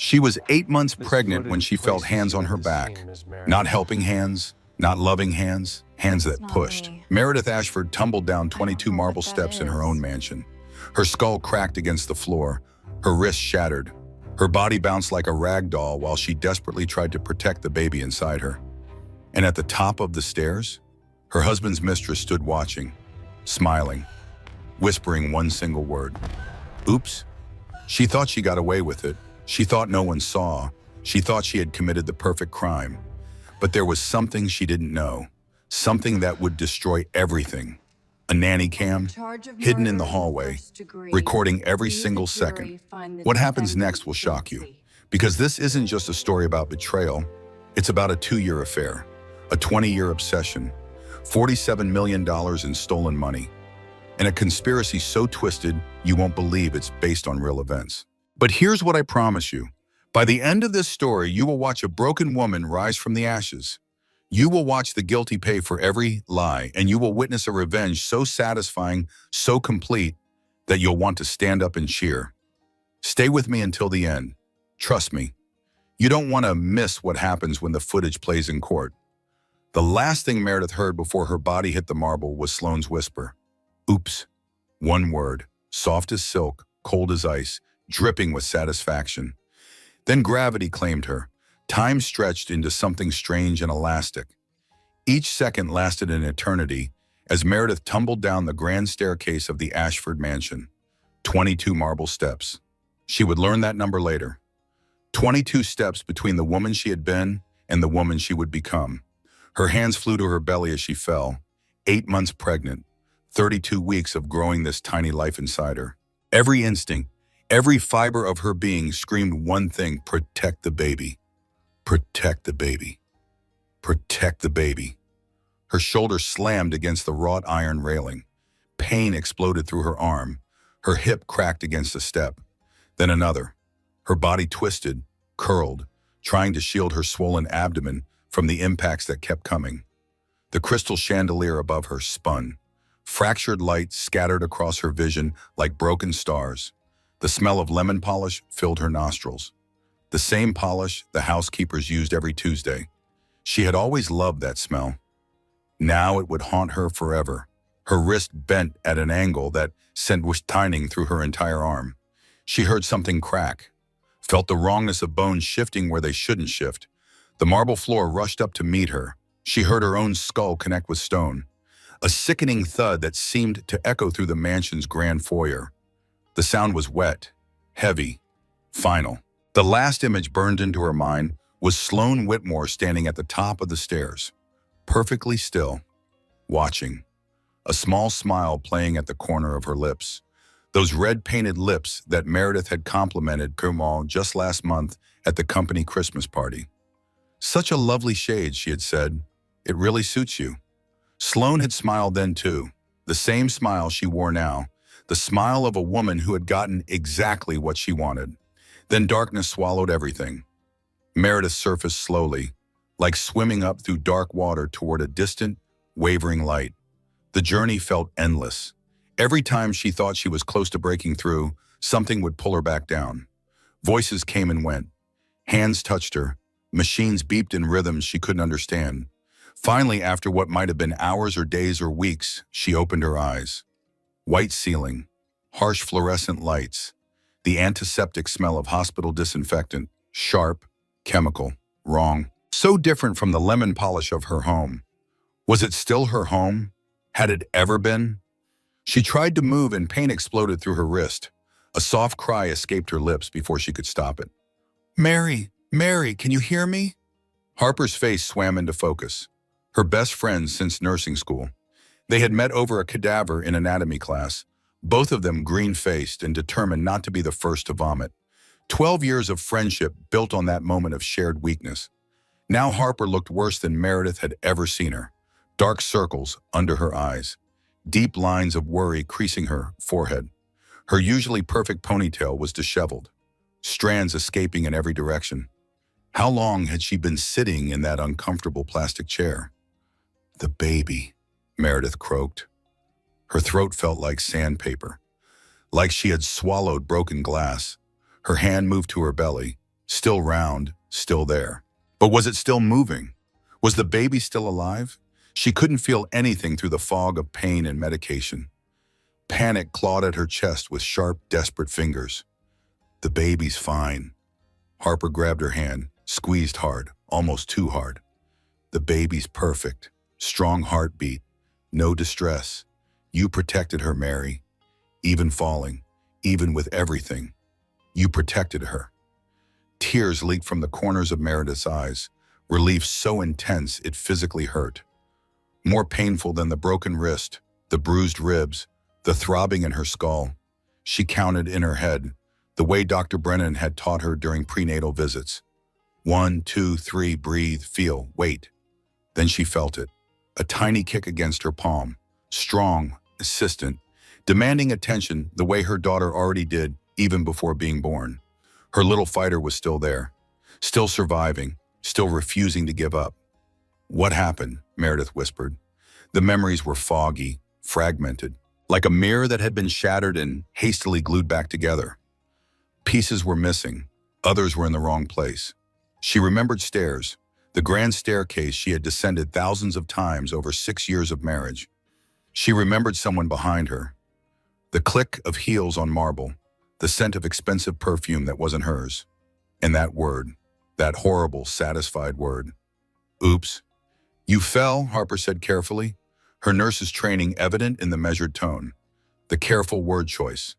She was 8 months This pregnant when footage she felt places hands you on at her the back. scene, Ms. Meredith. Not helping hands, not loving hands, hands It's that not pushed. me. Meredith Ashford tumbled down 22 know marble what that steps in her is. own mansion. Her skull cracked against the floor, her wrist shattered. Her body bounced like a rag doll while she desperately tried to protect the baby inside her. And at the top of the stairs, her husband's mistress stood watching, smiling, whispering one single word. Oops. She thought she got away with it. She thought no one saw. She thought she had committed the perfect crime. But there was something she didn't know, something that would destroy everything. A nanny cam, hidden in the hallway, recording every single second. What happens next will shock you, because this isn't just a story about betrayal. It's about a 2-year affair, a 20-year obsession, $47 million in stolen money, and a conspiracy so twisted you won't believe it's based on real events. But here's what I promise you. By the end of this story, you will watch a broken woman rise from the ashes. You will watch the guilty pay for every lie, and you will witness a revenge so satisfying, so complete, that you'll want to stand up and cheer. Stay with me until the end. Trust me. You don't want to miss what happens when the footage plays in court. The last thing Meredith heard before her body hit the marble was Sloane's whisper. Oops. One word, soft as silk, cold as ice, dripping with satisfaction. Then gravity claimed her. Time stretched into something strange and elastic. Each second lasted an eternity as Meredith tumbled down the grand staircase of the Ashford mansion. 22 marble steps. She would learn that number later. 22 steps between the woman she had been and the woman she would become. Her hands flew to her belly as she fell. 8 months pregnant. 32 weeks of growing this tiny life inside her. Every instinct, every fiber of her being screamed one thing: protect the baby. Protect the baby. Protect the baby. Her shoulder slammed against the wrought iron railing. Pain exploded through her arm. Her hip cracked against a step. Then another. Her body twisted, curled, trying to shield her swollen abdomen from the impacts that kept coming. The crystal chandelier above her spun. Fractured light scattered across her vision like broken stars. The smell of lemon polish filled her nostrils. The same polish the housekeepers used every Tuesday. She had always loved that smell. Now it would haunt her forever. Her wrist bent at an angle that sent wind through her entire arm. She heard something crack, felt the wrongness of bones shifting where they shouldn't shift. The marble floor rushed up to meet her. She heard her own skull connect with stone. A sickening thud that seemed to echo through the mansion's grand foyer. The sound was wet, heavy, final. The last image burned into her mind was Sloane Whitmore standing at the top of the stairs, perfectly still, watching, a small smile playing at the corner of her lips. Those red-painted lips that Meredith had complimented Kermal just last month at the company Christmas party. Such a lovely shade, she had said. It really suits you. Sloane had smiled then too, the same smile she wore now, the smile of a woman who had gotten exactly what she wanted. Then darkness swallowed everything. Meredith surfaced slowly, like swimming up through dark water toward a distant, wavering light. The journey felt endless. Every time she thought she was close to breaking through, something would pull her back down. Voices came and went. Hands touched her. Machines beeped in rhythms she couldn't understand. Finally, after what might have been hours or days or weeks, she opened her eyes. White ceiling, harsh fluorescent lights, the antiseptic smell of hospital disinfectant, sharp, chemical, wrong. So different from the lemon polish of her home. Was it still her home? Had it ever been? She tried to move and pain exploded through her wrist. A soft cry escaped her lips before she could stop it. Mary, Mary, can you hear me? Harper's face swam into focus. Her best friend since nursing school. They had met over a cadaver in anatomy class, both of them green-faced and determined not to be the first to vomit. 12 years of friendship built on that moment of shared weakness. Now Harper looked worse than Meredith had ever seen her. Dark circles under her eyes. Deep lines of worry creasing her forehead. Her usually perfect ponytail was disheveled. Strands escaping in every direction. How long had she been sitting in that uncomfortable plastic chair? The baby, Meredith croaked. Her throat felt like sandpaper, like she had swallowed broken glass. Her hand moved to her belly, Still round, still there. But was it still moving? Was the baby still alive? She couldn't feel anything through the fog of pain and medication. Panic clawed at her chest with sharp, desperate fingers. The baby's fine. Harper grabbed her hand, squeezed hard, almost too hard. The baby's perfect. Strong heartbeat. No distress. You protected her, Mary. Even falling. Even with everything. You protected her. Tears leaked from the corners of Meredith's eyes. Relief so intense it physically hurt. More painful than the broken wrist, the bruised ribs, the throbbing in her skull. She counted in her head, the way Dr. Brennan had taught her during prenatal visits. 1, 2, 3, breathe, feel, wait. Then she felt it. A tiny kick against her palm. Strong, insistent, demanding attention the way her daughter already did even before being born. Her little fighter was still there, still surviving, still refusing to give up. What happened? Meredith whispered. The memories were foggy, fragmented, like a mirror that had been shattered and hastily glued back together. Pieces were missing, others were in the wrong place. She remembered stairs, the grand staircase she had descended thousands of times over 6 years of marriage. She remembered someone behind her. The click of heels on marble, the scent of expensive perfume that wasn't hers. And that word, that horrible, satisfied word. Oops. You fell, Harper said carefully, her nurse's training evident in the measured tone. The careful word choice.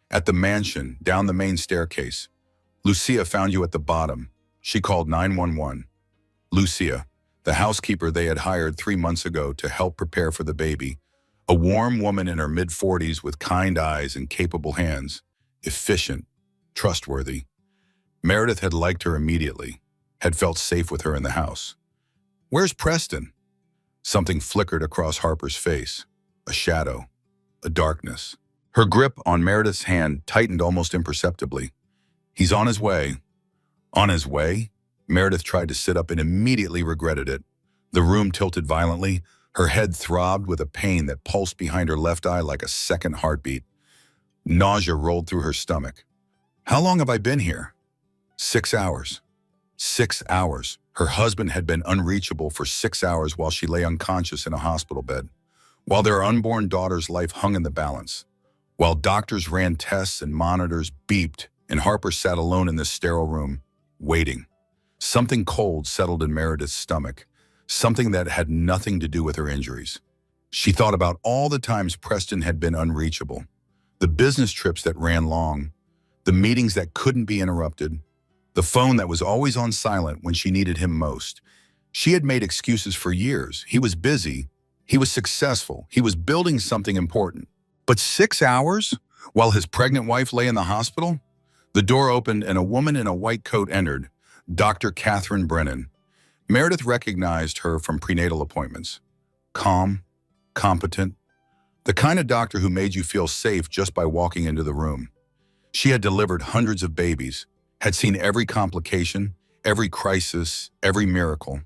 At the mansion, down the main staircase. Lucia found you at the bottom. She called 911. Lucia, the housekeeper they had hired 3 months ago to help prepare for the baby. A warm woman in her mid-40s with kind eyes and capable hands. Efficient, trustworthy. Meredith had liked her immediately, had felt safe with her in the house. Where's Preston? Something flickered across Harper's face. A shadow, a darkness. Her grip on Meredith's hand tightened almost imperceptibly. He's on his way. On his way? Meredith tried to sit up and immediately regretted it. The room tilted violently. Her head throbbed with a pain that pulsed behind her left eye like a second heartbeat. Nausea rolled through her stomach. How long have I been here? 6 hours. 6 hours. Her husband had been unreachable for 6 hours while she lay unconscious in a hospital bed. While their unborn daughter's life hung in the balance. While doctors ran tests and monitors beeped, and Harper sat alone in this sterile room, waiting. Something cold settled in Meredith's stomach. Something that had nothing to do with her injuries. She thought about all the times Preston had been unreachable. The business trips that ran long. The meetings that couldn't be interrupted. The phone that was always on silent when she needed him most. She had made excuses for years. He was busy. He was successful. He was building something important. But 6 hours? While his pregnant wife lay in the hospital? The door opened and a woman in a white coat entered. Dr. Catherine Brennan. Meredith recognized her from prenatal appointments. Calm, competent. The kind of doctor who made you feel safe just by walking into the room. She had delivered hundreds of babies, had seen every complication, every crisis, every miracle.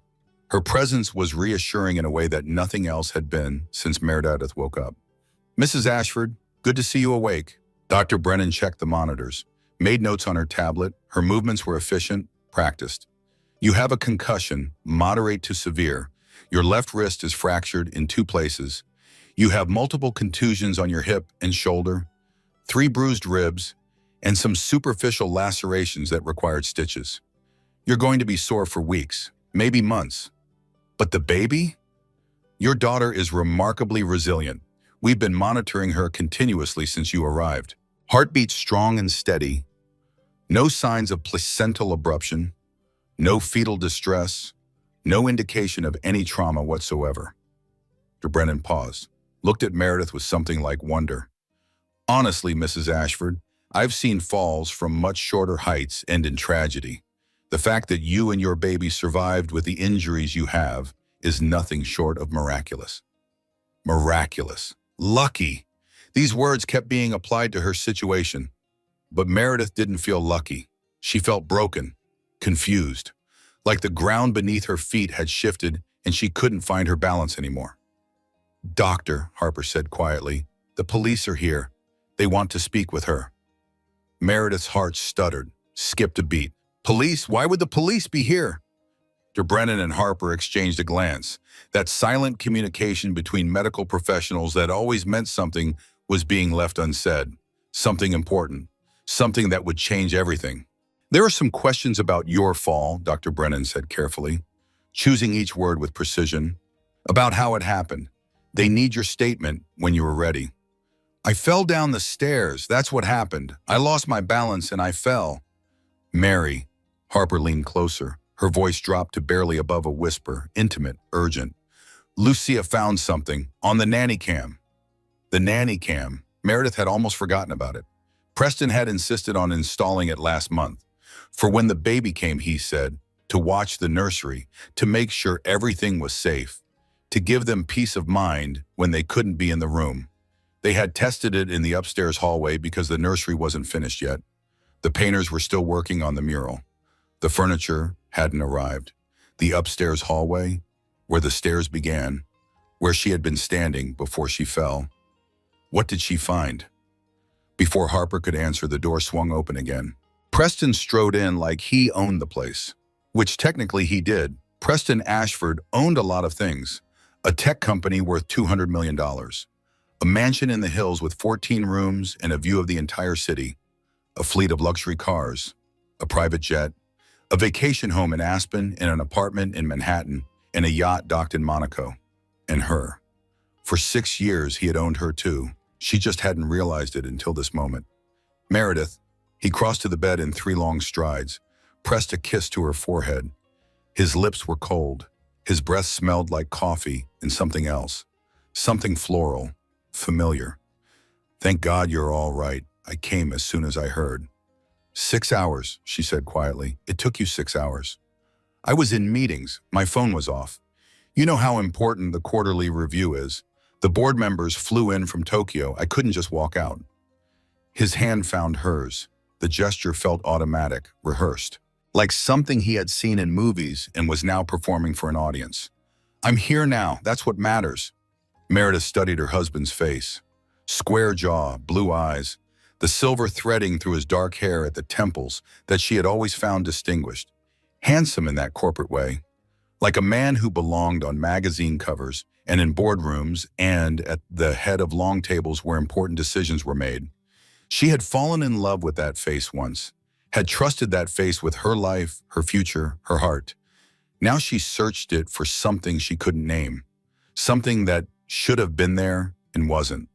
Her presence was reassuring in a way that nothing else had been since Meredith woke up. Mrs. Ashford, good to see you awake. Dr. Brennan checked the monitors, made notes on her tablet. Her movements were efficient, practiced. You have a concussion, moderate to severe. Your left wrist is fractured in 2 places. You have multiple contusions on your hip and shoulder, 3 bruised ribs, and some superficial lacerations that required stitches. You're going to be sore for weeks, maybe months. But the baby? Your daughter is remarkably resilient. We've been monitoring her continuously since you arrived. Heartbeat strong and steady. No signs of placental abruption. No fetal distress. No indication of any trauma whatsoever. Dr. Brennan paused, looked at Meredith with something like wonder. Honestly, Mrs. Ashford, I've seen falls from much shorter heights end in tragedy. The fact that you and your baby survived with the injuries you have is nothing short of miraculous. Miraculous. Lucky. These words kept being applied to her situation. But Meredith didn't feel lucky. She felt broken, confused, like the ground beneath her feet had shifted and she couldn't find her balance anymore. Doctor, Harper said quietly, the police are here. They want to speak with her. Meredith's heart stuttered, skipped a beat. Police? Why would the police be here? Dr. Brennan and Harper exchanged a glance. That silent communication between medical professionals that always meant something was being left unsaid. Something important. Something that would change everything. There are some questions about your fall, Dr. Brennan said carefully, choosing each word with precision. About how it happened. They need your statement when you are ready. I fell down the stairs. That's what happened. I lost my balance and I fell. Mary. Harper leaned closer. Her voice dropped to barely above a whisper, intimate, urgent. Lucia found something on the nanny cam. The nanny cam. Meredith had almost forgotten about it. Preston had insisted on installing it last month. For when the baby came, he said, to watch the nursery, to make sure everything was safe, to give them peace of mind when they couldn't be in the room. They had tested it in the upstairs hallway because the nursery wasn't finished yet. The painters were still working on the mural. The furniture hadn't arrived. The upstairs hallway, where the stairs began, where she had been standing before she fell. What did she find? Before Harper could answer, the door swung open again. Preston strode in like he owned the place, which technically he did. Preston Ashford owned a lot of things. A tech company worth $200 million. A mansion in the hills with 14 rooms and a view of the entire city. A fleet of luxury cars. A private jet. A vacation home in Aspen and an apartment in Manhattan and a yacht docked in Monaco. And her. For 6 years, he had owned her too. She just hadn't realized it until this moment. Meredith. He crossed to the bed in 3 long strides, pressed a kiss to her forehead. His lips were cold. His breath smelled like coffee and something else. Something floral, familiar. Thank God you're all right. I came as soon as I heard. 6 hours, she said quietly. It took you 6 hours. I was in meetings. My phone was off. You know how important the quarterly review is. The board members flew in from Tokyo. I couldn't just walk out. His hand found hers. The gesture felt automatic, rehearsed, like something he had seen in movies and was now performing for an audience. I'm here now. That's what matters. Meredith studied her husband's face. Square jaw, blue eyes, the silver threading through his dark hair at the temples that she had always found distinguished. Handsome in that corporate way, like a man who belonged on magazine covers and in boardrooms and at the head of long tables where important decisions were made. She had fallen in love with that face once, had trusted that face with her life, her future, her heart. Now she searched it for something she couldn't name, something that should have been there and wasn't.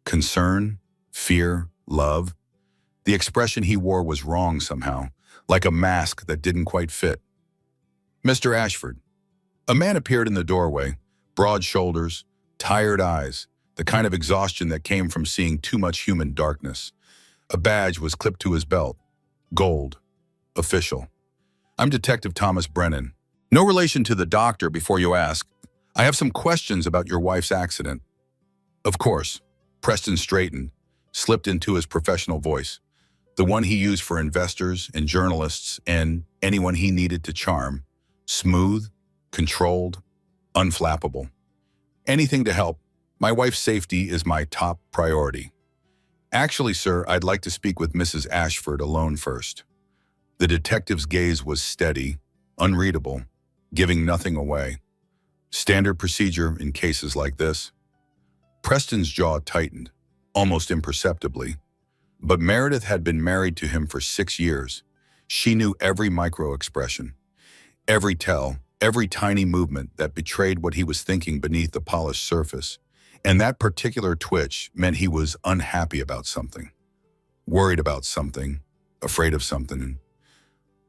Concern, fear, love. The expression he wore was wrong somehow, like a mask that didn't quite fit. Mr. Ashford. A man appeared in the doorway, broad shoulders, tired eyes, the kind of exhaustion that came from seeing too much human darkness. A badge was clipped to his belt. Gold. Official. I'm Detective Thomas Brennan. No relation to the doctor before you ask. I have some questions about your wife's accident. Of course. Preston straightened, slipped into his professional voice, the one he used for investors and journalists and anyone he needed to charm. Smooth, controlled, unflappable. Anything to help. My wife's safety is my top priority. Actually, sir, I'd like to speak with Mrs. Ashford alone first. The detective's gaze was steady, unreadable, giving nothing away. Standard procedure in cases like this. Preston's jaw tightened, almost imperceptibly. But Meredith had been married to him for 6 years. She knew every micro-expression, every tell, every tiny movement that betrayed what he was thinking beneath the polished surface. And that particular twitch meant he was unhappy about something, worried about something, afraid of something.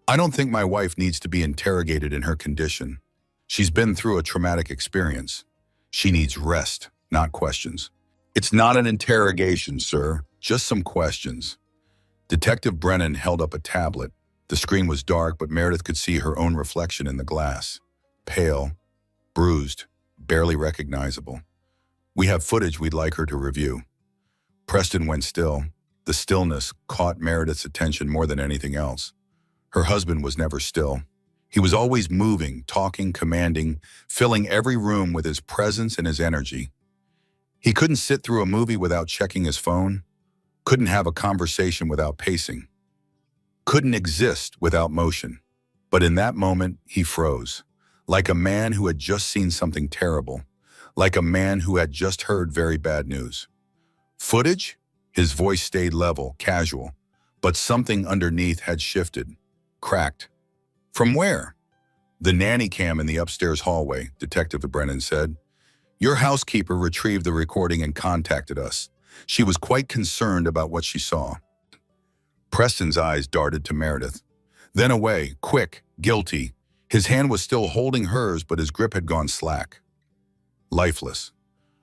I don't think my wife needs to be interrogated in her condition. She's been through a traumatic experience. She needs rest, not questions. It's not an interrogation, sir, just some questions. Detective Brennan held up a tablet. The screen was dark, but Meredith could see her own reflection in the glass. Pale, bruised, barely recognizable. We have footage we'd like her to review. Preston went still. The stillness caught Meredith's attention more than anything else. Her husband was never still. He was always moving, talking, commanding, filling every room with his presence and his energy. He couldn't sit through a movie without checking his phone, couldn't have a conversation without pacing. couldn't exist without motion. But in that moment, he froze, like a man who had just seen something terrible, like a man who had just heard very bad news. Footage? His voice stayed level, casual, but something underneath had shifted, cracked. From where? The nanny cam in the upstairs hallway, Detective Brennan said. Your housekeeper retrieved the recording and contacted us. She was quite concerned about what she saw. Preston's eyes darted to Meredith. Then away, quick, guilty. His hand was still holding hers, but his grip had gone slack. Lifeless.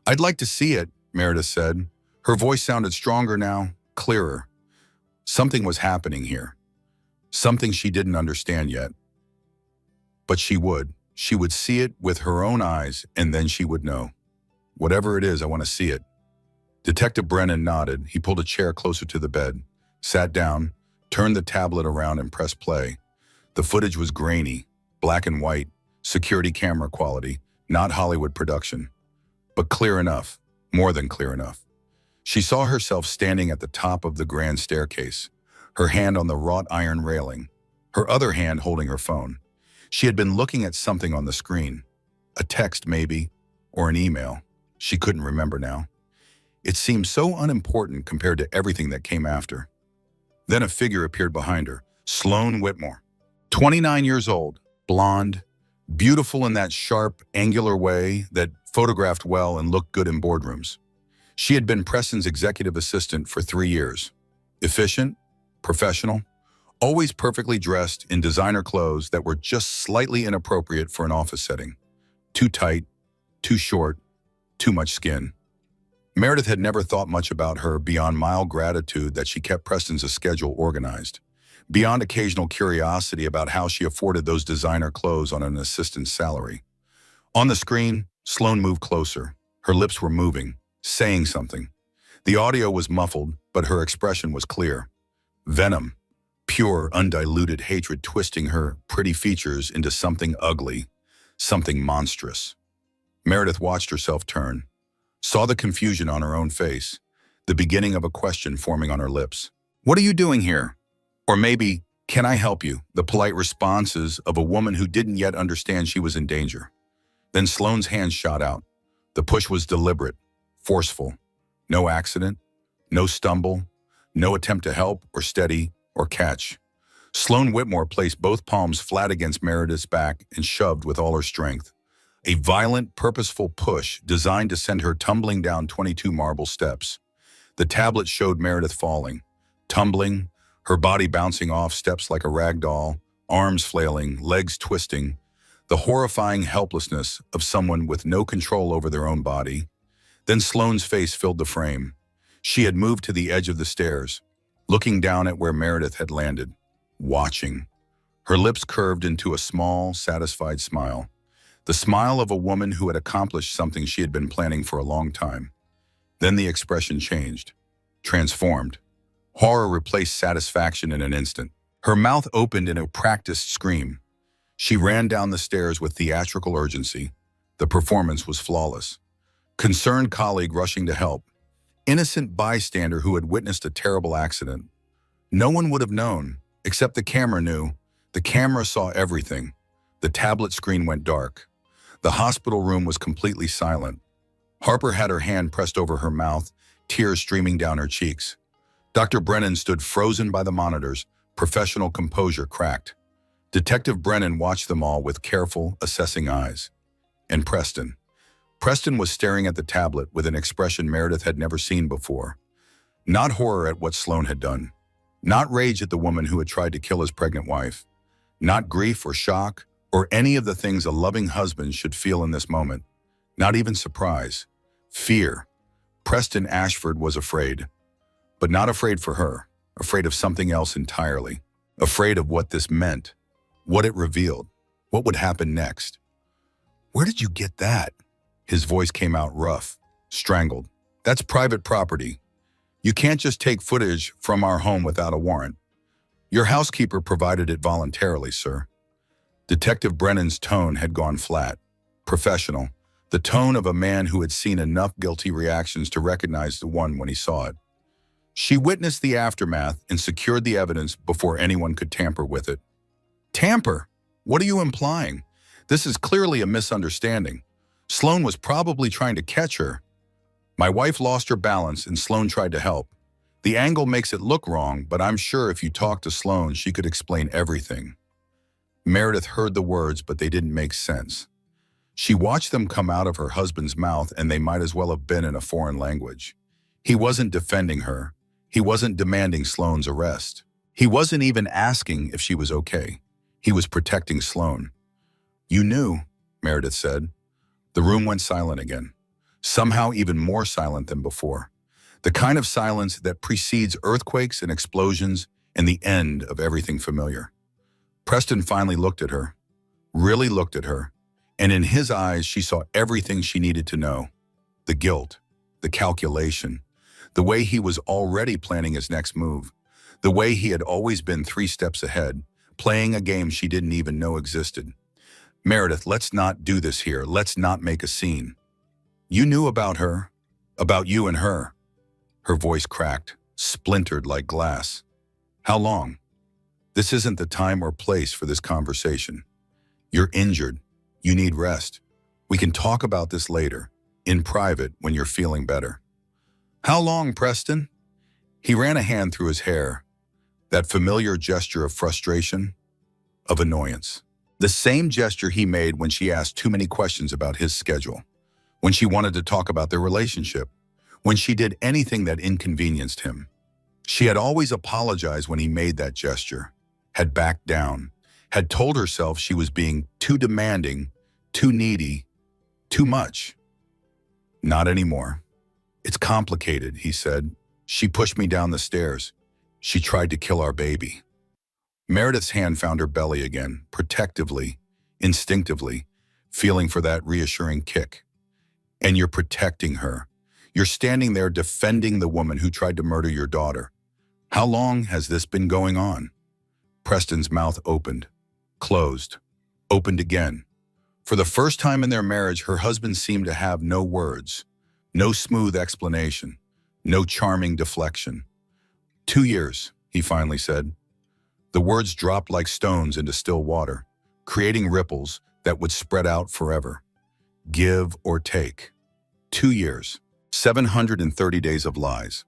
I'd like to see it, Meredith said. Her voice sounded stronger now, clearer. Something was happening here. Something she didn't understand yet. But she would. She would see it with her own eyes, and then she would know. Whatever it is, I want to see it. Detective Brennan nodded. He pulled a chair closer to the bed, sat down, turned the tablet around and pressed play. The footage was grainy, black and white, security camera quality, not Hollywood production. But clear enough, more than clear enough. She saw herself standing at the top of the grand staircase, her hand on the wrought iron railing, her other hand holding her phone. She had been looking at something on the screen, a text maybe, or an email. She couldn't remember now. It seemed so unimportant compared to everything that came after. Then a figure appeared behind her, Sloane Whitmore. 29 years old, blonde, beautiful in that sharp, angular way that photographed well and looked good in boardrooms. She had been Preston's executive assistant for 3 years. Efficient, professional, always perfectly dressed in designer clothes that were just slightly inappropriate for an office setting. Too tight, too short, too much skin. Meredith had never thought much about her beyond mild gratitude that she kept Preston's schedule organized, beyond occasional curiosity about how she afforded those designer clothes on an assistant's salary. On the screen, Sloane moved closer. Her lips were moving, saying something. The audio was muffled, but her expression was clear. Venom. Pure, undiluted hatred twisting her pretty features into something ugly, something monstrous. Meredith watched herself turn, saw the confusion on her own face, the beginning of a question forming on her lips. What are you doing here? Or maybe, can I help you? The polite responses of a woman who didn't yet understand she was in danger. Then Sloane's hand shot out. The push was deliberate, forceful. No accident, no stumble, no attempt to help or steady or catch. Sloane Whitmore placed both palms flat against Meredith's back and shoved with all her strength. A violent, purposeful push designed to send her tumbling down 22 marble steps. The tablet showed Meredith falling, tumbling, her body bouncing off steps like a rag doll, arms flailing, legs twisting, the horrifying helplessness of someone with no control over their own body. Then Sloane's face filled the frame. She had moved to the edge of the stairs, looking down at where Meredith had landed, watching. Her lips curved into a small, satisfied smile. The smile of a woman who had accomplished something she had been planning for a long time. Then the expression changed, transformed. Horror replaced satisfaction in an instant. Her mouth opened in a practiced scream. She ran down the stairs with theatrical urgency. The performance was flawless. Concerned colleague rushing to help. Innocent bystander who had witnessed a terrible accident. No one would have known, except the camera knew. The camera saw everything. The tablet screen went dark. The hospital room was completely silent. Harper had her hand pressed over her mouth, tears streaming down her cheeks. Dr. Brennan stood frozen by the monitors, professional composure cracked. Detective Brennan watched them all with careful, assessing eyes. And Preston. Preston was staring at the tablet with an expression Meredith had never seen before. Not horror at what Sloane had done. Not rage at the woman who had tried to kill his pregnant wife. Not grief or shock or any of the things a loving husband should feel in this moment. Not even surprise. Fear. Preston Ashford was afraid. But not afraid for her. Afraid of something else entirely. Afraid of what this meant. What it revealed. What would happen next. Where did you get that? His voice came out rough, strangled. That's private property. You can't just take footage from our home without a warrant. Your housekeeper provided it voluntarily, sir. Detective Brennan's tone had gone flat, professional, the tone of a man who had seen enough guilty reactions to recognize the one when he saw it. She witnessed the aftermath and secured the evidence before anyone could tamper with it. Tamper? What are you implying? This is clearly a misunderstanding. Sloane was probably trying to catch her. My wife lost her balance and Sloane tried to help. The angle makes it look wrong, but I'm sure if you talk to Sloane, she could explain everything. Meredith heard the words, but they didn't make sense. She watched them come out of her husband's mouth, and they might as well have been in a foreign language. He wasn't defending her. He wasn't demanding Sloane's arrest. He wasn't even asking if she was okay. He was protecting Sloane. You knew, Meredith said. The room went silent again, somehow even more silent than before. The kind of silence that precedes earthquakes and explosions and the end of everything familiar. Preston finally looked at her, really looked at her, and in his eyes she saw everything she needed to know. The guilt, the calculation, the way he was already planning his next move, the way he had always been 3 steps ahead, playing a game she didn't even know existed. Meredith, let's not do this here. Let's not make a scene. You knew about her, about you and her. Her voice cracked, splintered like glass. How long? This isn't the time or place for this conversation. You're injured. You need rest. We can talk about this later, in private, when you're feeling better. How long, Preston? He ran a hand through his hair, that familiar gesture of frustration, of annoyance. The same gesture he made when she asked too many questions about his schedule, when she wanted to talk about their relationship, when she did anything that inconvenienced him. She had always apologized when he made that gesture, had backed down, had told herself she was being too demanding, too needy, too much. Not anymore. It's complicated, he said. She pushed me down the stairs. She tried to kill our baby. Meredith's hand found her belly again, protectively, instinctively, feeling for that reassuring kick. And you're protecting her. You're standing there defending the woman who tried to murder your daughter. How long has this been going on? Preston's mouth opened, closed, opened again. For the first time in their marriage, her husband seemed to have no words, no smooth explanation, no charming deflection. 2 years, he finally said. The words dropped like stones into still water, creating ripples that would spread out forever. Give or take. 2 years, 730 days of lies.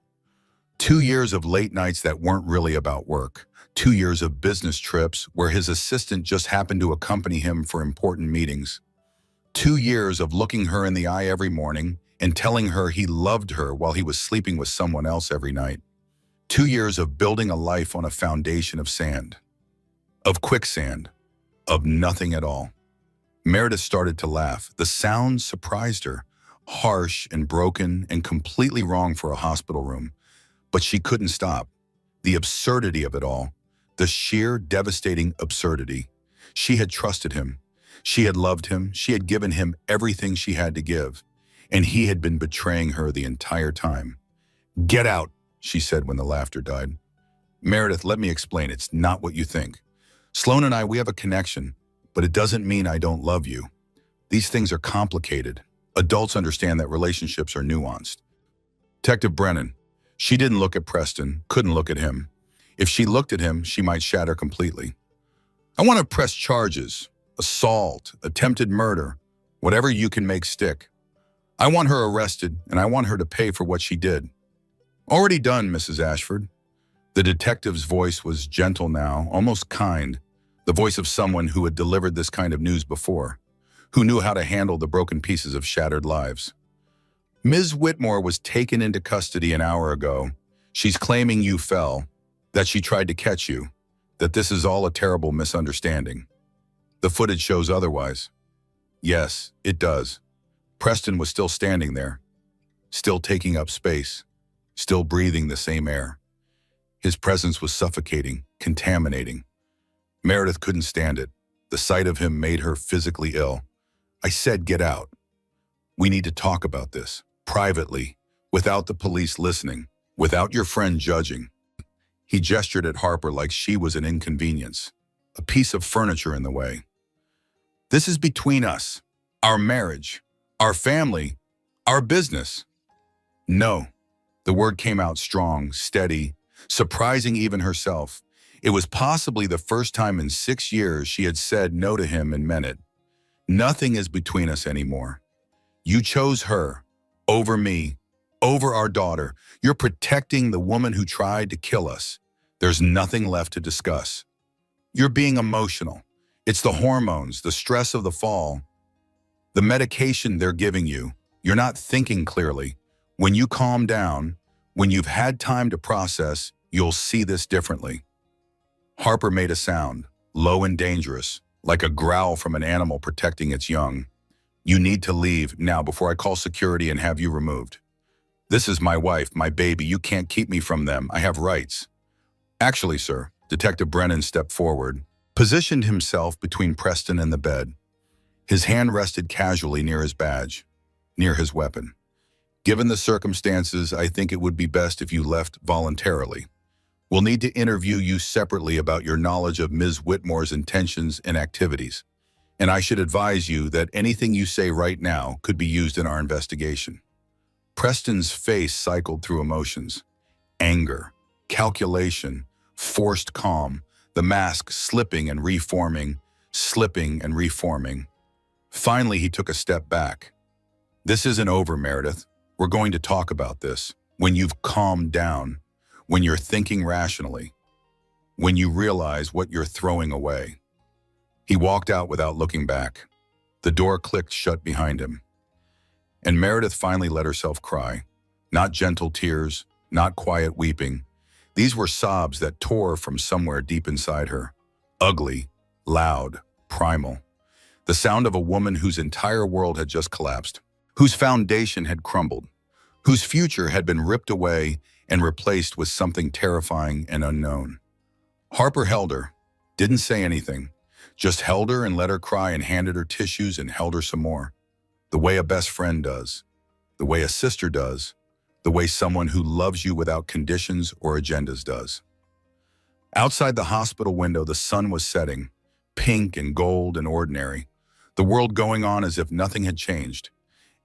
2 years of late nights that weren't really about work. 2 years of business trips where his assistant just happened to accompany him for important meetings. 2 years of looking her in the eye every morning and telling her he loved her while he was sleeping with someone else every night. 2 years of building a life on a foundation of sand, of quicksand, of nothing at all. Meredith started to laugh. The sound surprised her, harsh and broken and completely wrong for a hospital room. But she couldn't stop. The absurdity of it all, the sheer devastating absurdity. She had trusted him. She had loved him. She had given him everything she had to give. And he had been betraying her the entire time. Get out, she said when the laughter died. Meredith, let me explain. It's not what you think. Sloane and I, we have a connection, but it doesn't mean I don't love you. These things are complicated. Adults understand that relationships are nuanced. Detective Brennan, she didn't look at Preston, couldn't look at him. If she looked at him, she might shatter completely. I want to press charges, assault, attempted murder, whatever you can make stick. I want her arrested, and I want her to pay for what she did. Already done, Mrs. Ashford. The detective's voice was gentle now, almost kind, the voice of someone who had delivered this kind of news before, who knew how to handle the broken pieces of shattered lives. Ms. Whitmore was taken into custody an hour ago. She's claiming you fell, that she tried to catch you, that this is all a terrible misunderstanding. The footage shows otherwise. Yes, it does. Preston was still standing there, still taking up space, still breathing the same air. His presence was suffocating, contaminating. Meredith couldn't stand it. The sight of him made her physically ill. I said, get out. We need to talk about this, privately, without the police listening, without your friend judging. He gestured at Harper like she was an inconvenience, a piece of furniture in the way. This is between us, our marriage, our family, our business. No, The word came out strong, steady, surprising even herself. It was possibly the first time in 6 years she had said no to him and meant it. Nothing is between us anymore. You chose her, over me, over our daughter. You're protecting the woman who tried to kill us. There's nothing left to discuss. You're being emotional. It's the hormones, the stress of the fall, the medication they're giving you. You're not thinking clearly. When you calm down, when you've had time to process, you'll see this differently. Harper made a sound, low and dangerous, like a growl from an animal protecting its young. You need to leave now before I call security and have you removed. This is my wife, my baby. You can't keep me from them. I have rights. Actually, sir, Detective Brennan stepped forward, positioned himself between Preston and the bed. His hand rested casually near his badge, near his weapon. Given the circumstances, I think it would be best if you left voluntarily. We'll need to interview you separately about your knowledge of Ms. Whitmore's intentions and activities. And I should advise you that anything you say right now could be used in our investigation. Preston's face cycled through emotions. Anger, calculation, forced calm, the mask slipping and reforming, slipping and reforming. Finally, he took a step back. This isn't over, Meredith. We're going to talk about this. When you've calmed down, when you're thinking rationally, when you realize what you're throwing away. He walked out without looking back. The door clicked shut behind him. And Meredith finally let herself cry. Not gentle tears, not quiet weeping. These were sobs that tore from somewhere deep inside her. Ugly, loud, primal. The sound of a woman whose entire world had just collapsed, whose foundation had crumbled, whose future had been ripped away and replaced with something terrifying and unknown. Harper held her, didn't say anything, just held her and let her cry and handed her tissues and held her some more. The way a best friend does, the way a sister does, the way someone who loves you without conditions or agendas does. Outside the hospital window, the sun was setting, pink and gold and ordinary, the world going on as if nothing had changed,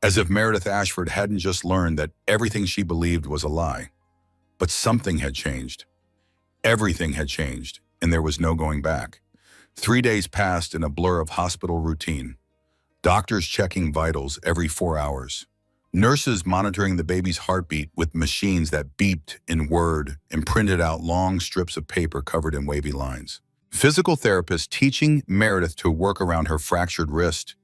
as if Meredith Ashford hadn't just learned that everything she believed was a lie. But something had changed. Everything had changed, and there was no going back. 3 days passed in a blur of hospital routine. Doctors checking vitals every 4 hours. Nurses monitoring the baby's heartbeat with machines that beeped in Word and printed out long strips of paper covered in wavy lines. Physical therapists teaching Meredith to work around her fractured wrist,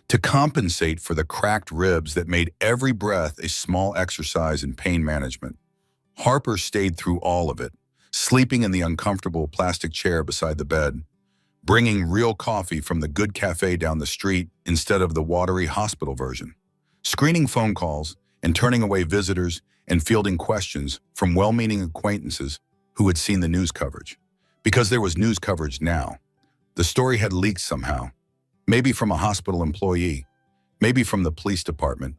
to compensate for the cracked ribs that made every breath a small exercise in pain management. Harper stayed through all of it, sleeping in the uncomfortable plastic chair beside the bed, bringing real coffee from the good cafe down the street instead of the watery hospital version, screening phone calls and turning away visitors and fielding questions from well-meaning acquaintances who had seen the news coverage. Because there was news coverage now. The story had leaked somehow, maybe from a hospital employee, maybe from the police department,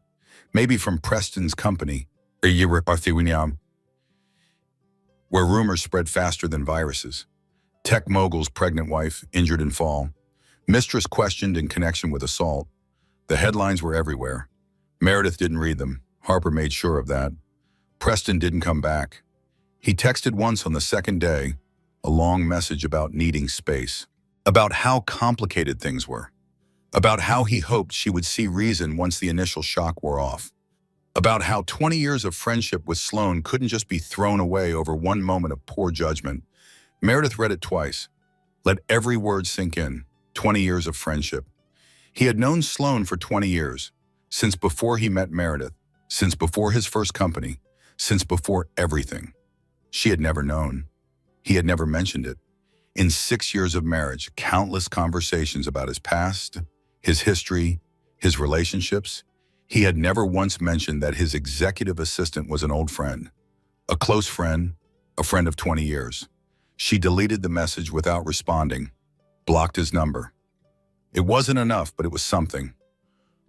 maybe from Preston's company, where rumors spread faster than viruses. Tech mogul's pregnant wife injured in fall. Mistress questioned in connection with assault. The headlines were everywhere. Meredith didn't read them. Harper made sure of that. Preston didn't come back. He texted once on the second day, a long message about needing space, about how complicated things were, about how he hoped she would see reason once the initial shock wore off, about how 20 years of friendship with Sloane couldn't just be thrown away over one moment of poor judgment. Meredith read it twice. Let every word sink in. 20 years of friendship. He had known Sloane for 20 years, since before he met Meredith, since before his first company, since before everything. She had never known. He had never mentioned it. In 6 years of marriage, countless conversations about his past, his history, his relationships, he had never once mentioned that his executive assistant was an old friend, a close friend, a friend of 20 years. She deleted the message without responding, blocked his number. It wasn't enough, but it was something.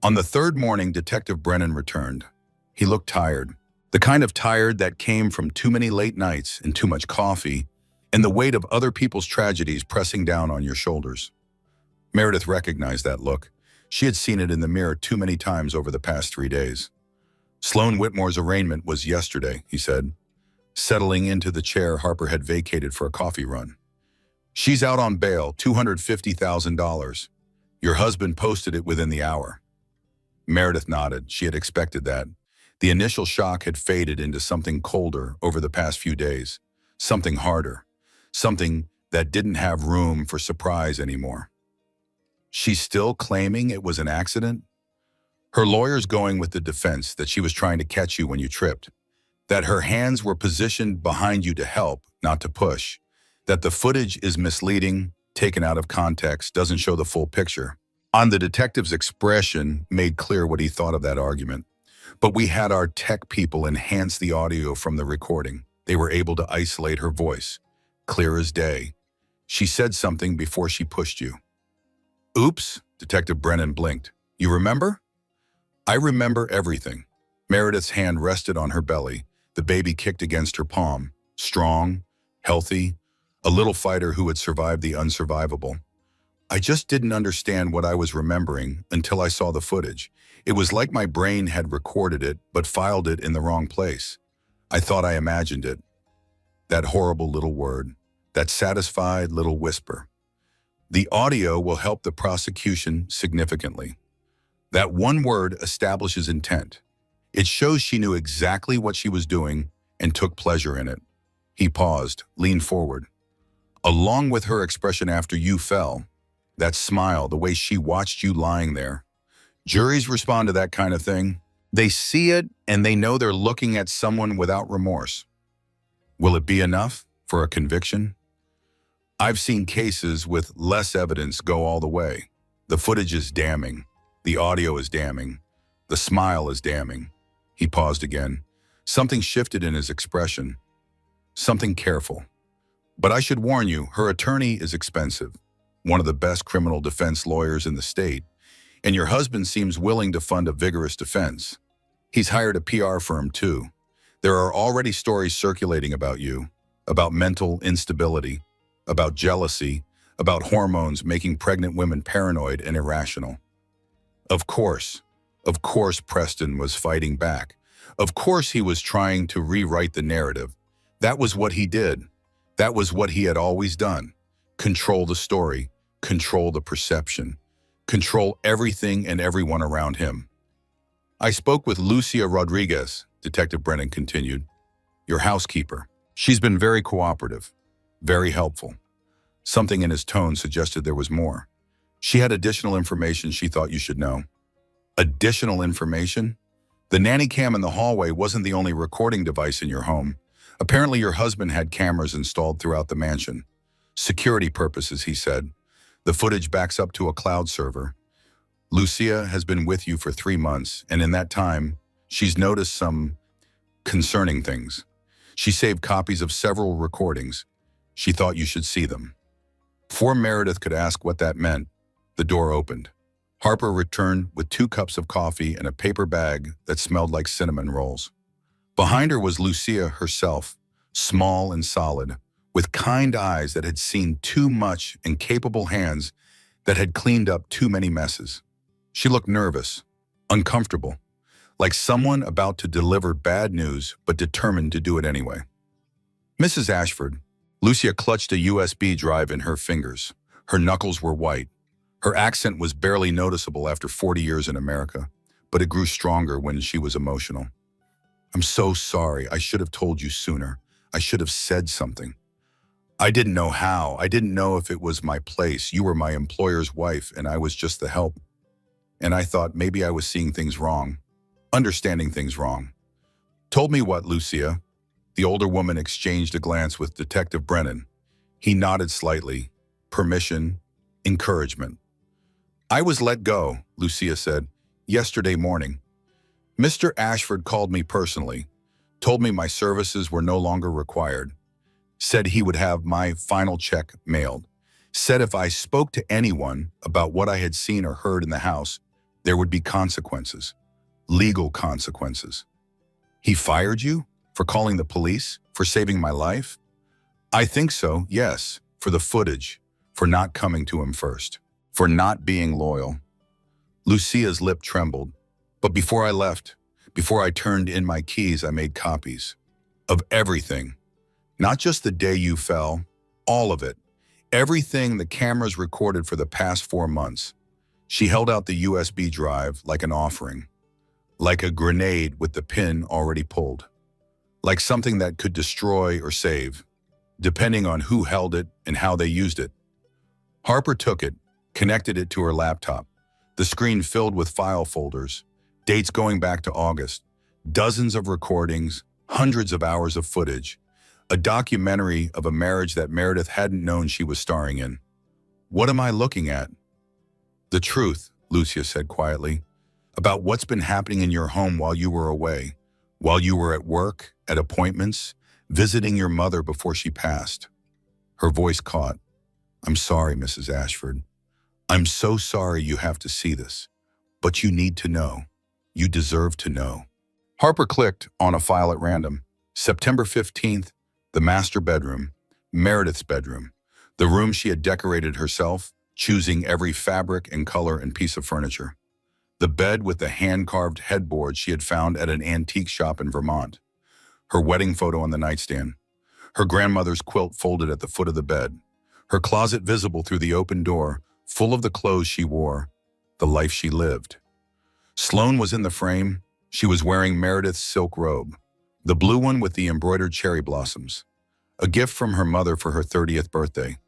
On the third morning, Detective Brennan returned. He looked tired, the kind of tired that came from too many late nights and too much coffee, and the weight of other people's tragedies pressing down on your shoulders. Meredith recognized that look. She had seen it in the mirror too many times over the past 3 days. Sloan Whitmore's arraignment was yesterday, he said, settling into the chair Harper had vacated for a coffee run. She's out on bail, $250,000. Your husband posted it within the hour. Meredith nodded. She had expected that. The initial shock had faded into something colder over the past few days, something harder, something that didn't have room for surprise anymore. She's still claiming it was an accident? Her lawyer's going with the defense that she was trying to catch you when you tripped, that her hands were positioned behind you to help, not to push, that the footage is misleading, taken out of context, doesn't show the full picture. On the detective's expression made clear what he thought of that argument. But we had our tech people enhance the audio from the recording. They were able to isolate her voice, clear as day. She said something before she pushed you. Oops, Detective Brennan blinked. You remember? I remember everything. Meredith's hand rested on her belly. The baby kicked against her palm. Strong, healthy, a little fighter who had survived the unsurvivable. I just didn't understand what I was remembering until I saw the footage. It was like my brain had recorded it, but filed it in the wrong place. I thought I imagined it. That horrible little word, that satisfied little whisper. The audio will help the prosecution significantly. That one word establishes intent. It shows she knew exactly what she was doing and took pleasure in it. He paused, leaned forward. Along with her expression after you fell, that smile, the way she watched you lying there. Juries respond to that kind of thing. They see it and they know they're looking at someone without remorse. Will it be enough for a conviction? I've seen cases with less evidence go all the way. The footage is damning. The audio is damning. The smile is damning. He paused again. Something shifted in his expression. Something careful. But I should warn you, her attorney is expensive. One of the best criminal defense lawyers in the state. And your husband seems willing to fund a vigorous defense. He's hired a PR firm too. There are already stories circulating about you, about mental instability, about jealousy, about hormones making pregnant women paranoid and irrational. Of course Preston was fighting back. Of course he was trying to rewrite the narrative. That was what he did. That was what he had always done. Control the story, control the perception, control everything and everyone around him. I spoke with Lucia Rodriguez, Detective Brennan continued, your housekeeper. She's been very cooperative, very helpful. Something in his tone suggested there was more. She had additional information she thought you should know. Additional information? The nanny cam in the hallway wasn't the only recording device in your home. Apparently your husband had cameras installed throughout the mansion. Security purposes, he said. The footage backs up to a cloud server. Lucia has been with you for 3 months, and in that time, she's noticed some concerning things. She saved copies of several recordings. She thought you should see them. Before Meredith could ask what that meant, the door opened. Harper returned with 2 cups of coffee and a paper bag that smelled like cinnamon rolls. Behind her was Lucia herself, small and solid, with kind eyes that had seen too much and capable hands that had cleaned up too many messes. She looked nervous, uncomfortable, like someone about to deliver bad news but determined to do it anyway. Mrs. Ashford, Lucia clutched a USB drive in her fingers. Her knuckles were white. Her accent was barely noticeable after 40 years in America, but it grew stronger when she was emotional. I'm so sorry. I should have told you sooner. I should have said something. I didn't know how. I didn't know if it was my place. You were my employer's wife, and I was just the help. And I thought maybe I was seeing things wrong, understanding things wrong. Told me what, Lucia? The older woman exchanged a glance with Detective Brennan. He nodded slightly. Permission, encouragement. I was let go, Lucia said, yesterday morning. Mr. Ashford called me personally, told me my services were no longer required, said he would have my final check mailed, said if I spoke to anyone about what I had seen or heard in the house, there would be consequences, legal consequences. He fired you for calling the police, for saving my life? I think so, yes, for the footage, for not coming to him first, for not being loyal. Lucia's lip trembled. But before I left, Before I turned in my keys, I made copies of everything. Not just the day you fell, all of it. Everything the cameras recorded for the past 4 months. She held out the USB drive like an offering, like a grenade with the pin already pulled, like something that could destroy or save, depending on who held it and how they used it. Harper took it, connected it to her laptop, the screen filled with file folders, dates going back to August, dozens of recordings, hundreds of hours of footage, a documentary of a marriage that Meredith hadn't known she was starring in. What am I looking at? The truth, Lucia said quietly, about what's been happening in your home while you were away, while you were at work, at appointments, visiting your mother before she passed. Her voice caught. I'm sorry, Mrs. Ashford. I'm so sorry you have to see this, but you need to know. You deserve to know. Harper clicked on a file at random. September 15th, the master bedroom, Meredith's bedroom, the room she had decorated herself, choosing every fabric and color and piece of furniture. The bed with the hand-carved headboard she had found at an antique shop in Vermont. Her wedding photo on the nightstand. Her grandmother's quilt folded at the foot of the bed. Her closet visible through the open door, full of the clothes she wore, the life she lived. Sloane was in the frame. She was wearing Meredith's silk robe, the blue one with the embroidered cherry blossoms, a gift from her mother for her 30th birthday.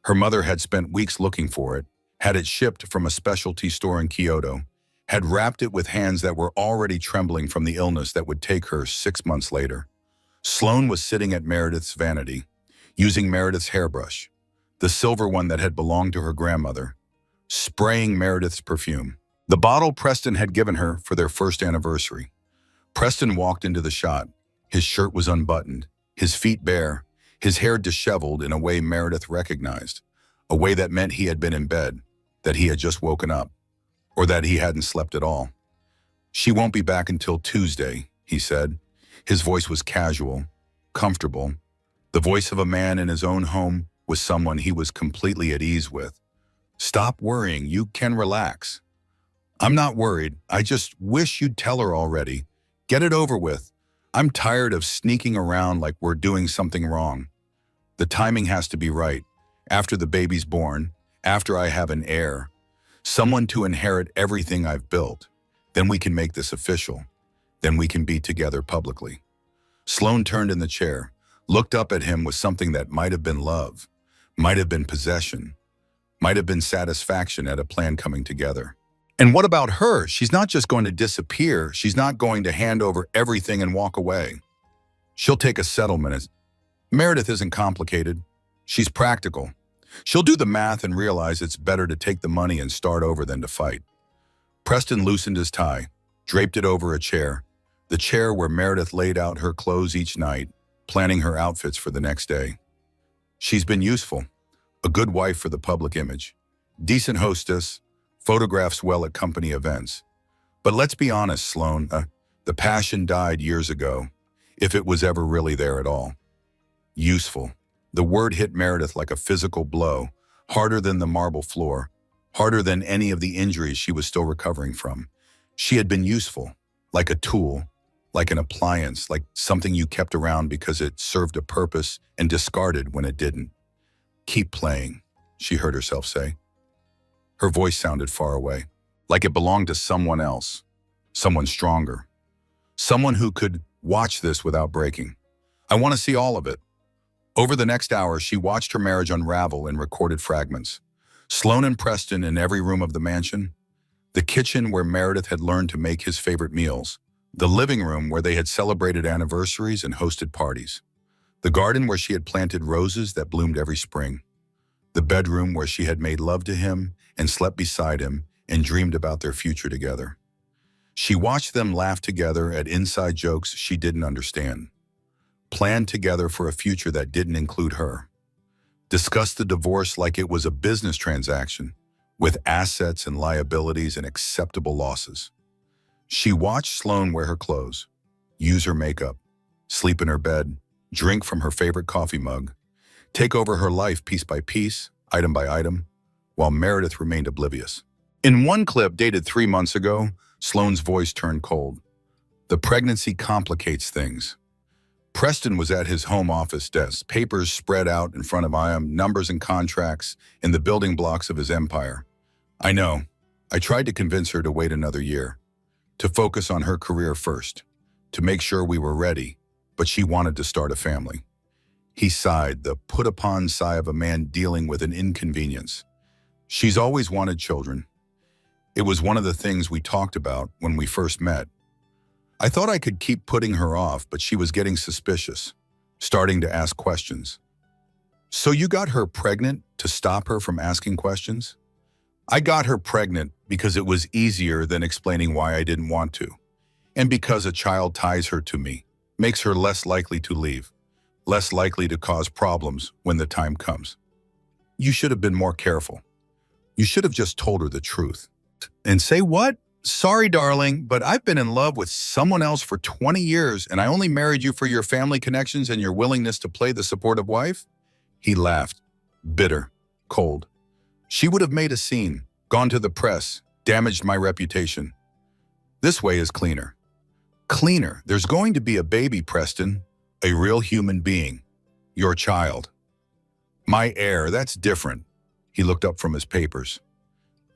Her mother had spent weeks looking for it, had it shipped from a specialty store in Kyoto, had wrapped it with hands that were already trembling from the illness that would take her 6 months later. Sloane was sitting at Meredith's vanity, using Meredith's hairbrush, the silver one that had belonged to her grandmother, spraying Meredith's perfume, the bottle Preston had given her for their first anniversary. Preston walked into the shot. His shirt was unbuttoned, his feet bare, his hair disheveled in a way Meredith recognized, a way that meant he had been in bed, that he had just woken up, or that he hadn't slept at all. She won't be back until Tuesday, he said. His voice was casual, comfortable, the voice of a man in his own home with someone he was completely at ease with. Stop worrying, you can relax. I'm not worried, I just wish you'd tell her already. Get it over with. I'm tired of sneaking around like we're doing something wrong. The timing has to be right. After the baby's born, after I have an heir, someone to inherit everything I've built, then we can make this official. Then we can be together publicly. Sloane turned in the chair, looked up at him with something that might have been love, might have been possession, might have been satisfaction at a plan coming together. And what about her? She's not just going to disappear. She's not going to hand over everything and walk away. She'll take a settlement. Meredith isn't complicated. She's practical. She'll do the math and realize it's better to take the money and start over than to fight. Preston loosened his tie, draped it over a chair, the chair where Meredith laid out her clothes each night, planning her outfits for the next day. She's been useful, a good wife for the public image, decent hostess, photographs well at company events. But let's be honest, Sloane, the passion died years ago, if it was ever really there at all. Useful. The word hit Meredith like a physical blow, harder than the marble floor, harder than any of the injuries she was still recovering from. She had been useful, like a tool, like an appliance, like something you kept around because it served a purpose and discarded when it didn't. Keep playing, she heard herself say. Her voice sounded far away, like it belonged to someone else, someone stronger, someone who could watch this without breaking. I want to see all of it. Over the next hour, she watched her marriage unravel in recorded fragments. Sloane and Preston in every room of the mansion, the kitchen where Meredith had learned to make his favorite meals, the living room where they had celebrated anniversaries and hosted parties, the garden where she had planted roses that bloomed every spring, the bedroom where she had made love to him and slept beside him and dreamed about their future together. She watched them laugh together at inside jokes she didn't understand, planned together for a future that didn't include her, discussed the divorce like it was a business transaction with assets and liabilities and acceptable losses. She watched Sloane wear her clothes, use her makeup, sleep in her bed, drink from her favorite coffee mug, take over her life piece by piece, item by item, while Meredith remained oblivious. In one clip dated 3 months ago, Sloane's voice turned cold. The pregnancy complicates things. Preston was at his home office desk, papers spread out in front of him, numbers and contracts, and the building blocks of his empire. I know. I tried to convince her to wait another year, to focus on her career first, to make sure we were ready, but she wanted to start a family. He sighed, the put-upon sigh of a man dealing with an inconvenience. She's always wanted children. It was one of the things we talked about when we first met. I thought I could keep putting her off, but she was getting suspicious, starting to ask questions. So you got her pregnant to stop her from asking questions? I got her pregnant because it was easier than explaining why I didn't want to, and because a child ties her to me, makes her less likely to leave, less likely to cause problems when the time comes. You should have been more careful. You should have just told her the truth. And say what? Sorry, darling, but I've been in love with someone else for 20 years and I only married you for your family connections and your willingness to play the supportive wife? He laughed, bitter, cold. She would have made a scene, gone to the press, damaged my reputation. This way is cleaner. Cleaner. There's going to be a baby, Preston, a real human being, your child. My heir, that's different. He looked up from his papers,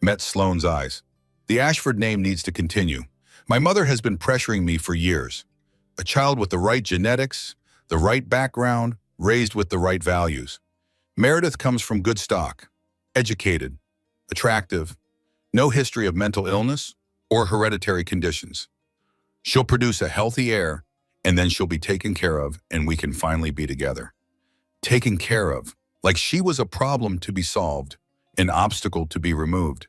met Sloane's eyes. The Ashford name needs to continue. My mother has been pressuring me for years. A child with the right genetics, the right background, raised with the right values. Meredith comes from good stock, educated, attractive, no history of mental illness or hereditary conditions. She'll produce a healthy heir, and then she'll be taken care of, and we can finally be together. Taken care of, like she was a problem to be solved, an obstacle to be removed.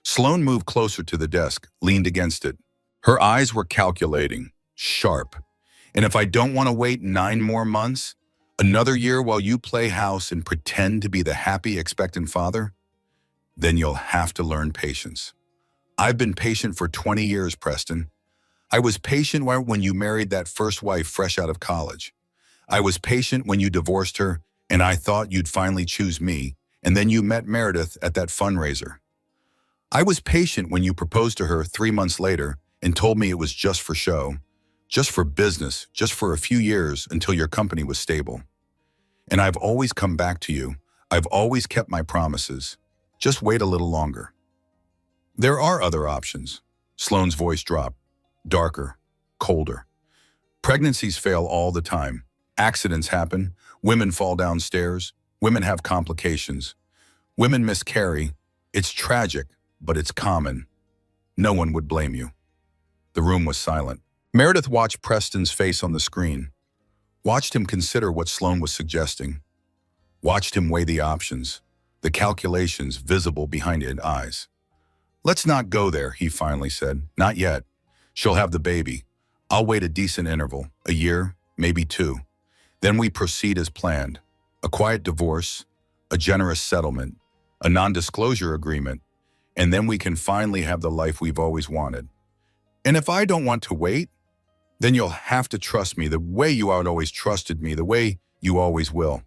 Sloane moved closer to the desk, leaned against it. Her eyes were calculating, sharp. And if I don't want to wait 9 more months, another year while you play house and pretend to be the happy, expectant father, then you'll have to learn patience. I've been patient for 20 years, Preston. I was patient when you married that first wife fresh out of college. I was patient when you divorced her, and I thought you'd finally choose me, and then you met Meredith at that fundraiser. I was patient when you proposed to her 3 months later and told me it was just for show, just for business, just for a few years until your company was stable. And I've always come back to you. I've always kept my promises. Just wait a little longer. There are other options. Sloane's voice dropped, darker, colder. Pregnancies fail all the time. Accidents happen. Women fall downstairs. Women have complications. Women miscarry. It's tragic, but it's common. No one would blame you. The room was silent. Meredith watched Preston's face on the screen, watched him consider what Sloane was suggesting, watched him weigh the options, the calculations visible behind his eyes. Let's not go there, he finally said. Not yet. She'll have the baby. I'll wait a decent interval, a year, maybe 2. Then we proceed as planned. A quiet divorce, a generous settlement, a non-disclosure agreement, and then we can finally have the life we've always wanted. And if I don't want to wait, then you'll have to trust me the way you had always trusted me, the way you always will.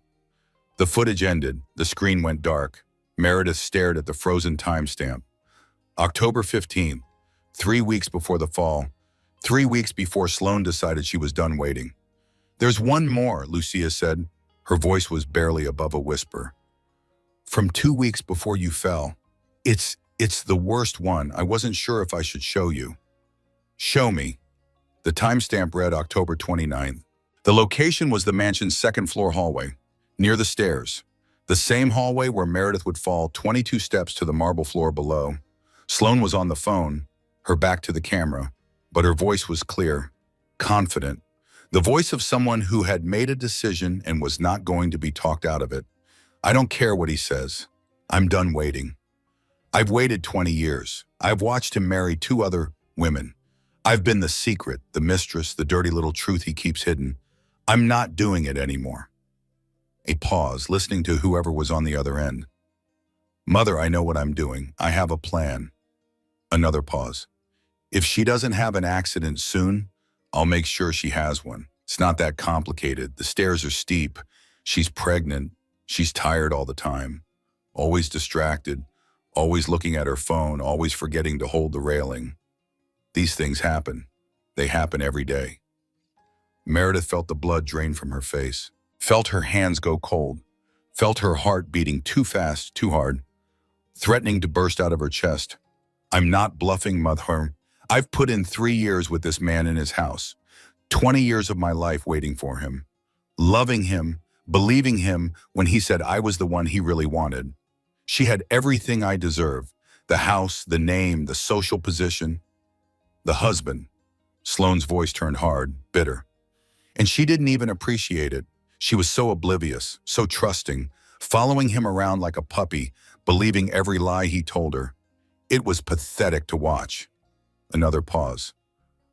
The footage ended. The screen went dark. Meredith stared at the frozen timestamp. October 15th, 3 weeks before the fall, 3 weeks before Sloane decided she was done waiting. There's one more, Lucia said. Her voice was barely above a whisper. From 2 weeks before you fell. It's the worst one. I wasn't sure if I should show you. Show me. The timestamp read October 29th. The location was the mansion's second-floor hallway, near the stairs. The same hallway where Meredith would fall 22 steps to the marble floor below. Sloane was on the phone, her back to the camera, but her voice was clear, confident. The voice of someone who had made a decision and was not going to be talked out of it. I don't care what he says. I'm done waiting. I've waited 20 years. I've watched him marry 2 other women. I've been the secret, the mistress, the dirty little truth he keeps hidden. I'm not doing it anymore. A pause, listening to whoever was on the other end. Mother, I know what I'm doing. I have a plan. Another pause. If she doesn't have an accident soon, I'll make sure she has one. It's not that complicated. The stairs are steep. She's pregnant. She's tired all the time. Always distracted. Always looking at her phone. Always forgetting to hold the railing. These things happen. They happen every day. Meredith felt the blood drain from her face, felt her hands go cold, felt her heart beating too fast, too hard, threatening to burst out of her chest. I'm not bluffing, mother. I've put in 3 years with this man in his house, 20 years of my life waiting for him, loving him, believing him when he said I was the one he really wanted. She had everything I deserve, the house, the name, the social position, the husband. Sloane's voice turned hard, bitter. And she didn't even appreciate it. She was so oblivious, so trusting, following him around like a puppy, believing every lie he told her. It was pathetic to watch. Another pause.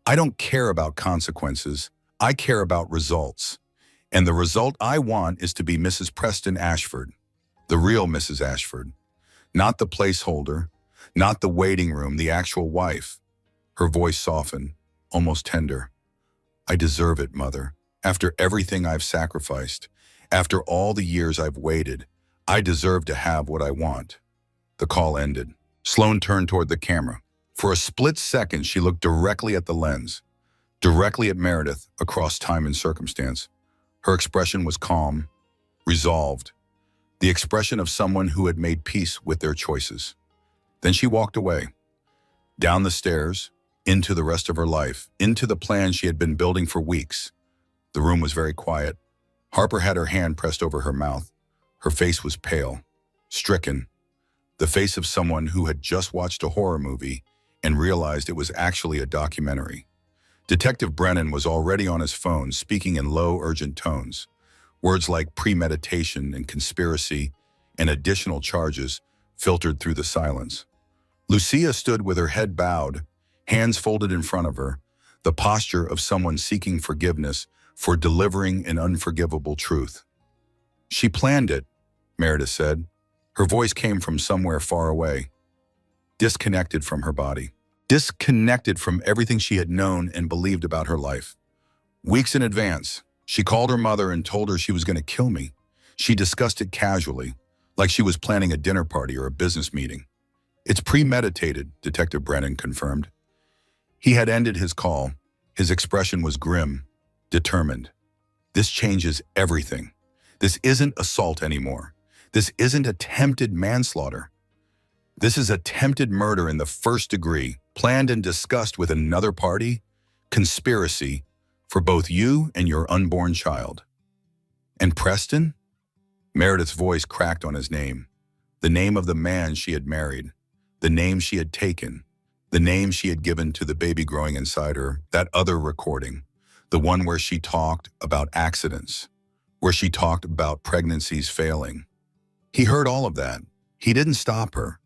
I don't care about consequences. I care about results. And the result I want is to be Mrs. Preston Ashford, the real Mrs. Ashford. Not the placeholder, not the waiting room, the actual wife. Her voice softened, almost tender. I deserve it, Mother. After everything I've sacrificed, after all the years I've waited, I deserve to have what I want. The call ended. Sloane turned toward the camera. For a split second, she looked directly at the lens, directly at Meredith across time and circumstance. Her expression was calm, resolved, the expression of someone who had made peace with their choices. Then she walked away, down the stairs, into the rest of her life, into the plan she had been building for weeks. The room was very quiet. Harper had her hand pressed over her mouth. Her face was pale, stricken, the face of someone who had just watched a horror movie and realized it was actually a documentary. Detective Brennan was already on his phone, speaking in low, urgent tones. Words like premeditation and conspiracy and additional charges filtered through the silence. Lucia stood with her head bowed, hands folded in front of her, the posture of someone seeking forgiveness for delivering an unforgivable truth. She planned it, Meredith said. Her voice came from somewhere far away, disconnected from her body, disconnected from everything she had known and believed about her life. Weeks in advance, she called her mother and told her she was going to kill me. She discussed it casually, like she was planning a dinner party or a business meeting. It's premeditated, Detective Brennan confirmed. He had ended his call. His expression was grim, determined. This changes everything. This isn't assault anymore. This isn't attempted manslaughter. This is attempted murder in the first degree, planned and discussed with another party, conspiracy for both you and your unborn child. And Preston? Meredith's voice cracked on his name, the name of the man she had married, the name she had taken, the name she had given to the baby growing inside her, that other recording, the one where she talked about accidents, where she talked about pregnancies failing. He heard all of that. He didn't stop her.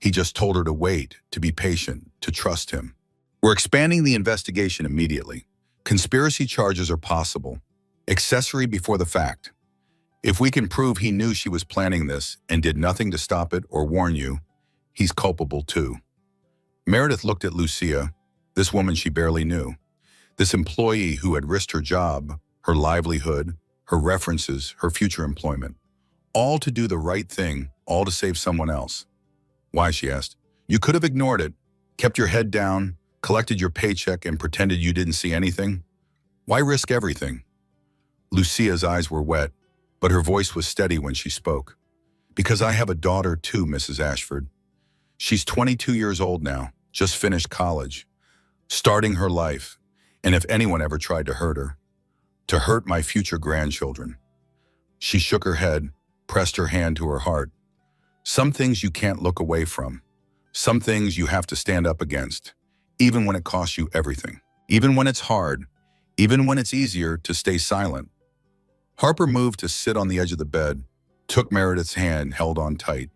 He just told her to wait, to be patient, to trust him. We're expanding the investigation immediately. Conspiracy charges are possible. Accessory before the fact. If we can prove he knew she was planning this and did nothing to stop it or warn you, he's culpable too. Meredith looked at Lucia, this woman she barely knew, this employee who had risked her job, her livelihood, her references, her future employment, all to do the right thing, all to save someone else. Why, she asked. You could have ignored it, kept your head down, collected your paycheck and pretended you didn't see anything. Why risk everything? Lucia's eyes were wet, but her voice was steady when she spoke. Because I have a daughter too, Mrs. Ashford. She's 22 years old now, just finished college, starting her life, and if anyone ever tried to hurt my future grandchildren. She shook her head, pressed her hand to her heart. Some things you can't look away from. Some things you have to stand up against, even when it costs you everything, even when it's hard, even when it's easier to stay silent. Harper moved to sit on the edge of the bed, took Meredith's hand, held on tight,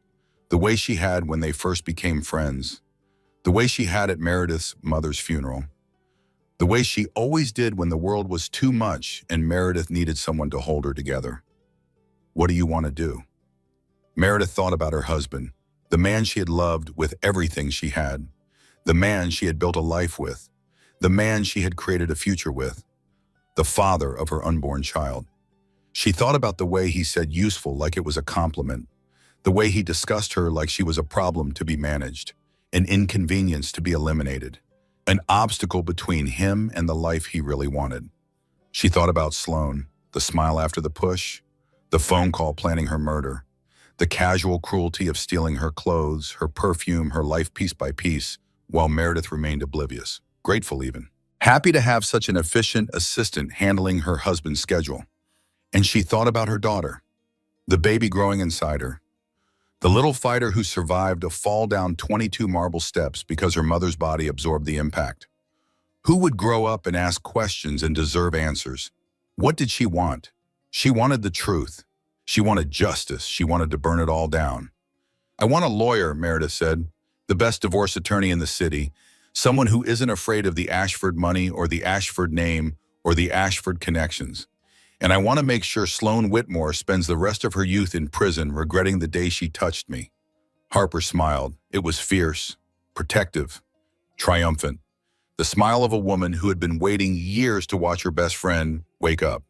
the way she had when they first became friends, the way she had at Meredith's mother's funeral, the way she always did when the world was too much and Meredith needed someone to hold her together. What do you want to do? Meredith thought about her husband, the man she had loved with everything she had, the man she had built a life with, the man she had created a future with, the father of her unborn child. She thought about the way he said useful like it was a compliment, the way he discussed her like she was a problem to be managed, an inconvenience to be eliminated. an obstacle between him and the life he really wanted. She thought about Sloane, the smile after the push, the phone call planning her murder, the casual cruelty of stealing her clothes, her perfume, her life piece by piece, while Meredith remained oblivious, grateful even. Happy to have such an efficient assistant handling her husband's schedule. And she thought about her daughter, the baby growing inside her, the little fighter who survived a fall down 22 marble steps because her mother's body absorbed the impact. Who would grow up and ask questions and deserve answers? What did she want? She wanted the truth. She wanted justice. She wanted to burn it all down. I want a lawyer, Meredith said, the best divorce attorney in the city, someone who isn't afraid of the Ashford money or the Ashford name or the Ashford connections. And I want to make sure Sloane Whitmore spends the rest of her youth in prison regretting the day she touched me. Harper smiled. It was fierce, protective, triumphant. The smile of a woman who had been waiting years to watch her best friend wake up.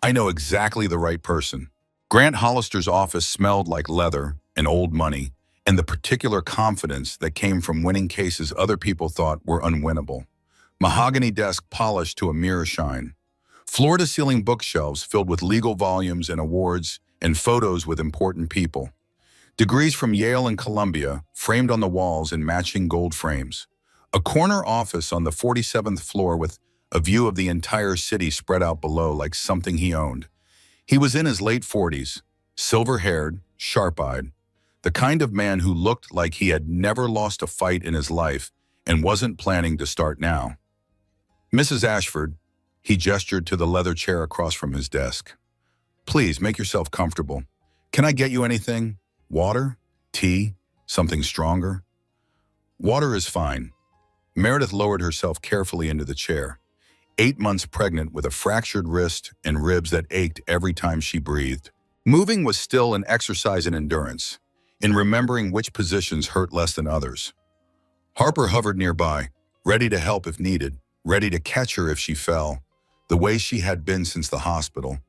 I know exactly the right person. Grant Hollister's office smelled like leather and old money, and the particular confidence that came from winning cases other people thought were unwinnable. Mahogany desk polished to a mirror shine. Floor-to-ceiling bookshelves filled with legal volumes and awards and photos with important people. Degrees from Yale and Columbia framed on the walls in matching gold frames. A corner office on the 47th floor with a view of the entire city spread out below like something he owned. He was in his late 40s, silver-haired, sharp-eyed, the kind of man who looked like he had never lost a fight in his life and wasn't planning to start now. Mrs. Ashford, he gestured to the leather chair across from his desk. Please, make yourself comfortable. Can I get you anything? Water? Tea? Something stronger? Water is fine. Meredith lowered herself carefully into the chair, 8 months pregnant with a fractured wrist and ribs that ached every time she breathed. Moving was still an exercise in endurance, in remembering which positions hurt less than others. Harper hovered nearby, ready to help if needed, ready to catch her if she fell, the way she had been since the hospital,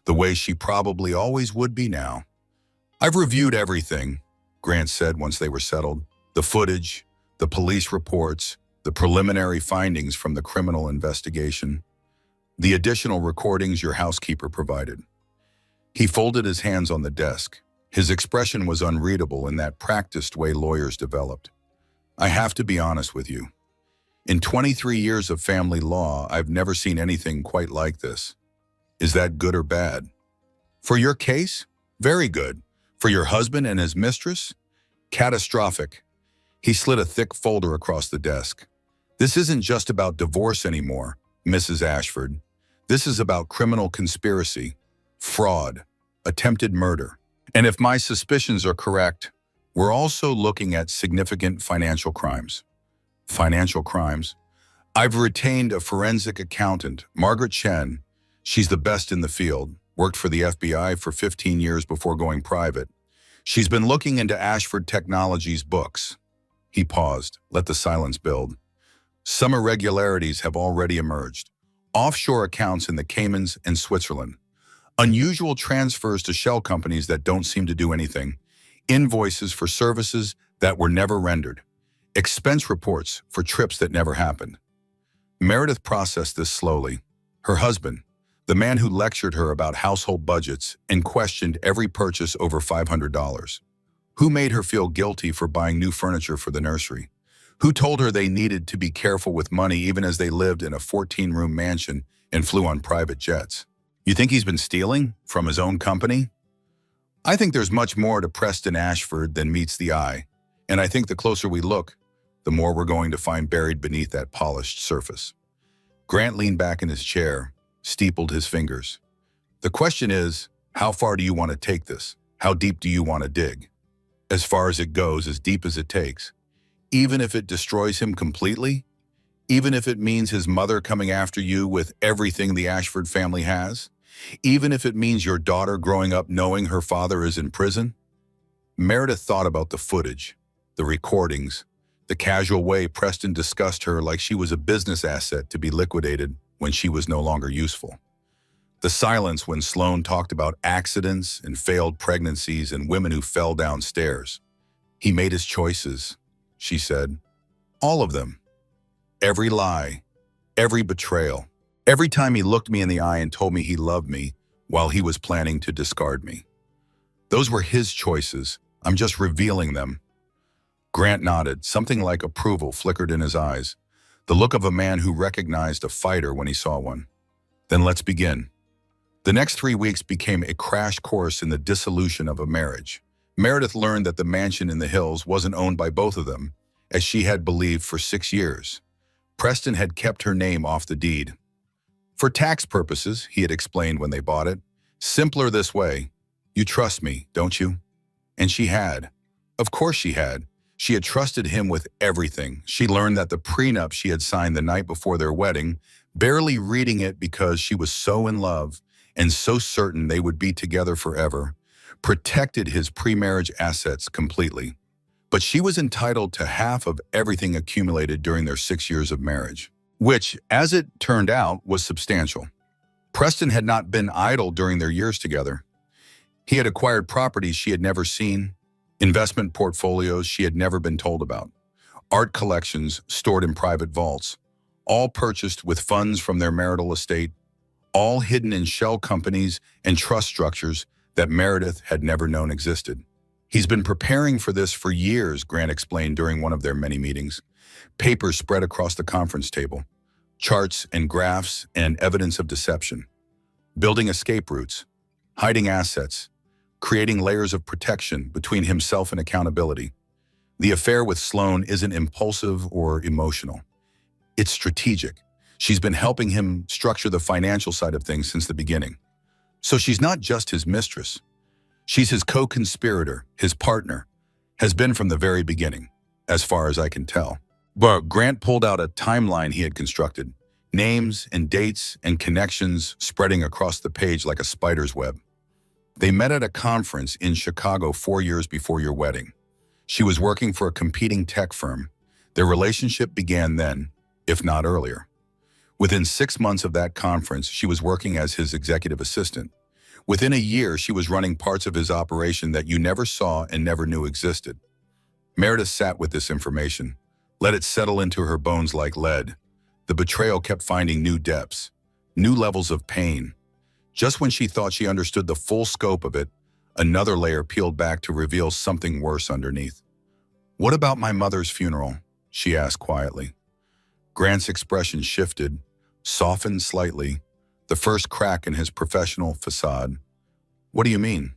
the way she probably always would be now. I've reviewed everything, Grant said once they were settled. The footage, the police reports, the preliminary findings from the criminal investigation, the additional recordings your housekeeper provided. He folded his hands on the desk. His expression was unreadable in that practiced way lawyers developed. I have to be honest with you. In 23 years of family law, I've never seen anything quite like this. Is that good or bad? For your case? Very good. For your husband and his mistress? Catastrophic. He slid a thick folder across the desk. This isn't just about divorce anymore, Mrs. Ashford. This is about criminal conspiracy, fraud, attempted murder. And if my suspicions are correct, we're also looking at significant financial crimes. Financial crimes? I've retained a forensic accountant, Margaret Chen. She's the best in the field, worked for the FBI for 15 years before going private. She's been looking into Ashford Technologies' books. He paused, let the silence build. Some irregularities have already emerged. Offshore accounts in the Caymans and Switzerland. Unusual transfers to shell companies that don't seem to do anything. Invoices for services that were never rendered. Expense reports for trips that never happened. Meredith processed this slowly. Her husband, the man who lectured her about household budgets and questioned every purchase over $500. Who made her feel guilty for buying new furniture for the nursery? Who told her they needed to be careful with money even as they lived in a 14-room mansion and flew on private jets? You think he's been stealing from his own company? I think there's much more to Preston Ashford than meets the eye, and I think the closer we look, the more we're going to find buried beneath that polished surface. Grant leaned back in his chair, steepled his fingers. The question is, how far do you want to take this? How deep do you want to dig? As far as it goes, as deep as it takes. Even if it destroys him completely? Even if it means his mother coming after you with everything the Ashford family has? Even if it means your daughter growing up knowing her father is in prison? Meredith thought about the footage, the recordings, the casual way Preston discussed her like she was a business asset to be liquidated when she was no longer useful. The silence when Sloane talked about accidents and failed pregnancies and women who fell downstairs. He made his choices, she said. All of them. Every lie, every betrayal. Every time he looked me in the eye and told me he loved me while he was planning to discard me. Those were his choices. I'm just revealing them. Grant nodded. Something like approval flickered in his eyes, the look of a man who recognized a fighter when he saw one. Then let's begin. The next 3 weeks became a crash course in the dissolution of a marriage. Meredith learned that the mansion in the hills wasn't owned by both of them, as she had believed for 6 years. Preston had kept her name off the deed. For tax purposes, he had explained when they bought it. Simpler this way. You trust me, don't you? And she had. Of course she had. She had trusted him with everything. She learned that the prenup she had signed the night before their wedding, barely reading it because she was so in love and so certain they would be together forever, protected his pre-marriage assets completely. But she was entitled to half of everything accumulated during their 6 years of marriage, which, as it turned out, was substantial. Preston had not been idle during their years together. He had acquired properties she had never seen, investment portfolios she had never been told about, art collections stored in private vaults, all purchased with funds from their marital estate, all hidden in shell companies and trust structures that Meredith had never known existed. He's been preparing for this for years, Grant explained during one of their many meetings. Papers spread across the conference table, charts and graphs and evidence of deception, building escape routes, hiding assets, creating layers of protection between himself and accountability. The affair with Sloane isn't impulsive or emotional. It's strategic. She's been helping him structure the financial side of things since the beginning. So she's not just his mistress. She's his co-conspirator, his partner, has been from the very beginning, as far as I can tell. But Grant pulled out a timeline he had constructed, names and dates and connections spreading across the page like a spider's web. They met at a conference in Chicago 4 years before your wedding. She was working for a competing tech firm. Their relationship began then, if not earlier. Within 6 months of that conference, she was working as his executive assistant. Within a year, she was running parts of his operation that you never saw and never knew existed. Meredith sat with this information, let it settle into her bones like lead. The betrayal kept finding new depths, new levels of pain. Just when she thought she understood the full scope of it, another layer peeled back to reveal something worse underneath. "What about my mother's funeral?" she asked quietly. Grant's expression shifted, softened slightly, the first crack in his professional facade. "What do you mean?"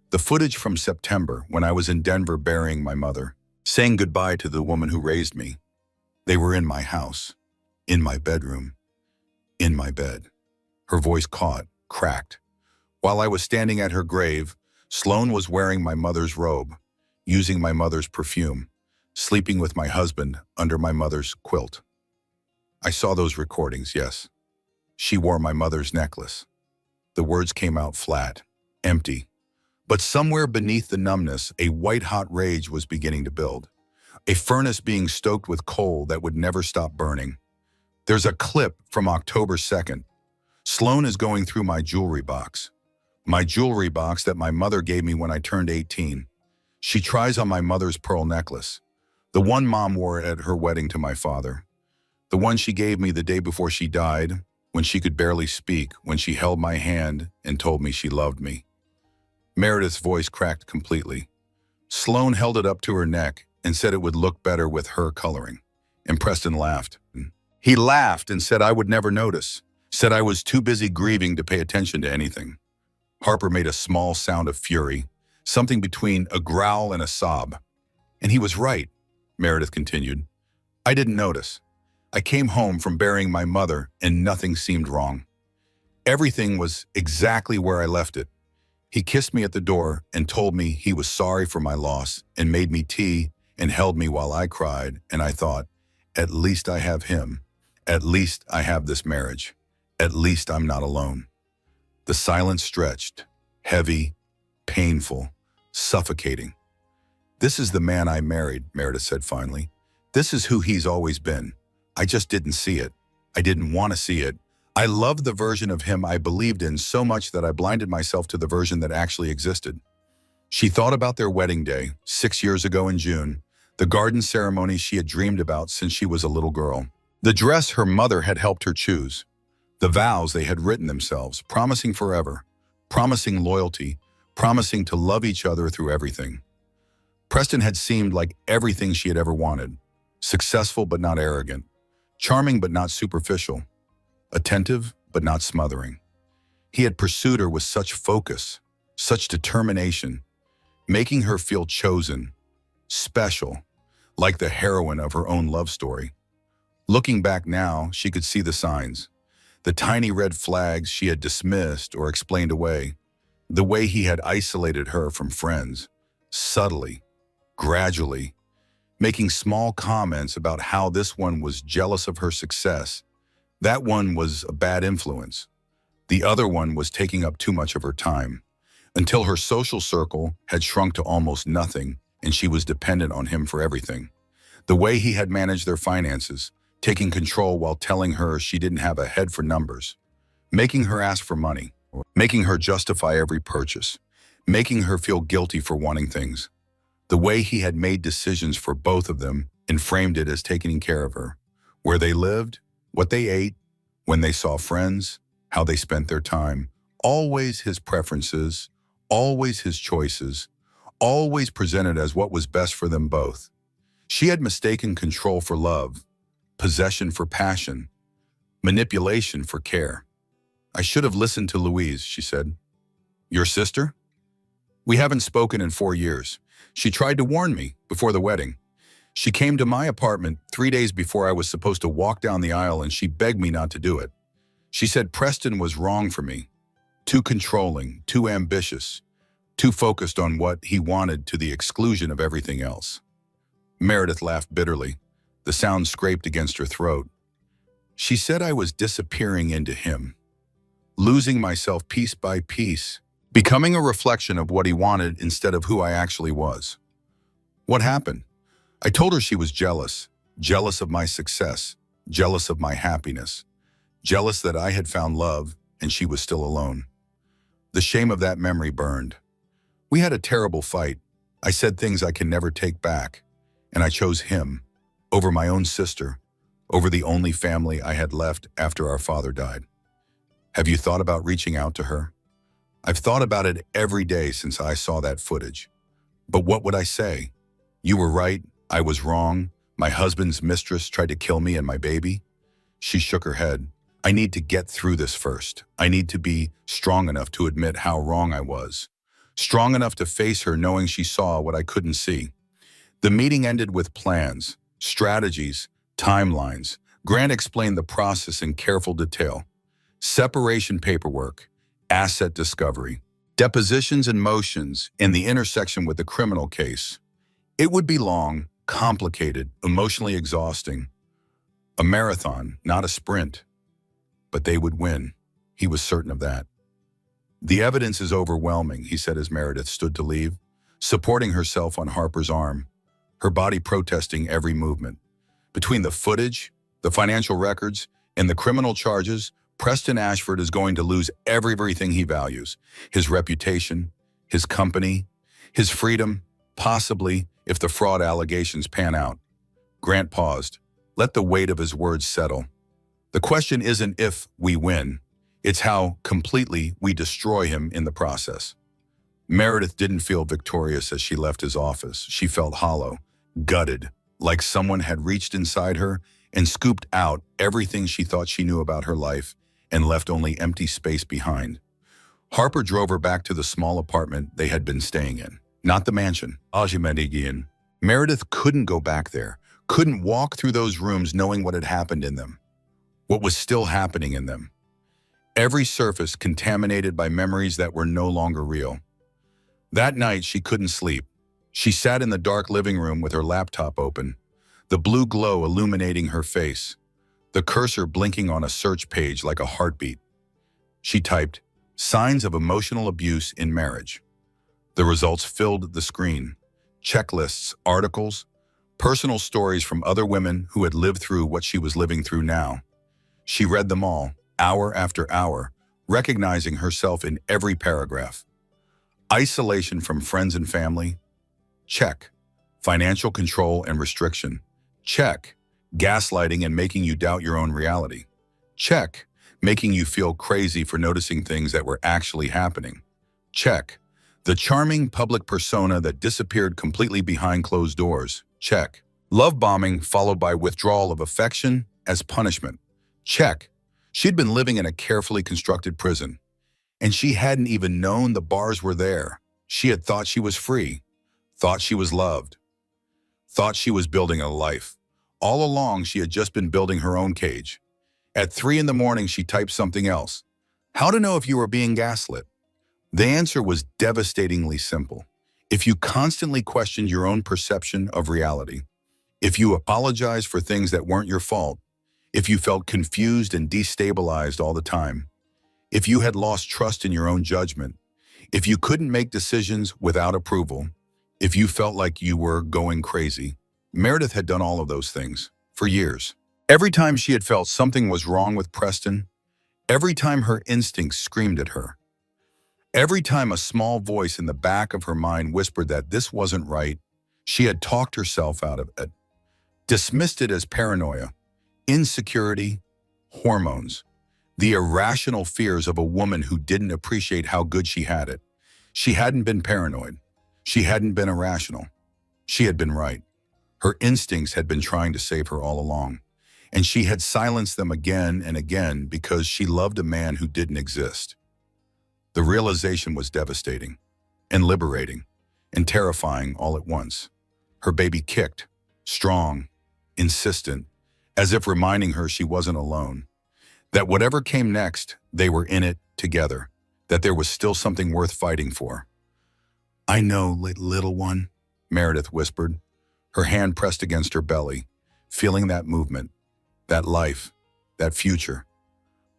"The footage from September, when I was in Denver burying my mother, saying goodbye to the woman who raised me. They were in my house, in my bedroom, in my bed." Her voice caught, cracked. "While I was standing at her grave, Sloane was wearing my mother's robe, using my mother's perfume, sleeping with my husband under my mother's quilt. I saw those recordings, yes. She wore my mother's necklace." The words came out flat, empty. But somewhere beneath the numbness, a white-hot rage was beginning to build. A furnace being stoked with coal that would never stop burning. "There's a clip from October 2nd. Sloane is going through my jewelry box. My jewelry box that my mother gave me when I turned 18. She tries on my mother's pearl necklace. The one Mom wore at her wedding to my father. The one she gave me the day before she died, when she could barely speak, when she held my hand and told me she loved me." Meredith's voice cracked completely. "Sloane held it up to her neck and said it would look better with her coloring." And Preston laughed. He laughed and said I would never notice, said I was too busy grieving to pay attention to anything. Harper made a small sound of fury, something between a growl and a sob. "And he was right," Meredith continued. "I didn't notice. I came home from burying my mother and nothing seemed wrong. Everything was exactly where I left it. He kissed me at the door and told me he was sorry for my loss and made me tea and held me while I cried, and I thought, at least I have him. At least I have this marriage. At least I'm not alone." The silence stretched, heavy, painful, suffocating. "This is the man I married," Meredith said finally. "This is who he's always been. I just didn't see it. I didn't want to see it. I loved the version of him I believed in so much that I blinded myself to the version that actually existed." She thought about their wedding day, 6 years ago in June, the garden ceremony she had dreamed about since she was a little girl. The dress her mother had helped her choose, the vows they had written themselves, promising forever, promising loyalty, promising to love each other through everything. Preston had seemed like everything she had ever wanted, successful but not arrogant, charming but not superficial, attentive but not smothering. He had pursued her with such focus, such determination, making her feel chosen, special, like the heroine of her own love story. Looking back now, she could see the signs, the tiny red flags she had dismissed or explained away, the way he had isolated her from friends, subtly, gradually, making small comments about how this one was jealous of her success. That one was a bad influence. The other one was taking up too much of her time, until her social circle had shrunk to almost nothing and she was dependent on him for everything. The way he had managed their finances, taking control while telling her she didn't have a head for numbers, making her ask for money, making her justify every purchase, making her feel guilty for wanting things. The way he had made decisions for both of them and framed it as taking care of her, where they lived, what they ate, when they saw friends, how they spent their time, always his preferences, always his choices, always presented as what was best for them both. She had mistaken control for love, possession for passion, manipulation for care. "I should have listened to Louise," she said. "Your sister? We haven't spoken in 4 years. She tried to warn me before the wedding. She came to my apartment 3 days before I was supposed to walk down the aisle and she begged me not to do it. She said Preston was wrong for me, too controlling, too ambitious, too focused on what he wanted to the exclusion of everything else." Meredith laughed bitterly. The sound scraped against her throat. "She said I was disappearing into him, losing myself piece by piece, becoming a reflection of what he wanted instead of who I actually was. What happened? I told her she was jealous, jealous of my success, jealous of my happiness, jealous that I had found love and she was still alone. The shame of that memory burned. We had a terrible fight. I said things I can never take back, and I chose him over my own sister, over the only family I had left after our father died. Have you thought about reaching out to her? I've thought about it every day since I saw that footage. But what would I say? You were right, I was wrong. My husband's mistress tried to kill me and my baby." She shook her head. "I need to get through this first. I need to be strong enough to admit how wrong I was. Strong enough to face her knowing she saw what I couldn't see." The meeting ended with plans, strategies, timelines. Grant explained the process in careful detail. Separation paperwork, asset discovery, depositions and motions in the intersection with the criminal case. It would be long, complicated, emotionally exhausting. A marathon, not a sprint. But they would win. He was certain of that. "The evidence is overwhelming," he said as Meredith stood to leave, supporting herself on Harper's arm, her body protesting every movement. Between the footage, the financial records, and the criminal charges, Preston Ashford is going to lose everything he values. His reputation, his company, his freedom, possibly if the fraud allegations pan out. Grant paused. Let the weight of his words settle. The question isn't if we win, it's how completely we destroy him in the process. Meredith didn't feel victorious as she left his office. She felt hollow, gutted, like someone had reached inside her and scooped out everything she thought she knew about her life and left only empty space behind. Harper drove her back to the small apartment they had been staying in, not the mansion. Meredith couldn't go back there, couldn't walk through those rooms knowing what had happened in them, what was still happening in them. Every surface contaminated by memories that were no longer real. That night, she couldn't sleep. She sat in the dark living room with her laptop open, the blue glow illuminating her face, the cursor blinking on a search page like a heartbeat. She typed, "Signs of emotional abuse in marriage." The results filled the screen. Checklists, articles, personal stories from other women who had lived through what she was living through now. She read them all, hour after hour, recognizing herself in every paragraph. Isolation from friends and family? Check. Financial control and restriction? Check. Gaslighting and making you doubt your own reality. Check. Making you feel crazy for noticing things that were actually happening. Check. The charming public persona that disappeared completely behind closed doors. Check. Love bombing followed by withdrawal of affection as punishment. Check. She'd been living in a carefully constructed prison, and she hadn't even known the bars were there. She had thought she was free, thought she was loved, thought she was building a life. All along, she had just been building her own cage. At 3 in the morning, she typed something else. How to know if you were being gaslit? The answer was devastatingly simple. If you constantly questioned your own perception of reality, if you apologized for things that weren't your fault, if you felt confused and destabilized all the time, if you had lost trust in your own judgment, if you couldn't make decisions without approval, if you felt like you were going crazy, Meredith had done all of those things for years. Every time she had felt something was wrong with Preston, every time her instincts screamed at her, every time a small voice in the back of her mind whispered that this wasn't right, she had talked herself out of it, dismissed it as paranoia, insecurity, hormones, the irrational fears of a woman who didn't appreciate how good she had it. She hadn't been paranoid. She hadn't been irrational. She had been right. Her instincts had been trying to save her all along, and she had silenced them again and again because she loved a man who didn't exist. The realization was devastating and liberating and terrifying all at once. Her baby kicked, strong, insistent, as if reminding her she wasn't alone, that whatever came next, they were in it together, that there was still something worth fighting for. I know, little one, Meredith whispered, her hand pressed against her belly, feeling that movement, that life, that future.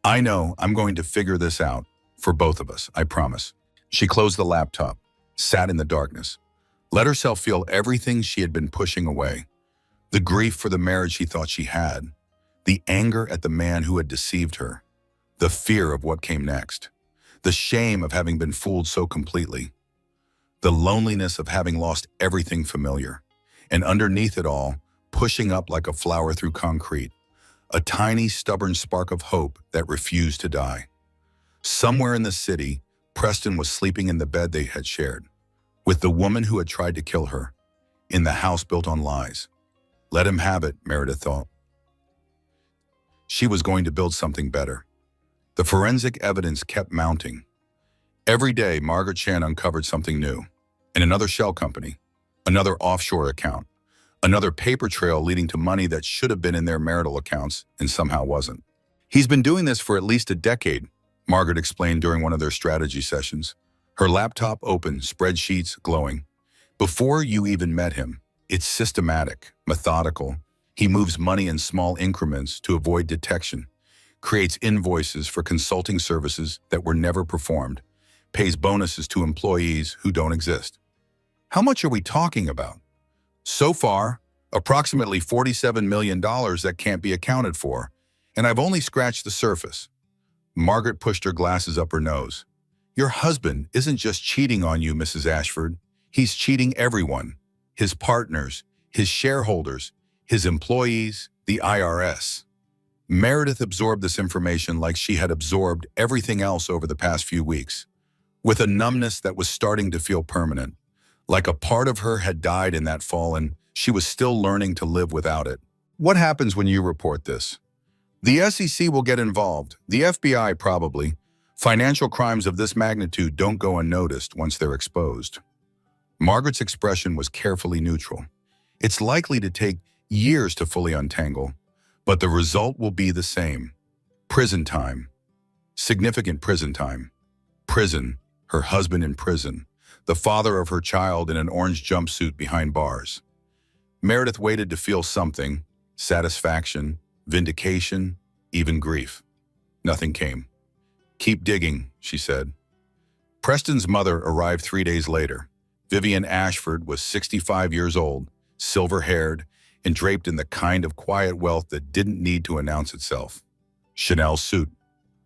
I know I'm going to figure this out for both of us, I promise. She closed the laptop, sat in the darkness, let herself feel everything she had been pushing away. The grief for the marriage she thought she had, the anger at the man who had deceived her, the fear of what came next, the shame of having been fooled so completely, the loneliness of having lost everything familiar, and underneath it all, pushing up like a flower through concrete, a tiny, stubborn spark of hope that refused to die. Somewhere in the city, Preston was sleeping in the bed they had shared, with the woman who had tried to kill her, in the house built on lies. Let him have it, Meredith thought. She was going to build something better. The forensic evidence kept mounting. Every day, Margaret Chan uncovered something new. In another shell company, another offshore account, another paper trail leading to money that should have been in their marital accounts and somehow wasn't. He's been doing this for at least a decade, Margaret explained during one of their strategy sessions, her laptop open, spreadsheets glowing. Before you even met him, it's systematic, methodical. He moves money in small increments to avoid detection, creates invoices for consulting services that were never performed, pays bonuses to employees who don't exist. How much are we talking about? So far, approximately $47 million that can't be accounted for, and I've only scratched the surface. Margaret pushed her glasses up her nose. Your husband isn't just cheating on you, Mrs. Ashford. He's cheating everyone. His partners, his shareholders, his employees, the IRS. Meredith absorbed this information like she had absorbed everything else over the past few weeks, with a numbness that was starting to feel permanent, like a part of her had died in that fall and she was still learning to live without it. What happens when you report this? The SEC will get involved, the FBI probably. Financial crimes of this magnitude don't go unnoticed once they're exposed. Margaret's expression was carefully neutral. It's likely to take years to fully untangle, but the result will be the same. Prison time. Significant prison time. Prison, her husband in prison, the father of her child in an orange jumpsuit behind bars. Meredith waited to feel something, satisfaction, vindication, even grief. Nothing came. Keep digging, she said. Preston's mother arrived 3 days later. Vivian Ashford was 65 years old, silver-haired, and draped in the kind of quiet wealth that didn't need to announce itself. Chanel suit,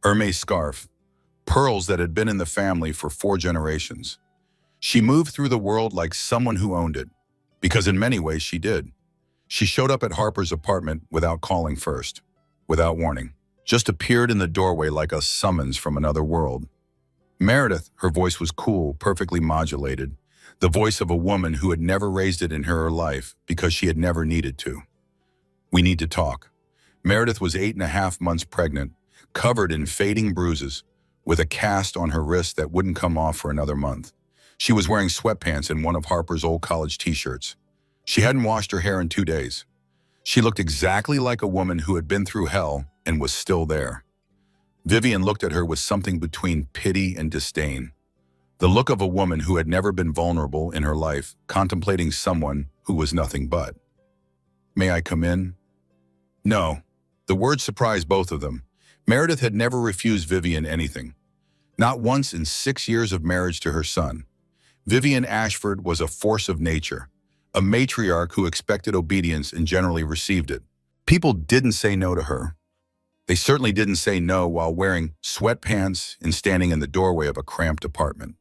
Hermes scarf, pearls that had been in the family for 4 generations. She moved through the world like someone who owned it, because in many ways she did. She showed up at Harper's apartment without calling first, without warning. Just appeared in the doorway like a summons from another world. Meredith, her voice was cool, perfectly modulated, the voice of a woman who had never raised it in her life because she had never needed to. "We need to talk." Meredith was 8.5 months pregnant, covered in fading bruises, with a cast on her wrist that wouldn't come off for another month. She was wearing sweatpants and one of Harper's old college t-shirts. She hadn't washed her hair in 2 days. She looked exactly like a woman who had been through hell and was still there. Vivian looked at her with something between pity and disdain. The look of a woman who had never been vulnerable in her life, contemplating someone who was nothing but. "May I come in?" No. The word surprised both of them. Meredith had never refused Vivian anything. Not once in 6 years of marriage to her son. Vivian Ashford was a force of nature, a matriarch who expected obedience and generally received it. People didn't say no to her. They certainly didn't say no while wearing sweatpants and standing in the doorway of a cramped apartment.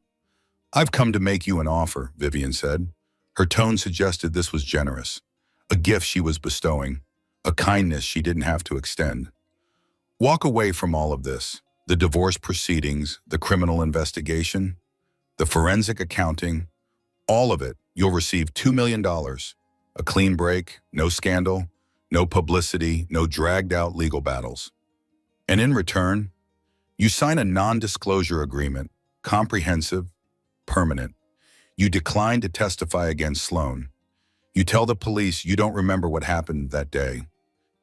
"I've come to make you an offer," Vivian said. Her tone suggested this was generous, a gift she was bestowing, a kindness she didn't have to extend. "Walk away from all of this, the divorce proceedings, the criminal investigation, the forensic accounting, all of it. You'll receive $2 million, a clean break, no scandal, no publicity, no dragged-out legal battles. And in return, you sign a non-disclosure agreement, comprehensive, permanent. You decline to testify against Sloan. You tell the police you don't remember what happened that day.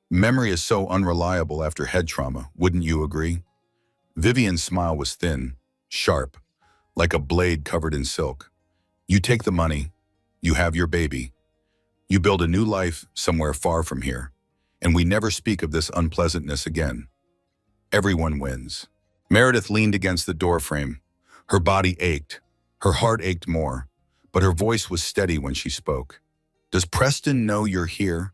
Memory is so unreliable after head trauma, wouldn't you agree?" Vivian's smile was thin, sharp, like a blade covered in silk. "You take the money, you have your baby. You build a new life somewhere far from here, and we never speak of this unpleasantness again. Everyone wins." Meredith leaned against the doorframe. Her body ached. Her heart ached more, but her voice was steady when she spoke. "Does Preston know you're here?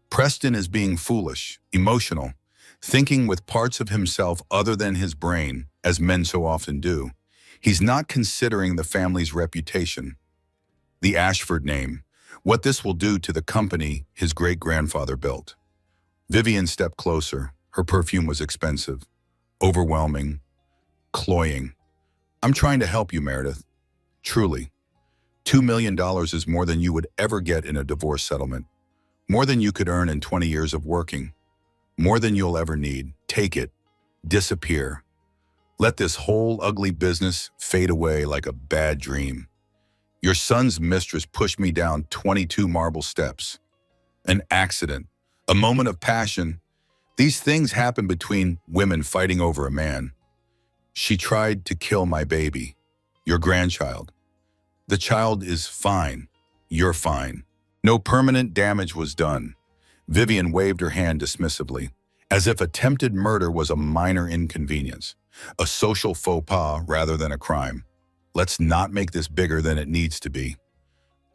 Preston is being foolish, emotional, thinking with parts of himself other than his brain, as men so often do. He's not considering the family's reputation, the Ashford name, what this will do to the company his great-grandfather built." Vivian stepped closer. Her perfume was expensive, overwhelming, cloying. "I'm trying to help you, Meredith. Truly. $2 million is more than you would ever get in a divorce settlement. More than you could earn in 20 years of working. More than you'll ever need. Take it. Disappear. Let this whole ugly business fade away like a bad dream. Your son's mistress pushed me down 22 marble steps. An accident. A moment of passion. These things happen between women fighting over a man. She tried to kill my baby, your grandchild. The child is fine. You're fine. No permanent damage was done." Vivian waved her hand dismissively, as if attempted murder was a minor inconvenience, a social faux pas rather than a crime. "Let's not make this bigger than it needs to be.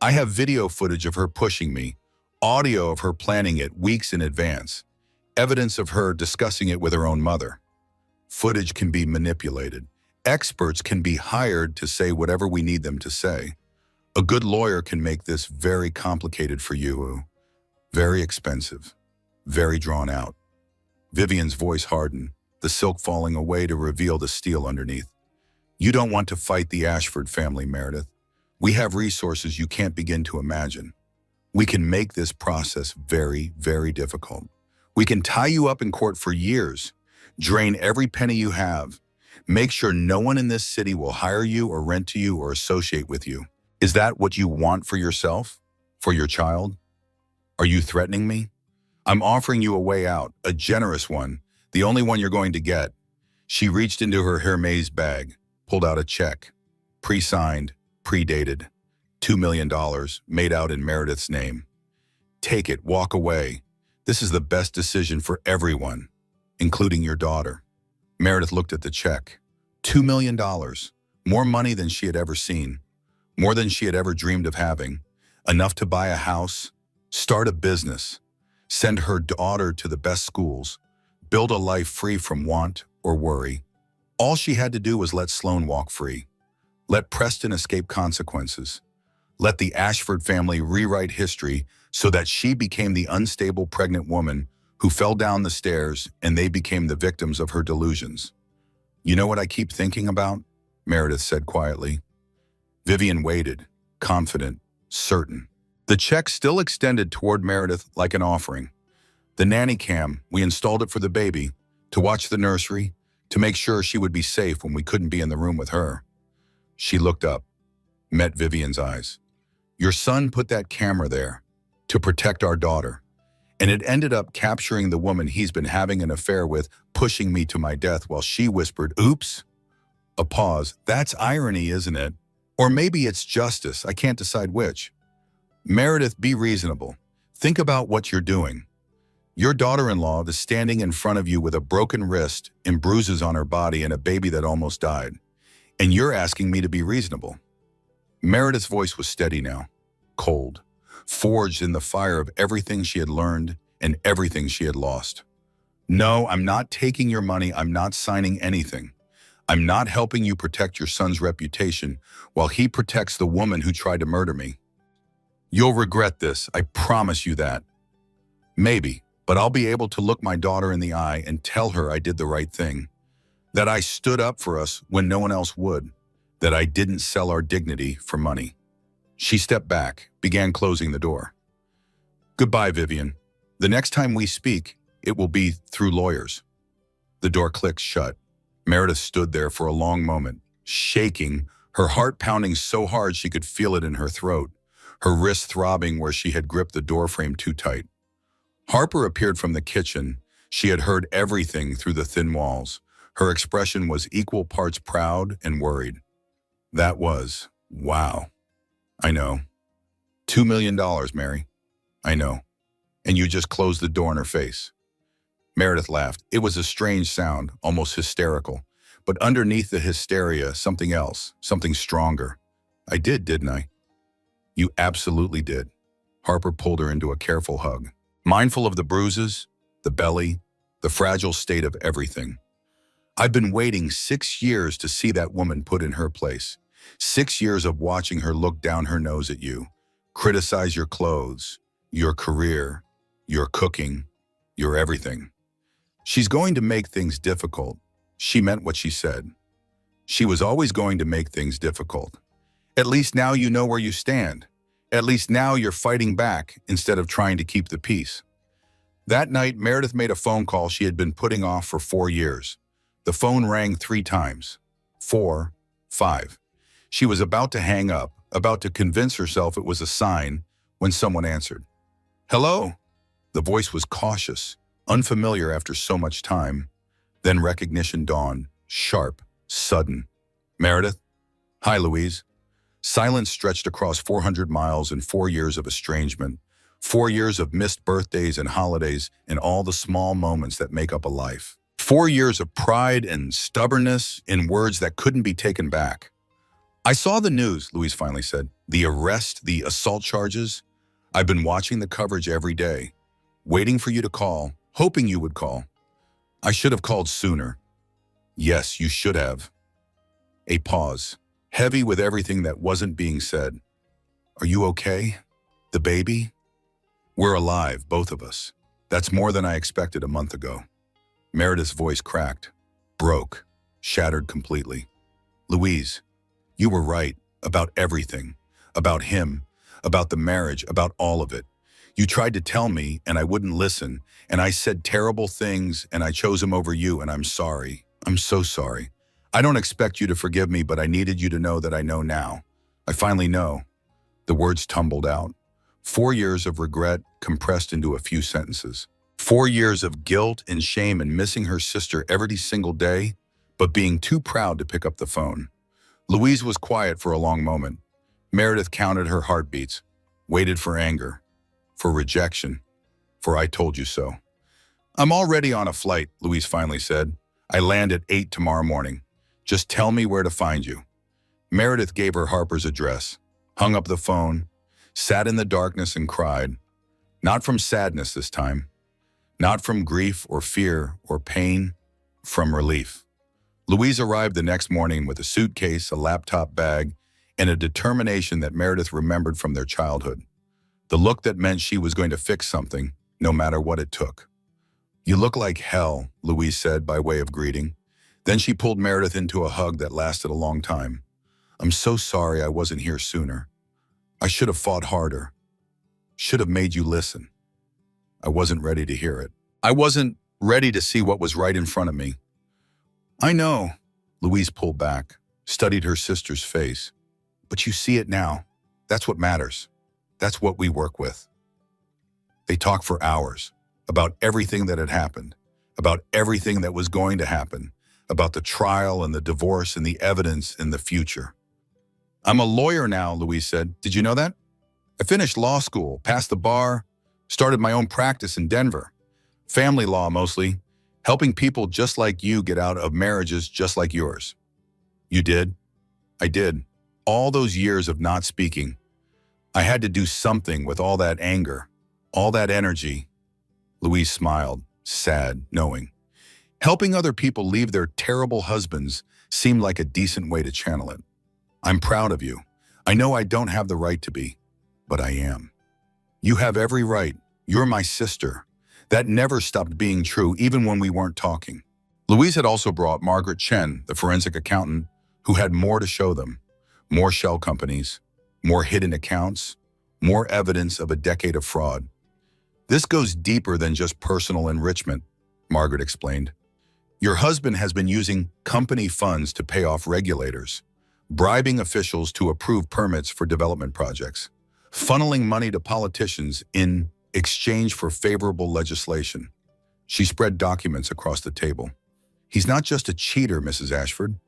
I have video footage of her pushing me, audio of her planning it weeks in advance, evidence of her discussing it with her own mother. Footage can be manipulated. Experts can be hired to say whatever we need them to say. A good lawyer can make this very complicated for you, very expensive, very drawn out." Vivian's voice hardened, the silk falling away to reveal the steel underneath. "You don't want to fight the Ashford family, Meredith. We have resources you can't begin to imagine. We can make this process very, very difficult. We can tie you up in court for years, drain every penny you have, make sure no one in this city will hire you or rent to you or associate with you. Is that what you want for yourself? For your child? Are you threatening me? I'm offering you a way out, a generous one, the only one you're going to get." She reached into her Hermes bag, pulled out a check, pre-signed, pre-dated, $2 million, made out in Meredith's name. "Take it, walk away. This is the best decision for everyone, including your daughter." Meredith looked at the check. $2 million, more money than she had ever seen, more than she had ever dreamed of having, enough to buy a house, start a business, send her daughter to the best schools, build a life free from want or worry. All she had to do was let Sloan walk free. Let Preston escape consequences. Let the Ashford family rewrite history so that she became the unstable pregnant woman who fell down the stairs and they became the victims of her delusions. You know what I keep thinking about? Meredith said quietly. Vivian waited, confident, certain. The check still extended toward Meredith like an offering. The nanny cam, we installed it for the baby, to watch the nursery, to make sure she would be safe when we couldn't be in the room with her. She looked up, met Vivian's eyes. Your son put that camera there to protect our daughter, and it ended up capturing the woman he's been having an affair with, pushing me to my death while she whispered, "Oops." A pause. That's irony, isn't it? Or maybe it's justice. I can't decide which. Meredith, be reasonable. Think about what you're doing. Your daughter-in-law is standing in front of you with a broken wrist and bruises on her body and a baby that almost died. And you're asking me to be reasonable. Meredith's voice was steady now, cold, forged in the fire of everything she had learned and everything she had lost. No, I'm not taking your money. I'm not signing anything. I'm not helping you protect your son's reputation while he protects the woman who tried to murder me. You'll regret this, I promise you that. Maybe, but I'll be able to look my daughter in the eye and tell her I did the right thing. That I stood up for us when no one else would. That I didn't sell our dignity for money. She stepped back, began closing the door. Goodbye, Vivian. The next time we speak, it will be through lawyers. The door clicked shut. Meredith stood there for a long moment, shaking, her heart pounding so hard she could feel it in her throat, her wrist throbbing where she had gripped the doorframe too tight. Harper appeared from the kitchen. She had heard everything through the thin walls. Her expression was equal parts proud and worried. That was, wow. I know. $2 million, Mary. I know. And you just closed the door in her face. Meredith laughed. It was a strange sound, almost hysterical. But underneath the hysteria, something else, something stronger. I did, didn't I? You absolutely did. Harper pulled her into a careful hug, mindful of the bruises, the belly, the fragile state of everything. I've been waiting 6 years to see that woman put in her place. 6 years of watching her look down her nose at you, criticize your clothes, your career, your cooking, your everything. She's going to make things difficult. She meant what she said. She was always going to make things difficult. At least now you know where you stand. At least now you're fighting back instead of trying to keep the peace. That night, Meredith made a phone call she had been putting off for 4 years. The phone rang 3 times. 4, 5. She was about to hang up, about to convince herself it was a sign, when someone answered. Hello? The voice was cautious, unfamiliar after so much time. Then recognition dawned, sharp, sudden. Meredith? Hi, Louise. Silence stretched across 400 miles and 4 years of estrangement, 4 years of missed birthdays and holidays and all the small moments that make up a life. 4 years of pride and stubbornness in words that couldn't be taken back. I saw the news, Louise finally said. The arrest, the assault charges. I've been watching the coverage every day, waiting for you to call, hoping you would call. I should have called sooner. Yes, you should have. A pause, heavy with everything that wasn't being said. Are you okay? The baby? We're alive, both of us. That's more than I expected a month ago. Meredith's voice cracked, broke, shattered completely. Louise, you were right about everything, about him, about the marriage, about all of it. You tried to tell me and I wouldn't listen, and I said terrible things and I chose him over you, and I'm sorry. I'm so sorry. I don't expect you to forgive me, but I needed you to know that I know now. I finally know. The words tumbled out. 4 years of regret compressed into a few sentences. 4 years of guilt and shame and missing her sister every single day, but being too proud to pick up the phone. Louise was quiet for a long moment. Meredith counted her heartbeats, waited for anger, for rejection, for I told you so. I'm already on a flight, Louise finally said. I land at 8 tomorrow morning. Just tell me where to find you. Meredith gave her Harper's address, hung up the phone, sat in the darkness and cried. Not from sadness this time. Not from grief or fear or pain, from relief. Louise arrived the next morning with a suitcase, a laptop bag, and a determination that Meredith remembered from their childhood. The look that meant she was going to fix something, no matter what it took. "You look like hell," Louise said by way of greeting. Then she pulled Meredith into a hug that lasted a long time. "I'm so sorry I wasn't here sooner. I should have fought harder. Should have made you listen. I wasn't ready to hear it. I wasn't ready to see what was right in front of me." "I know." Louise pulled back, studied her sister's face. "But you see it now. That's what matters. That's what we work with." They talked for hours about everything that had happened, about everything that was going to happen, about the trial and the divorce and the evidence in the future. "I'm a lawyer now," Louise said. "Did you know that? I finished law school, passed the bar, started my own practice in Denver. Family law mostly, helping people just like you get out of marriages just like yours." "You did?" "I did. All those years of not speaking. I had to do something with all that anger, all that energy." Louise smiled, sad, knowing. Helping other people leave their terrible husbands seemed like a decent way to channel it. "I'm proud of you. I know I don't have the right to be, but I am." "You have every right. You're my sister." That never stopped being true, even when we weren't talking. Louise had also brought Margaret Chen, the forensic accountant, who had more to show them. More shell companies, more hidden accounts, more evidence of a decade of fraud. "This goes deeper than just personal enrichment," Margaret explained. "Your husband has been using company funds to pay off regulators, bribing officials to approve permits for development projects, funneling money to politicians in exchange for favorable legislation." She spread documents across the table. "He's not just a cheater, Mrs. Ashford.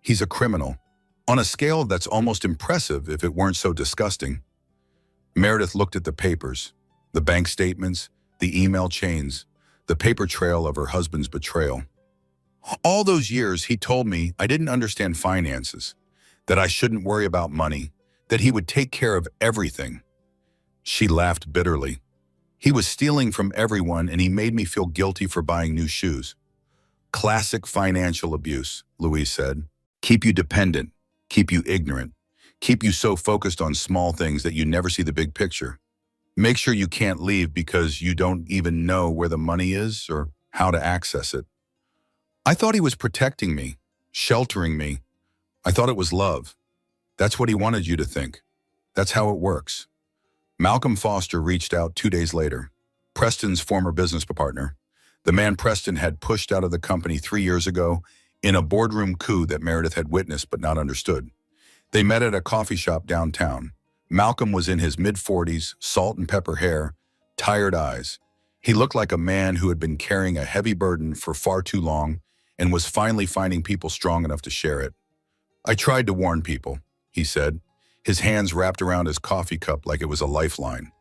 He's a criminal, on a scale that's almost impressive if it weren't so disgusting." Meredith looked at the papers, the bank statements, the email chains, the paper trail of her husband's betrayal. "All those years he told me I didn't understand finances, that I shouldn't worry about money, that he would take care of everything." She laughed bitterly. "He was stealing from everyone and he made me feel guilty for buying new shoes." "Classic financial abuse," Louise said. "Keep you dependent, keep you ignorant, keep you so focused on small things that you never see the big picture. Make sure you can't leave because you don't even know where the money is or how to access it." "I thought he was protecting me, sheltering me. I thought it was love. That's what he wanted you to think. That's how it works." Malcolm Foster reached out 2 days later, Preston's former business partner, the man Preston had pushed out of the company 3 years ago in a boardroom coup that Meredith had witnessed but not understood. They met at a coffee shop downtown. Malcolm was in his mid-40s, salt and pepper hair, tired eyes. He looked like a man who had been carrying a heavy burden for far too long and was finally finding people strong enough to share it. "I tried to warn people," he said, his hands wrapped around his coffee cup like it was a lifeline.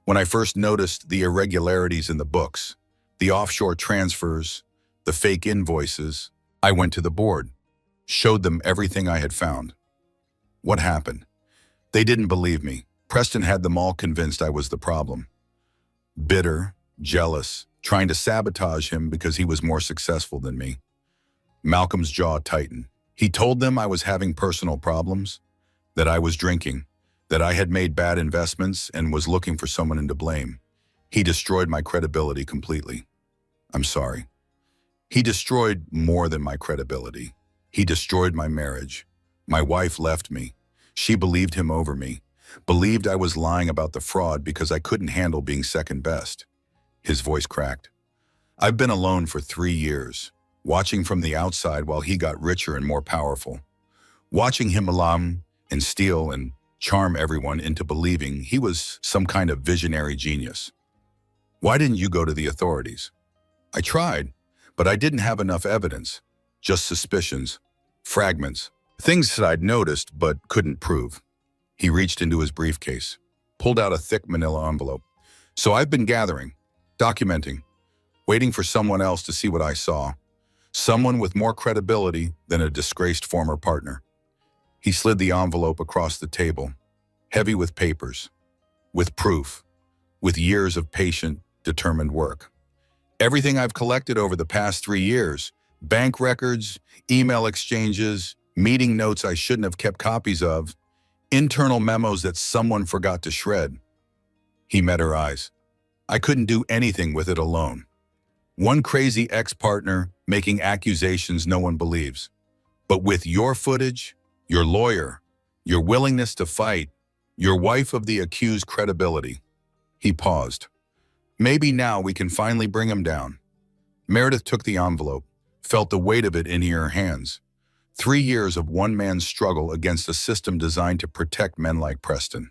"When I first noticed the irregularities in the books, the offshore transfers, the fake invoices, I went to the board, showed them everything I had found." "What happened?" "They didn't believe me. Preston had them all convinced I was the problem. Bitter, jealous, trying to sabotage him because he was more successful than me." Malcolm's jaw tightened. "He told them I was having personal problems, that I was drinking, that I had made bad investments and was looking for someone to blame. He destroyed my credibility completely. I'm sorry. He destroyed more than my credibility. He destroyed my marriage. My wife left me. She believed him over me, believed I was lying about the fraud because I couldn't handle being second best." His voice cracked. "I've been alone for 3 years, watching from the outside while he got richer and more powerful, watching him alarm and steal and charm everyone into believing he was some kind of visionary genius. Why didn't you go to the authorities?" "I tried, but I didn't have enough evidence, just suspicions, fragments, things that I'd noticed but couldn't prove." He reached into his briefcase, pulled out a thick manila envelope. "So I've been gathering, documenting, waiting for someone else to see what I saw, someone with more credibility than a disgraced former partner." He slid the envelope across the table, heavy with papers, with proof, with years of patient, determined work. "Everything I've collected over the past 3 years, bank records, email exchanges, meeting notes I shouldn't have kept copies of, internal memos that someone forgot to shred. He met her eyes. I couldn't do anything with it alone. One crazy ex-partner making accusations no one believes. But with your footage, your lawyer, your willingness to fight, your wife of the accused credibility. He paused. Maybe now we can finally bring him down. Meredith took the envelope, felt the weight of it in her hands. 3 years of one man's struggle against a system designed to protect men like Preston.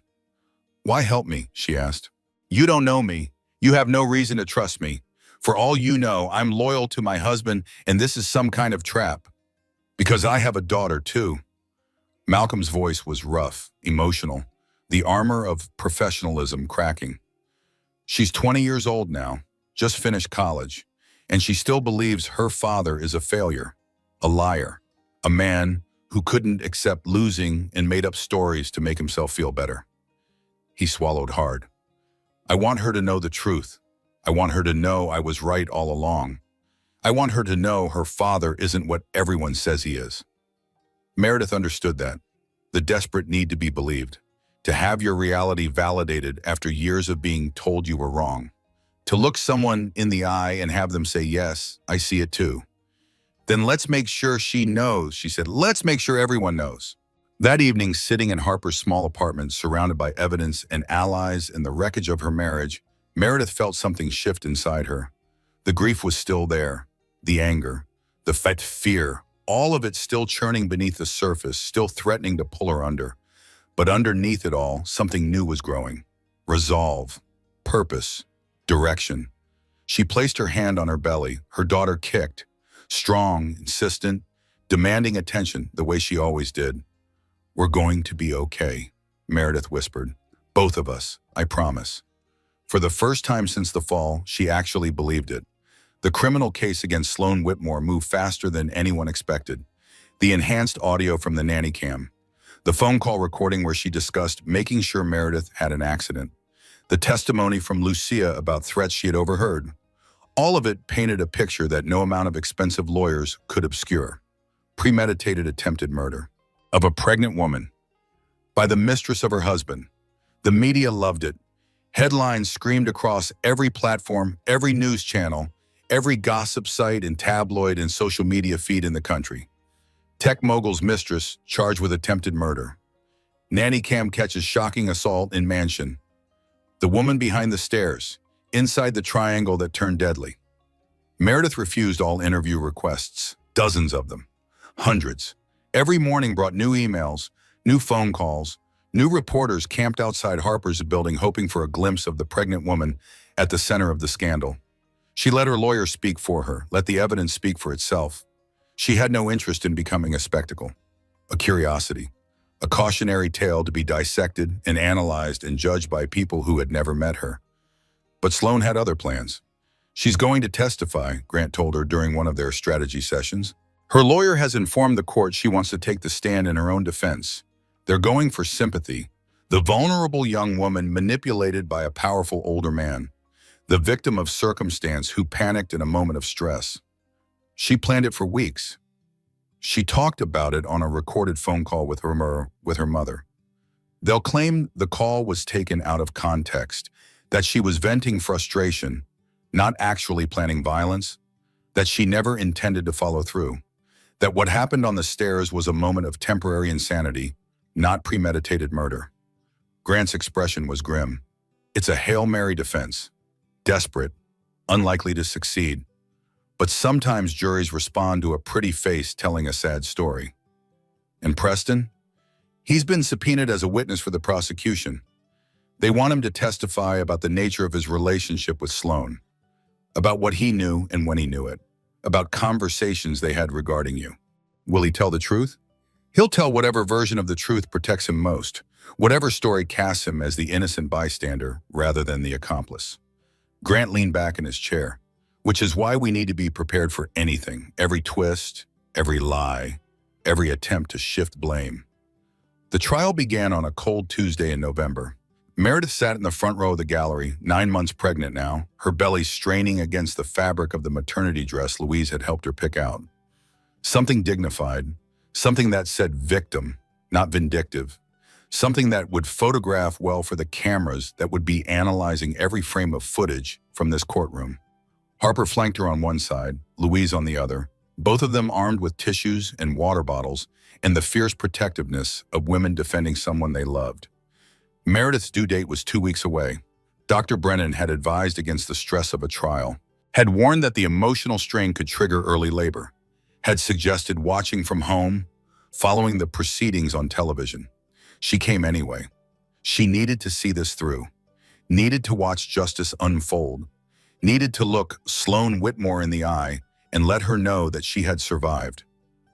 Why help me? She asked. You don't know me. You have no reason to trust me. For all you know, I'm loyal to my husband, and this is some kind of trap. Because I have a daughter, too. Malcolm's voice was rough, emotional, the armor of professionalism cracking. She's 20 years old now, just finished college, and she still believes her father is a failure, a liar, a man who couldn't accept losing and made up stories to make himself feel better. He swallowed hard. I want her to know the truth. I want her to know I was right all along. I want her to know her father isn't what everyone says he is. Meredith understood that. The desperate need to be believed. To have your reality validated after years of being told you were wrong. To look someone in the eye and have them say, yes, I see it too. Then let's make sure she knows, she said. Let's make sure everyone knows. That evening, sitting in Harper's small apartment, surrounded by evidence and allies and the wreckage of her marriage, Meredith felt something shift inside her. The grief was still there. The anger, the fear, all of it still churning beneath the surface, still threatening to pull her under. But underneath it all, something new was growing. Resolve, purpose, direction. She placed her hand on her belly. Her daughter kicked, strong, insistent, demanding attention the way she always did. We're going to be okay, Meredith whispered. Both of us, I promise. For the first time since the fall, she actually believed it. The criminal case against Sloan Whitmore moved faster than anyone expected. The enhanced audio from the nanny cam. The phone call recording where she discussed making sure Meredith had an accident. The testimony from Lucia about threats she had overheard. All of it painted a picture that no amount of expensive lawyers could obscure. Premeditated attempted murder. Of a pregnant woman. By the mistress of her husband. The media loved it. Headlines screamed across every platform, every news channel, every gossip site and tabloid and social media feed in the country. Tech mogul's mistress charged with attempted murder. Nanny cam catches shocking assault in mansion. The woman behind the stairs, inside the triangle that turned deadly. Meredith refused all interview requests, dozens of them, hundreds. Every morning brought new emails, new phone calls, new reporters camped outside Harper's building hoping for a glimpse of the pregnant woman at the center of the scandal. She let her lawyer speak for her, let the evidence speak for itself. She had no interest in becoming a spectacle, a curiosity, a cautionary tale to be dissected and analyzed and judged by people who had never met her. But Sloan had other plans. She's going to testify, Grant told her during one of their strategy sessions. Her lawyer has informed the court she wants to take the stand in her own defense. They're going for sympathy. The vulnerable young woman manipulated by a powerful older man. The victim of circumstance who panicked in a moment of stress. She planned it for weeks. She talked about it on a recorded phone call with her mother. They'll claim the call was taken out of context, that she was venting frustration, not actually planning violence, that she never intended to follow through, that what happened on the stairs was a moment of temporary insanity, not premeditated murder. Grant's expression was grim. It's a Hail Mary defense. Desperate, unlikely to succeed. But sometimes juries respond to a pretty face telling a sad story. And Preston? He's been subpoenaed as a witness for the prosecution. They want him to testify about the nature of his relationship with Sloan, about what he knew and when he knew it, about conversations they had regarding you. Will he tell the truth? He'll tell whatever version of the truth protects him most, whatever story casts him as the innocent bystander rather than the accomplice. Grant leaned back in his chair, which is why we need to be prepared for anything, every twist, every lie, every attempt to shift blame. The trial began on a cold Tuesday in November. Meredith sat in the front row of the gallery, 9 months pregnant now, her belly straining against the fabric of the maternity dress Louise had helped her pick out. Something dignified, something that said victim, not vindictive, Something that would photograph well for the cameras that would be analyzing every frame of footage from this courtroom. Harper flanked her on one side, Louise on the other, both of them armed with tissues and water bottles and the fierce protectiveness of women defending someone they loved. Meredith's due date was 2 weeks away. Dr. Brennan had advised against the stress of a trial, had warned that the emotional strain could trigger early labor, had suggested watching from home, following the proceedings on television. She came anyway. She needed to see this through, needed to watch justice unfold, needed to look Sloan Whitmore in the eye and let her know that she had survived,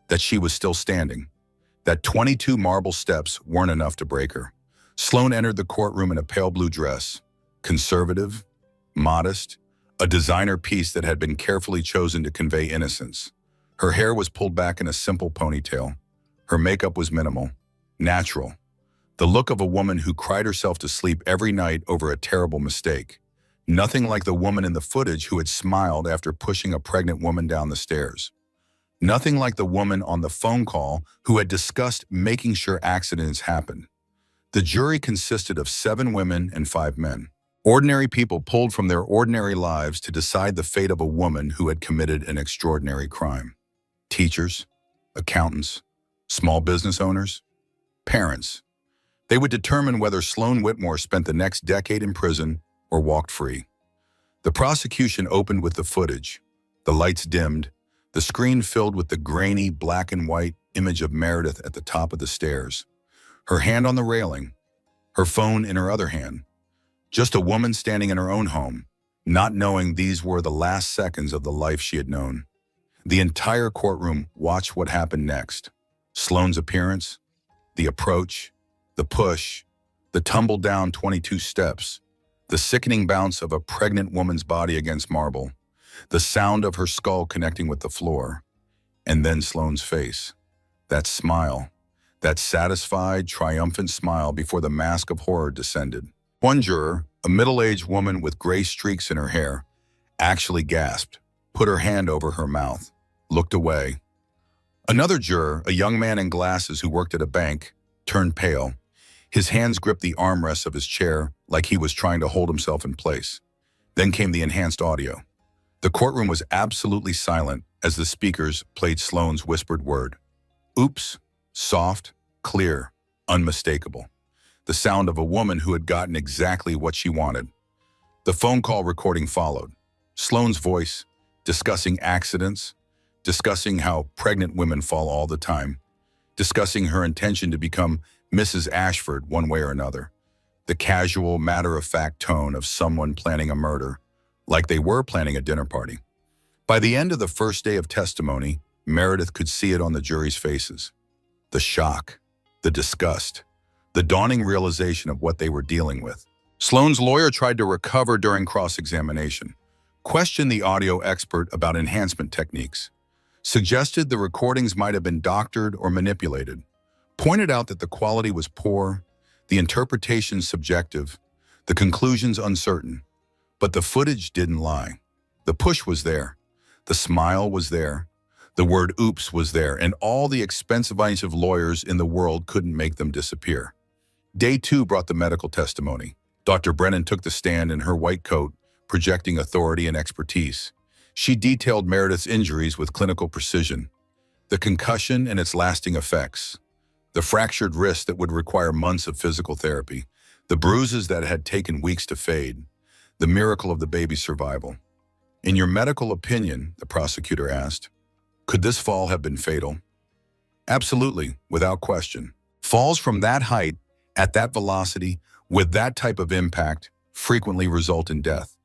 that she was still standing, that 22 marble steps weren't enough to break her. Sloan entered the courtroom in a pale blue dress, conservative, modest, a designer piece that had been carefully chosen to convey innocence. Her hair was pulled back in a simple ponytail. Her makeup was minimal, natural, the look of a woman who cried herself to sleep every night over a terrible mistake. Nothing like the woman in the footage who had smiled after pushing a pregnant woman down the stairs. Nothing like the woman on the phone call who had discussed making sure accidents happened. The jury consisted of 7 women and 5 men. Ordinary people pulled from their ordinary lives to decide the fate of a woman who had committed an extraordinary crime. Teachers, accountants, small business owners, parents. They would determine whether Sloan Whitmore spent the next decade in prison or walked free. The prosecution opened with the footage. The lights dimmed, the screen filled with the grainy black and white image of Meredith at the top of the stairs. Her hand on the railing, her phone in her other hand. Just a woman standing in her own home, not knowing these were the last seconds of the life she had known. The entire courtroom watched what happened next. Sloan's appearance, the approach, the push, the tumble down 22 steps, the sickening bounce of a pregnant woman's body against marble, the sound of her skull connecting with the floor, and then Sloan's face. That smile, that satisfied, triumphant smile before the mask of horror descended. One juror, a middle-aged woman with gray streaks in her hair, actually gasped, put her hand over her mouth, looked away. Another juror, a young man in glasses who worked at a bank, turned pale. His hands gripped the armrests of his chair like he was trying to hold himself in place. Then came the enhanced audio. The courtroom was absolutely silent as the speakers played Sloan's whispered word. Oops, soft, clear, unmistakable. The sound of a woman who had gotten exactly what she wanted. The phone call recording followed. Sloan's voice, discussing accidents, discussing how pregnant women fall all the time, discussing her intention to become Mrs. Ashford one way or another. The casual, matter-of-fact tone of someone planning a murder, like they were planning a dinner party. By the end of the first day of testimony, Meredith could see it on the jury's faces. The shock, the disgust, the dawning realization of what they were dealing with. Sloan's lawyer tried to recover during cross-examination, questioned the audio expert about enhancement techniques, suggested the recordings might have been doctored or manipulated, pointed out that the quality was poor, the interpretation subjective, the conclusions uncertain. But the footage didn't lie. The push was there. The smile was there. The word oops was there, and all the expensive lawyers in the world couldn't make them disappear. Day 2 brought the medical testimony. Dr. Brennan took the stand in her white coat, projecting authority and expertise. She detailed Meredith's injuries with clinical precision. The concussion and its lasting effects. The fractured wrist that would require months of physical therapy. The bruises that had taken weeks to fade. The miracle of the baby's survival. In your medical opinion, the prosecutor asked, could this fall have been fatal? Absolutely, without question. Falls from that height, at that velocity, with that type of impact, frequently result in death.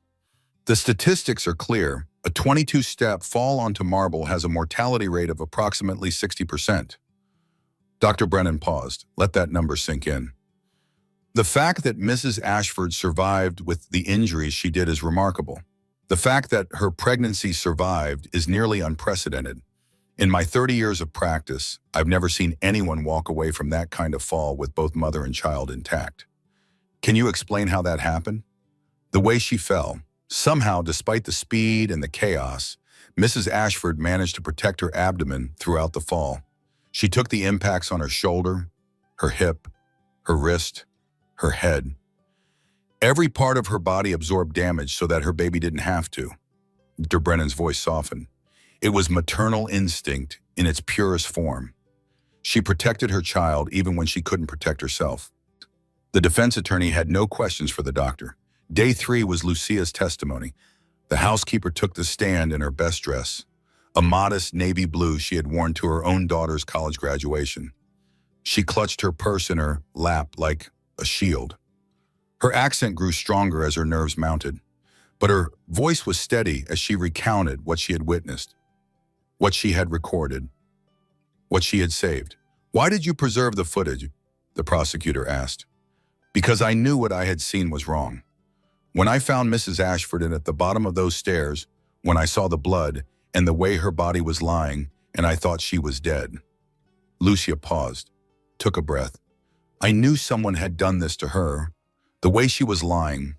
The statistics are clear. A 22-step fall onto marble has a mortality rate of approximately 60%. Dr. Brennan paused. Let that number sink in. The fact that Mrs. Ashford survived with the injuries she did is remarkable. The fact that her pregnancy survived is nearly unprecedented. In my 30 years of practice, I've never seen anyone walk away from that kind of fall with both mother and child intact. Can you explain how that happened? The way she fell. Somehow, despite the speed and the chaos, Mrs. Ashford managed to protect her abdomen throughout the fall. She took the impacts on her shoulder, her hip, her wrist, her head. Every part of her body absorbed damage so that her baby didn't have to. Mr. Brennan's voice softened. It was maternal instinct in its purest form. She protected her child even when she couldn't protect herself. The defense attorney had no questions for the doctor. Day 3 was Lucia's testimony. The housekeeper took the stand in her best dress, a modest navy blue she had worn to her own daughter's college graduation. She clutched her purse in her lap like a shield. Her accent grew stronger as her nerves mounted, but her voice was steady as she recounted what she had witnessed, what she had recorded, what she had saved. "Why did you preserve the footage?" the prosecutor asked. "Because I knew what I had seen was wrong. When I found Mrs. Ashford at the bottom of those stairs, when I saw the blood and the way her body was lying, and I thought she was dead." Lucia paused, took a breath. "I knew someone had done this to her. The way she was lying,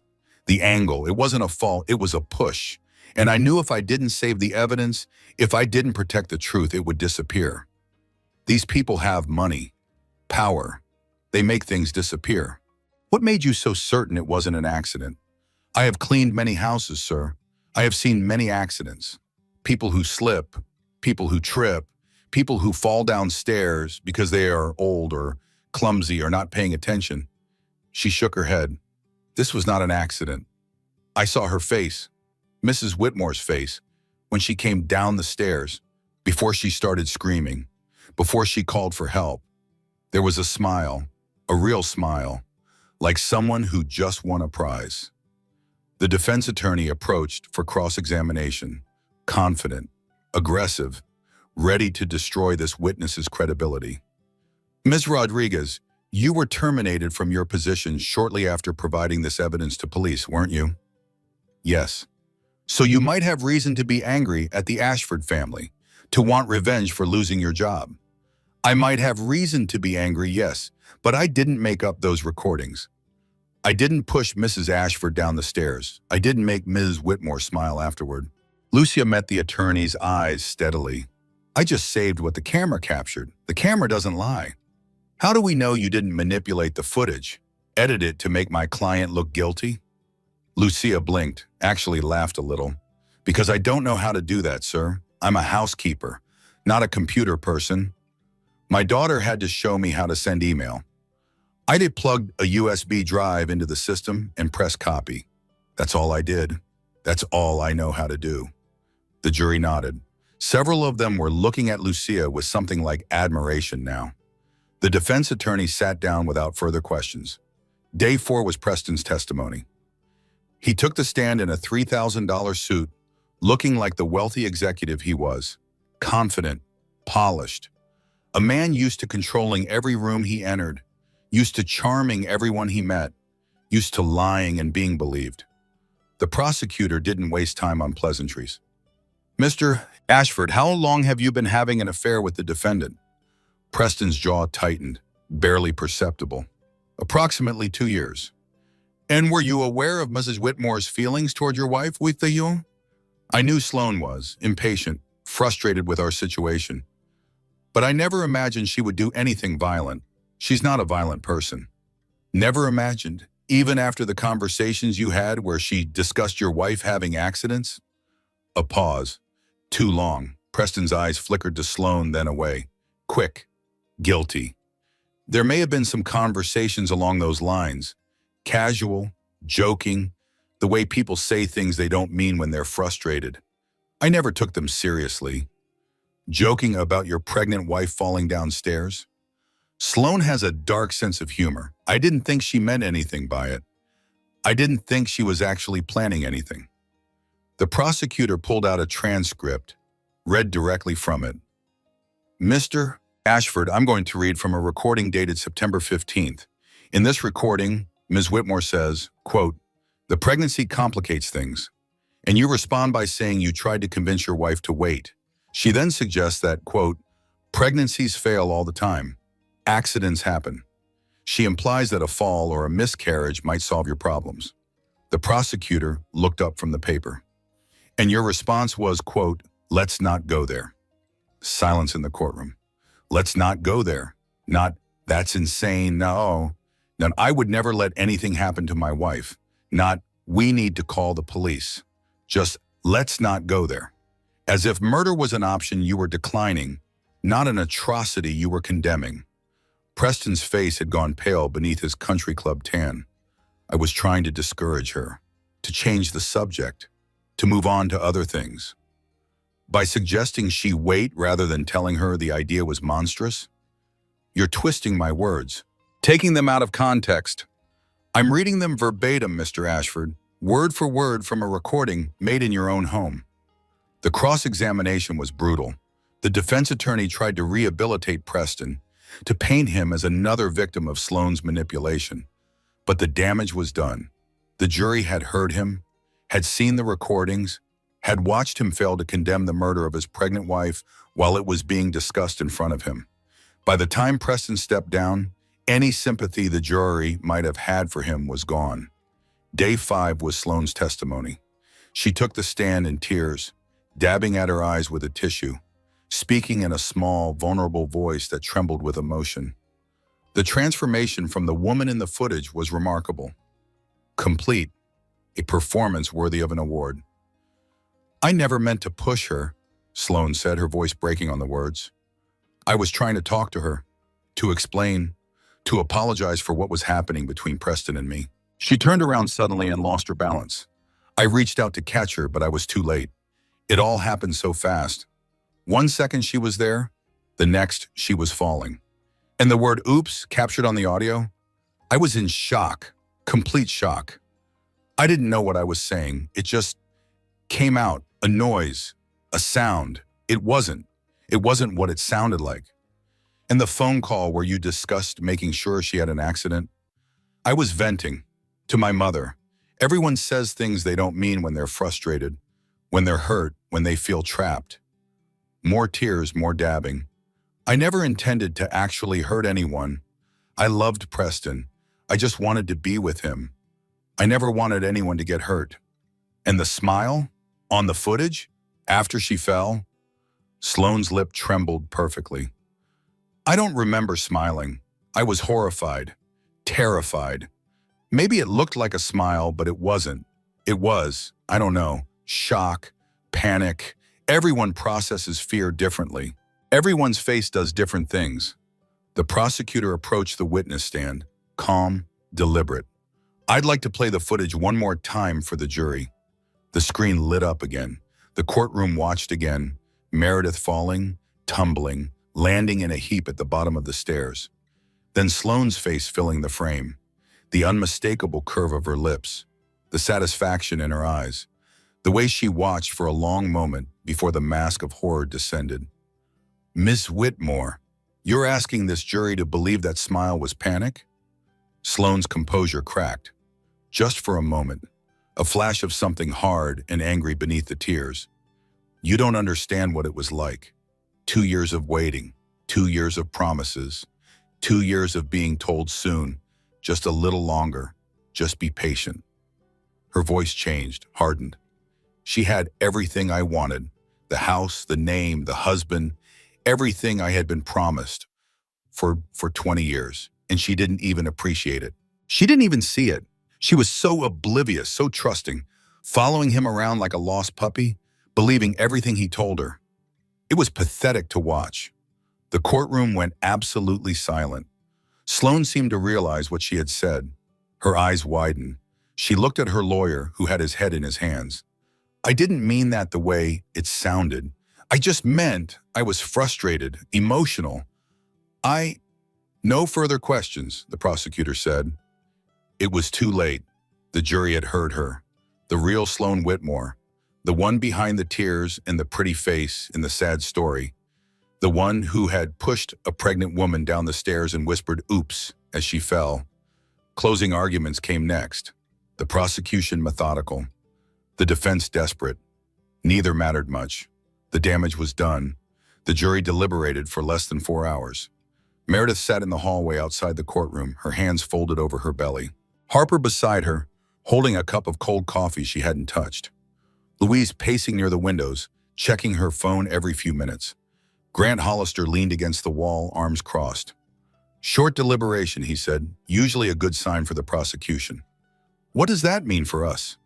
the angle, it wasn't a fall, it was a push. And I knew if I didn't save the evidence, if I didn't protect the truth, it would disappear. These people have money, power. They make things disappear. What made you so certain it wasn't an accident?" "I have cleaned many houses, sir. I have seen many accidents. People who slip, people who trip, people who fall down stairs because they are old or clumsy or not paying attention." She shook her head. "This was not an accident. I saw her face, Mrs. Whitmore's face, when she came down the stairs, before she started screaming, before she called for help. There was a smile, a real smile, like someone who just won a prize." The defense attorney approached for cross-examination, confident, aggressive, ready to destroy this witness's credibility. "Ms. Rodriguez, you were terminated from your position shortly after providing this evidence to police, weren't you?" "Yes." "So you might have reason to be angry at the Ashford family, to want revenge for losing your job." "I might have reason to be angry, yes, but I didn't make up those recordings. I didn't push Mrs. Ashford down the stairs. I didn't make Ms. Whitmore smile afterward." Lucia met the attorney's eyes steadily. "I just saved what the camera captured. The camera doesn't lie. How do we know you didn't manipulate the footage, edit it to make my client look guilty?" Lucia blinked, actually laughed a little. "Because I don't know how to do that, sir. I'm a housekeeper, not a computer person. My daughter had to show me how to send email. I did plug a USB drive into the system and press copy. That's all I did. That's all I know how to do." The jury nodded. Several of them were looking at Lucia with something like admiration now. The defense attorney sat down without further questions. Day 4 was Preston's testimony. He took the stand in a $3,000 suit, looking like the wealthy executive he was, confident, polished. A man used to controlling every room he entered, used to charming everyone he met, used to lying and being believed. The prosecutor didn't waste time on pleasantries. "Mr. Ashford, how long have you been having an affair with the defendant?" Preston's jaw tightened, barely perceptible. "Approximately 2 years." "And were you aware of Mrs. Whitmore's feelings toward your wife with you?" "I knew Sloane was, impatient, frustrated with our situation. But I never imagined she would do anything violent. She's not a violent person." "Never imagined, even after the conversations you had where she discussed your wife having accidents?" A pause. Too long. Preston's eyes flickered to Sloane, then away. Quick. Guilty. "There may have been some conversations along those lines. Casual, joking, the way people say things they don't mean when they're frustrated. I never took them seriously." "Joking about your pregnant wife falling downstairs?" "Sloane has a dark sense of humor. I didn't think she meant anything by it. I didn't think she was actually planning anything." The prosecutor pulled out a transcript, read directly from it. "Mr. Ashford, I'm going to read from a recording dated September 15th. In this recording, Ms. Whitmore says, quote, 'The pregnancy complicates things.' And you respond by saying you tried to convince your wife to wait. She then suggests that, quote, 'Pregnancies fail all the time. Accidents happen.' She implies that a fall or a miscarriage might solve your problems." The prosecutor looked up from the paper. "And your response was, quote, 'Let's not go there.'" Silence in the courtroom. "Let's not go there." Not, "That's insane, no." Now, I would never let anything happen to my wife. Not, we need to call the police. Just, let's not go there. As if murder was an option you were declining, not an atrocity you were condemning. Preston's face had gone pale beneath his country club tan. I was trying to discourage her, to change the subject, to move on to other things. By suggesting she wait rather than telling her the idea was monstrous, you're twisting my words, taking them out of context. I'm reading them verbatim, Mr. Ashford, word for word from a recording made in your own home. The cross-examination was brutal. The defense attorney tried to rehabilitate Preston, to paint him as another victim of Sloane's manipulation. But the damage was done. The jury had heard him, had seen the recordings, had watched him fail to condemn the murder of his pregnant wife while it was being discussed in front of him. By the time Preston stepped down, any sympathy the jury might have had for him was gone. Day 5 was Sloane's testimony. She took the stand in tears, dabbing at her eyes with a tissue, speaking in a small, vulnerable voice that trembled with emotion. The transformation from the woman in the footage was remarkable. Complete, a performance worthy of an award. I never meant to push her, Sloane said, her voice breaking on the words. I was trying to talk to her, to explain, to apologize for what was happening between Preston and me. She turned around suddenly and lost her balance. I reached out to catch her, but I was too late. It all happened so fast. 1 second she was there, the next she was falling. And the word oops captured on the audio, I was in shock, complete shock. I didn't know what I was saying. It just came out, a noise, a sound. It wasn't what it sounded like. And the phone call where you discussed making sure she had an accident, I was venting to my mother. Everyone says things they don't mean when they're frustrated, when they're hurt, when they feel trapped. More tears, more dabbing. I never intended to actually hurt anyone. I loved Preston. I just wanted to be with him. I never wanted anyone to get hurt. And the smile on the footage after she fell, Sloane's lip trembled perfectly. I don't remember smiling. I was horrified, terrified. Maybe it looked like a smile, but it wasn't. It was, I don't know, shock, panic. Everyone processes fear differently. Everyone's face does different things. The prosecutor approached the witness stand, calm, deliberate. I'd like to play the footage one more time for the jury. The screen lit up again. The courtroom watched again, Meredith falling, tumbling, landing in a heap at the bottom of the stairs. Then Sloane's face filling the frame, the unmistakable curve of her lips, the satisfaction in her eyes, the way she watched for a long moment before the mask of horror descended. Miss Whitmore, you're asking this jury to believe that smile was panic? Sloane's composure cracked. Just for a moment, a flash of something hard and angry beneath the tears. You don't understand what it was like. 2 years of waiting, 2 years of promises, 2 years of being told soon, just a little longer, just be patient. Her voice changed, hardened. She had everything I wanted, the house, the name, the husband, everything I had been promised for 20 years, and she didn't even appreciate it. She didn't even see it. She was so oblivious, so trusting, following him around like a lost puppy, believing everything he told her. It was pathetic to watch. The courtroom went absolutely silent. Sloane seemed to realize what she had said. Her eyes widened. She looked at her lawyer, who had his head in his hands. I didn't mean that the way it sounded. I just meant I was frustrated, emotional. No further questions, the prosecutor said. It was too late. The jury had heard her. The real Sloane Whitmore. The one behind the tears and the pretty face in the sad story. The one who had pushed a pregnant woman down the stairs and whispered oops as she fell. Closing arguments came next. The prosecution methodical. The defense desperate. Neither mattered much. The damage was done. The jury deliberated for less than 4 hours. Meredith sat in the hallway outside the courtroom, her hands folded over her belly. Harper beside her, holding a cup of cold coffee she hadn't touched. Louise pacing near the windows, checking her phone every few minutes. Grant Hollister leaned against the wall, arms crossed. Short deliberation, he said, usually a good sign for the prosecution. What does that mean for us?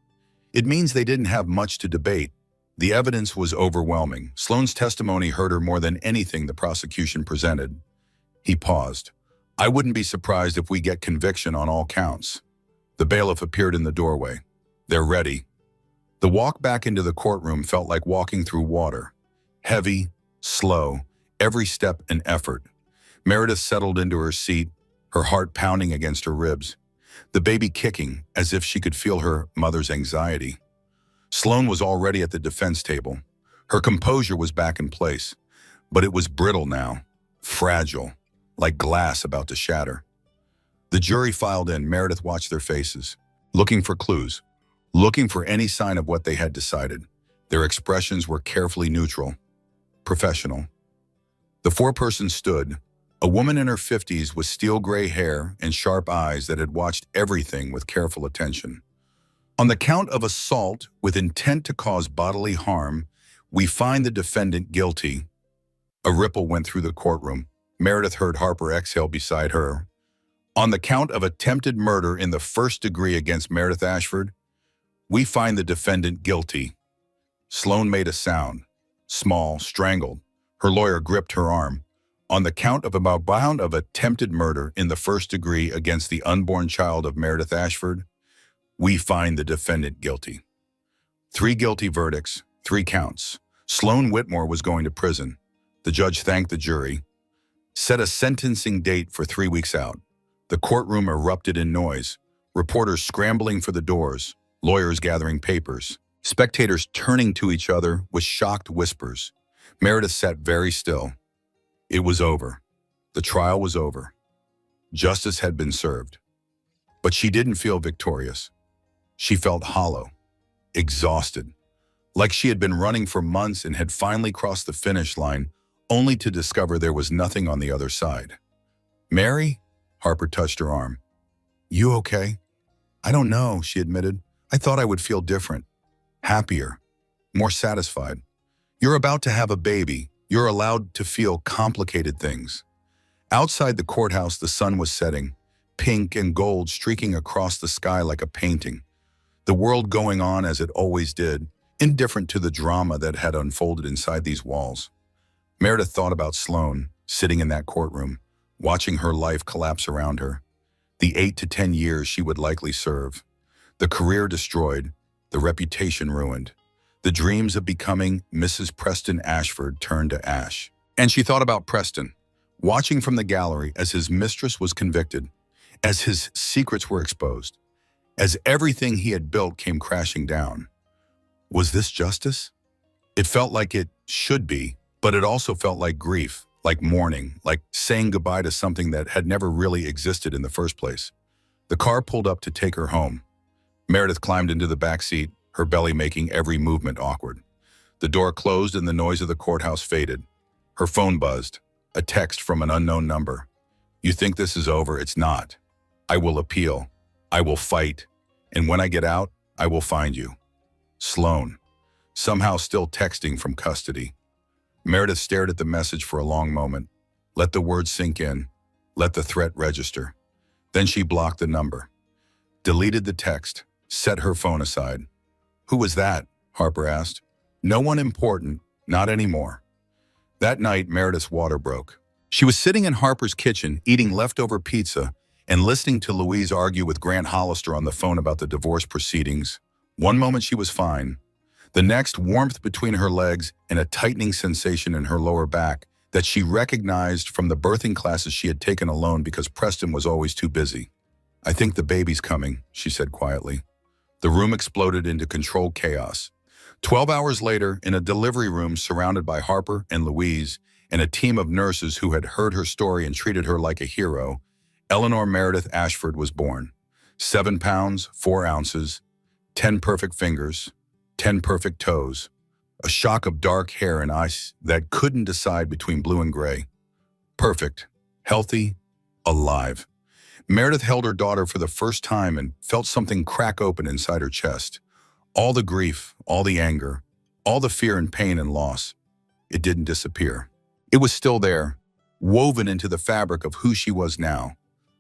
It means they didn't have much to debate. The evidence was overwhelming. Sloane's testimony hurt her more than anything the prosecution presented. He paused. I wouldn't be surprised if we get conviction on all counts. The bailiff appeared in the doorway. They're ready. The walk back into the courtroom felt like walking through water. Heavy, slow, every step an effort. Meredith settled into her seat, her heart pounding against her ribs, the baby kicking as if she could feel her mother's anxiety. Sloane was already at the defense table. Her composure was back in place, but it was brittle now, fragile, like glass about to shatter. The jury filed in. Meredith watched their faces, looking for clues, looking for any sign of what they had decided. Their expressions were carefully neutral, professional. The foreperson stood, a woman in her 50s with steel gray hair and sharp eyes that had watched everything with careful attention. On the count of assault with intent to cause bodily harm, we find the defendant guilty. A ripple went through the courtroom. Meredith heard Harper exhale beside her. On the count of attempted murder in the first degree against Meredith Ashford, we find the defendant guilty. Sloane made a sound, small, strangled. Her lawyer gripped her arm. On the count of attempted murder in the first degree against the unborn child of Meredith Ashford, we find the defendant guilty. 3 guilty verdicts, 3 counts. Sloane Whitmore was going to prison. The judge thanked the jury, set a sentencing date for 3 weeks out. The courtroom erupted in noise, reporters scrambling for the doors, lawyers gathering papers, spectators turning to each other with shocked whispers. Meredith sat very still. It was over. The trial was over. Justice had been served. But she didn't feel victorious. She felt hollow, exhausted, like she had been running for months and had finally crossed the finish line, only to discover there was nothing on the other side. Mary? Harper touched her arm. You okay? I don't know, she admitted. I thought I would feel different, happier, more satisfied. You're about to have a baby. You're allowed to feel complicated things. Outside the courthouse, the sun was setting, pink and gold streaking across the sky like a painting. The world going on as it always did, indifferent to the drama that had unfolded inside these walls. Meredith thought about Sloane, sitting in that courtroom, watching her life collapse around her. The 8 to 10 years she would likely serve. The career destroyed, the reputation ruined. The dreams of becoming Mrs. Preston Ashford turned to ash. And she thought about Preston, watching from the gallery as his mistress was convicted, as his secrets were exposed, as everything he had built came crashing down. Was this justice? It felt like it should be, but it also felt like grief, like mourning, like saying goodbye to something that had never really existed in the first place. The car pulled up to take her home. Meredith climbed into the back seat, her belly making every movement awkward. The door closed and the noise of the courthouse faded. Her phone buzzed, a text from an unknown number. You think this is over? It's not. I will appeal. I will fight. And when I get out, I will find you. Sloane, somehow still texting from custody. Meredith stared at the message for a long moment. Let the words sink in. Let the threat register. Then she blocked the number, deleted the text, set her phone aside. Who was that? Harper asked. No one important, not anymore. That night, Meredith's water broke. She was sitting in Harper's kitchen, eating leftover pizza and listening to Louise argue with Grant Hollister on the phone about the divorce proceedings. One moment she was fine. The next, warmth between her legs and a tightening sensation in her lower back that she recognized from the birthing classes she had taken alone because Preston was always too busy. I think the baby's coming, she said quietly. The room exploded into controlled chaos. 12 hours later, in a delivery room surrounded by Harper and Louise and a team of nurses who had heard her story and treated her like a hero, Eleanor Meredith Ashford was born. 7 pounds, 4 ounces, 10 perfect fingers, 10 perfect toes, a shock of dark hair and eyes that couldn't decide between blue and gray. Perfect, healthy, alive. Meredith held her daughter for the first time and felt something crack open inside her chest. All the grief, all the anger, all the fear and pain and loss. It didn't disappear. It was still there, woven into the fabric of who she was now,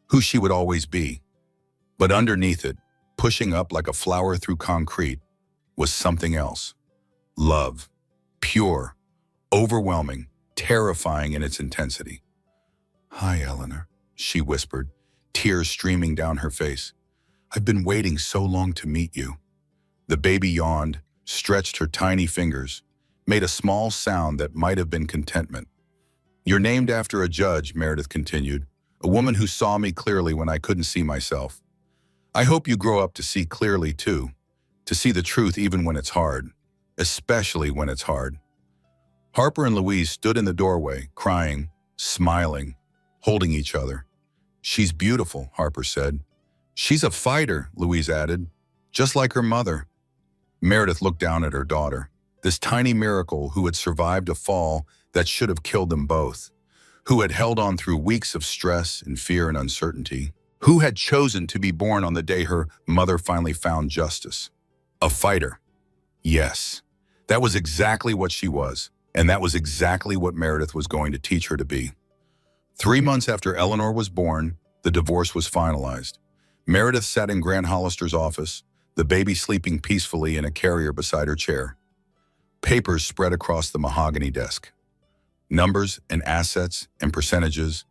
who she would always be. But underneath it, pushing up like a flower through concrete, was something else. Love. Pure, overwhelming, terrifying in its intensity. "Hi, Eleanor," she whispered, tears streaming down her face. "I've been waiting so long to meet you." The baby yawned, stretched her tiny fingers, made a small sound that might have been contentment. "You're named after a judge," Meredith continued, "a woman who saw me clearly when I couldn't see myself. I hope you grow up to see clearly too, to see the truth even when it's hard, especially when it's hard." Harper and Louise stood in the doorway, crying, smiling, holding each other. "She's beautiful," Harper said. "She's a fighter," Louise added, "just like her mother." Meredith looked down at her daughter, this tiny miracle who had survived a fall that should have killed them both, who had held on through weeks of stress and fear and uncertainty, who had chosen to be born on the day her mother finally found justice. A fighter. Yes, that was exactly what she was, and that was exactly what Meredith was going to teach her to be. 3 months after Eleanor was born, the divorce was finalized. Meredith sat in Grant Hollister's office, the baby sleeping peacefully in a carrier beside her chair. Papers spread across the mahogany desk. Numbers and assets and percentages,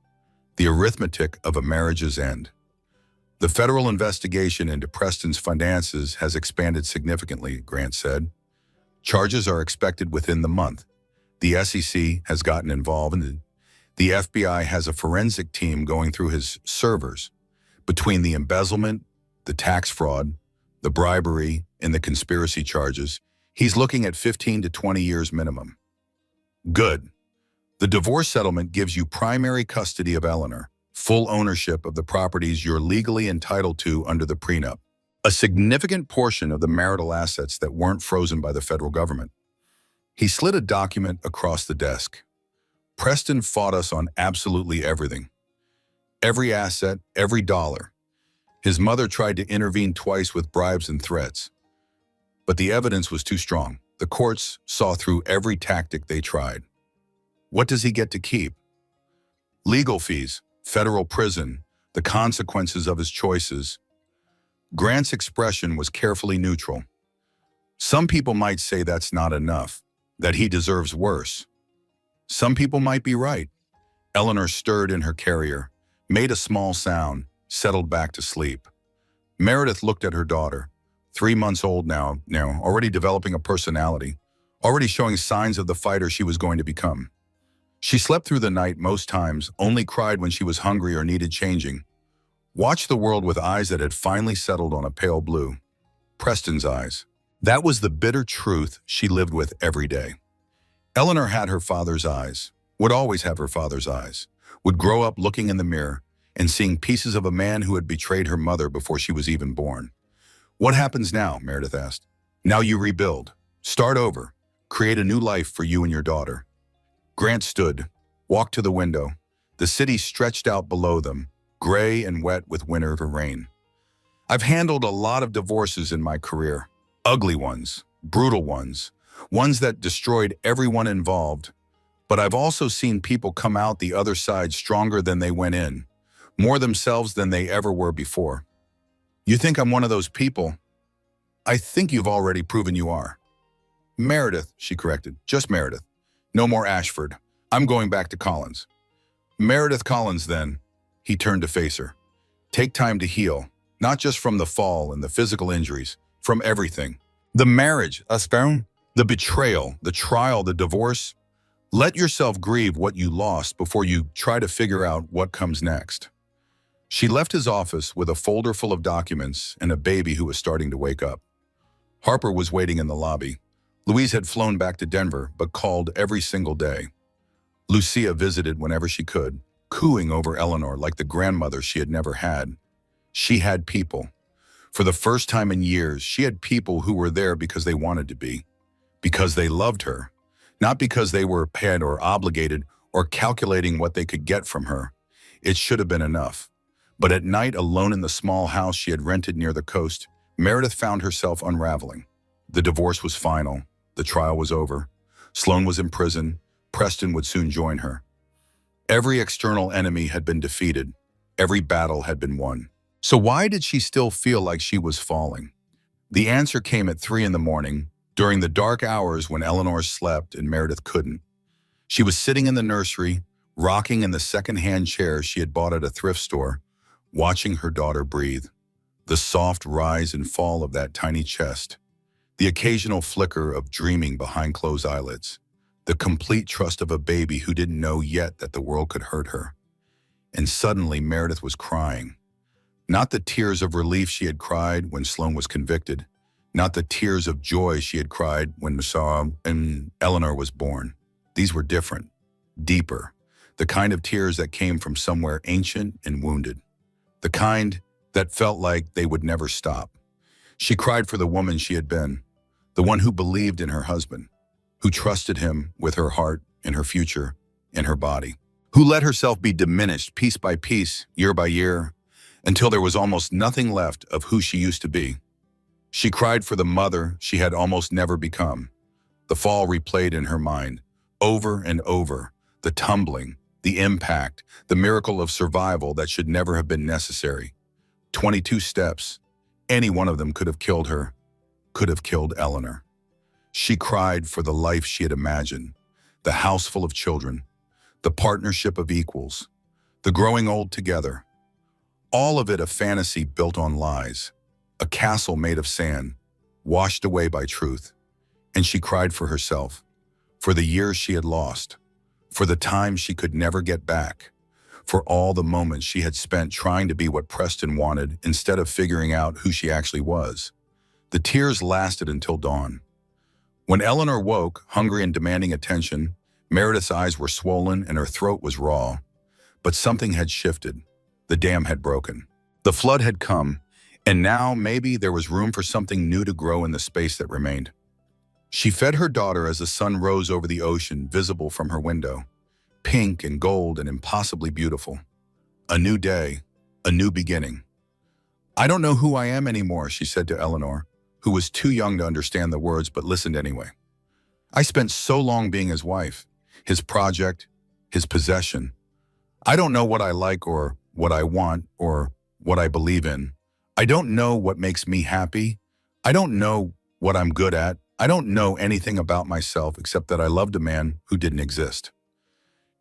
the arithmetic of a marriage's end. "The federal investigation into Preston's finances has expanded significantly," Grant said. "Charges are expected within the month. The SEC has gotten involved, and the FBI has a forensic team going through his servers. Between the embezzlement, the tax fraud, the bribery, and the conspiracy charges, he's looking at 15 to 20 years minimum." "Good. The divorce settlement gives you primary custody of Eleanor, full ownership of the properties you're legally entitled to under the prenup, a significant portion of the marital assets that weren't frozen by the federal government." He slid a document across the desk. "Preston fought us on absolutely everything. Every asset, every dollar. His mother tried to intervene twice with bribes and threats. But the evidence was too strong. The courts saw through every tactic they tried. What does he get to keep? Legal fees, federal prison, the consequences of his choices." Grant's expression was carefully neutral. "Some people might say that's not enough, that he deserves worse. Some people might be right." Eleanor stirred in her carrier, made a small sound, settled back to sleep. Meredith looked at her daughter, 3 months old now, already developing a personality, already showing signs of the fighter she was going to become. She slept through the night most times, only cried when she was hungry or needed changing. Watched the world with eyes that had finally settled on a pale blue. Preston's eyes. That was the bitter truth she lived with every day. Eleanor had her father's eyes, would always have her father's eyes, would grow up looking in the mirror and seeing pieces of a man who had betrayed her mother before she was even born. "What happens now?" Meredith asked. "Now you rebuild. Start over. Create a new life for you and your daughter." Grant stood, walked to the window. The city stretched out below them, gray and wet with winter rain. "I've handled a lot of divorces in my career. Ugly ones, brutal ones, ones that destroyed everyone involved. But I've also seen people come out the other side stronger than they went in, more themselves than they ever were before. You think I'm one of those people? I think you've already proven you are." "Meredith," she corrected. "Just Meredith. No more Ashford. I'm going back to Collins." "Meredith Collins, then." He turned to face her. "Take time to heal, not just from the fall and the physical injuries, from everything. The marriage, the betrayal, the trial, the divorce. Let yourself grieve what you lost before you try to figure out what comes next." She left his office with a folder full of documents and a baby who was starting to wake up. Harper was waiting in the lobby. Louise had flown back to Denver, but called every single day. Lucia visited whenever she could, cooing over Eleanor like the grandmother she had never had. She had people. For the first time in years, she had people who were there because they wanted to be, because they loved her, not because they were paid or obligated or calculating what they could get from her. It should have been enough. But at night, alone in the small house she had rented near the coast, Meredith found herself unraveling. The divorce was final. The trial was over. Sloan was in prison. Preston would soon join her. Every external enemy had been defeated. Every battle had been won. So why did she still feel like she was falling? The answer came at 3 in the morning, during the dark hours when Eleanor slept and Meredith couldn't. She was sitting in the nursery, rocking in the second-hand chair she had bought at a thrift store, watching her daughter breathe. The soft rise and fall of that tiny chest, the occasional flicker of dreaming behind closed eyelids, the complete trust of a baby who didn't know yet that the world could hurt her. And suddenly Meredith was crying. Not the tears of relief she had cried when Sloane was convicted, not the tears of joy she had cried when Eleanor was born. These were different, deeper, the kind of tears that came from somewhere ancient and wounded, the kind that felt like they would never stop. She cried for the woman she had been, the one who believed in her husband, who trusted him with her heart and her future and her body, who let herself be diminished piece by piece, year by year, until there was almost nothing left of who she used to be. She cried for the mother she had almost never become. The fall replayed in her mind, over and over, the tumbling, the impact, the miracle of survival that should never have been necessary. 22 steps, any one of them could have killed her, could have killed Eleanor. She cried for the life she had imagined, the house full of children, the partnership of equals, the growing old together. All of it a fantasy built on lies, a castle made of sand, washed away by truth. And she cried for herself, for the years she had lost, for the time she could never get back, for all the moments she had spent trying to be what Preston wanted instead of figuring out who she actually was. The tears lasted until dawn. When Eleanor woke, hungry and demanding attention, Meredith's eyes were swollen and her throat was raw. But something had shifted. The dam had broken. The flood had come, and now maybe there was room for something new to grow in the space that remained. She fed her daughter as the sun rose over the ocean, visible from her window, pink and gold and impossibly beautiful. A new day, a new beginning. "I don't know who I am anymore," she said to Eleanor, who was too young to understand the words but listened anyway. "I spent so long being his wife, his project, his possession. I don't know what I like or what I want or what I believe in. I don't know what makes me happy. I don't know what I'm good at. I don't know anything about myself except that I loved a man who didn't exist."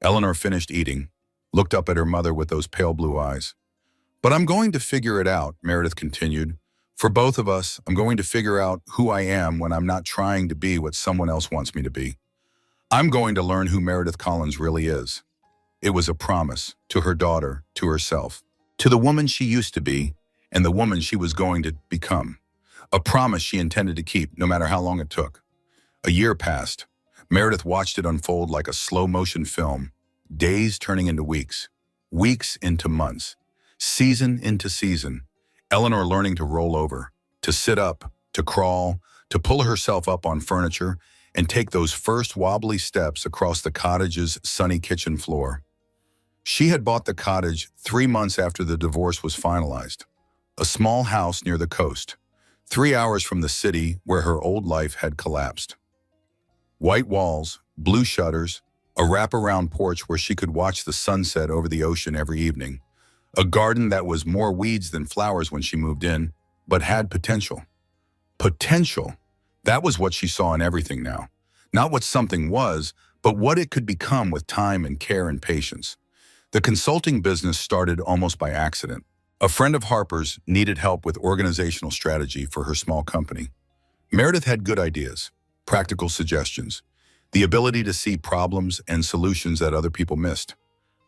Eleanor finished eating, looked up at her mother with those pale blue eyes. "But I'm going to figure it out," Meredith continued. "For both of us, I'm going to figure out who I am when I'm not trying to be what someone else wants me to be. I'm going to learn who Meredith Collins really is." It was a promise to her daughter, to herself, to the woman she used to be, and the woman she was going to become. A promise she intended to keep, no matter how long it took. A year passed. Meredith watched it unfold like a slow-motion film, days turning into weeks, weeks into months, season into season. Eleanor learning to roll over, to sit up, to crawl, to pull herself up on furniture, and take those first wobbly steps across the cottage's sunny kitchen floor. She had bought the cottage 3 months after the divorce was finalized. A small house near the coast, 3 hours from the city where her old life had collapsed. White walls, blue shutters, a wraparound porch where she could watch the sunset over the ocean every evening. A garden that was more weeds than flowers when she moved in, but had potential. Potential. That was what she saw in everything now. Not what something was, but what it could become with time and care and patience. The consulting business started almost by accident. A friend of Harper's needed help with organizational strategy for her small company. Meredith had good ideas, practical suggestions, the ability to see problems and solutions that other people missed.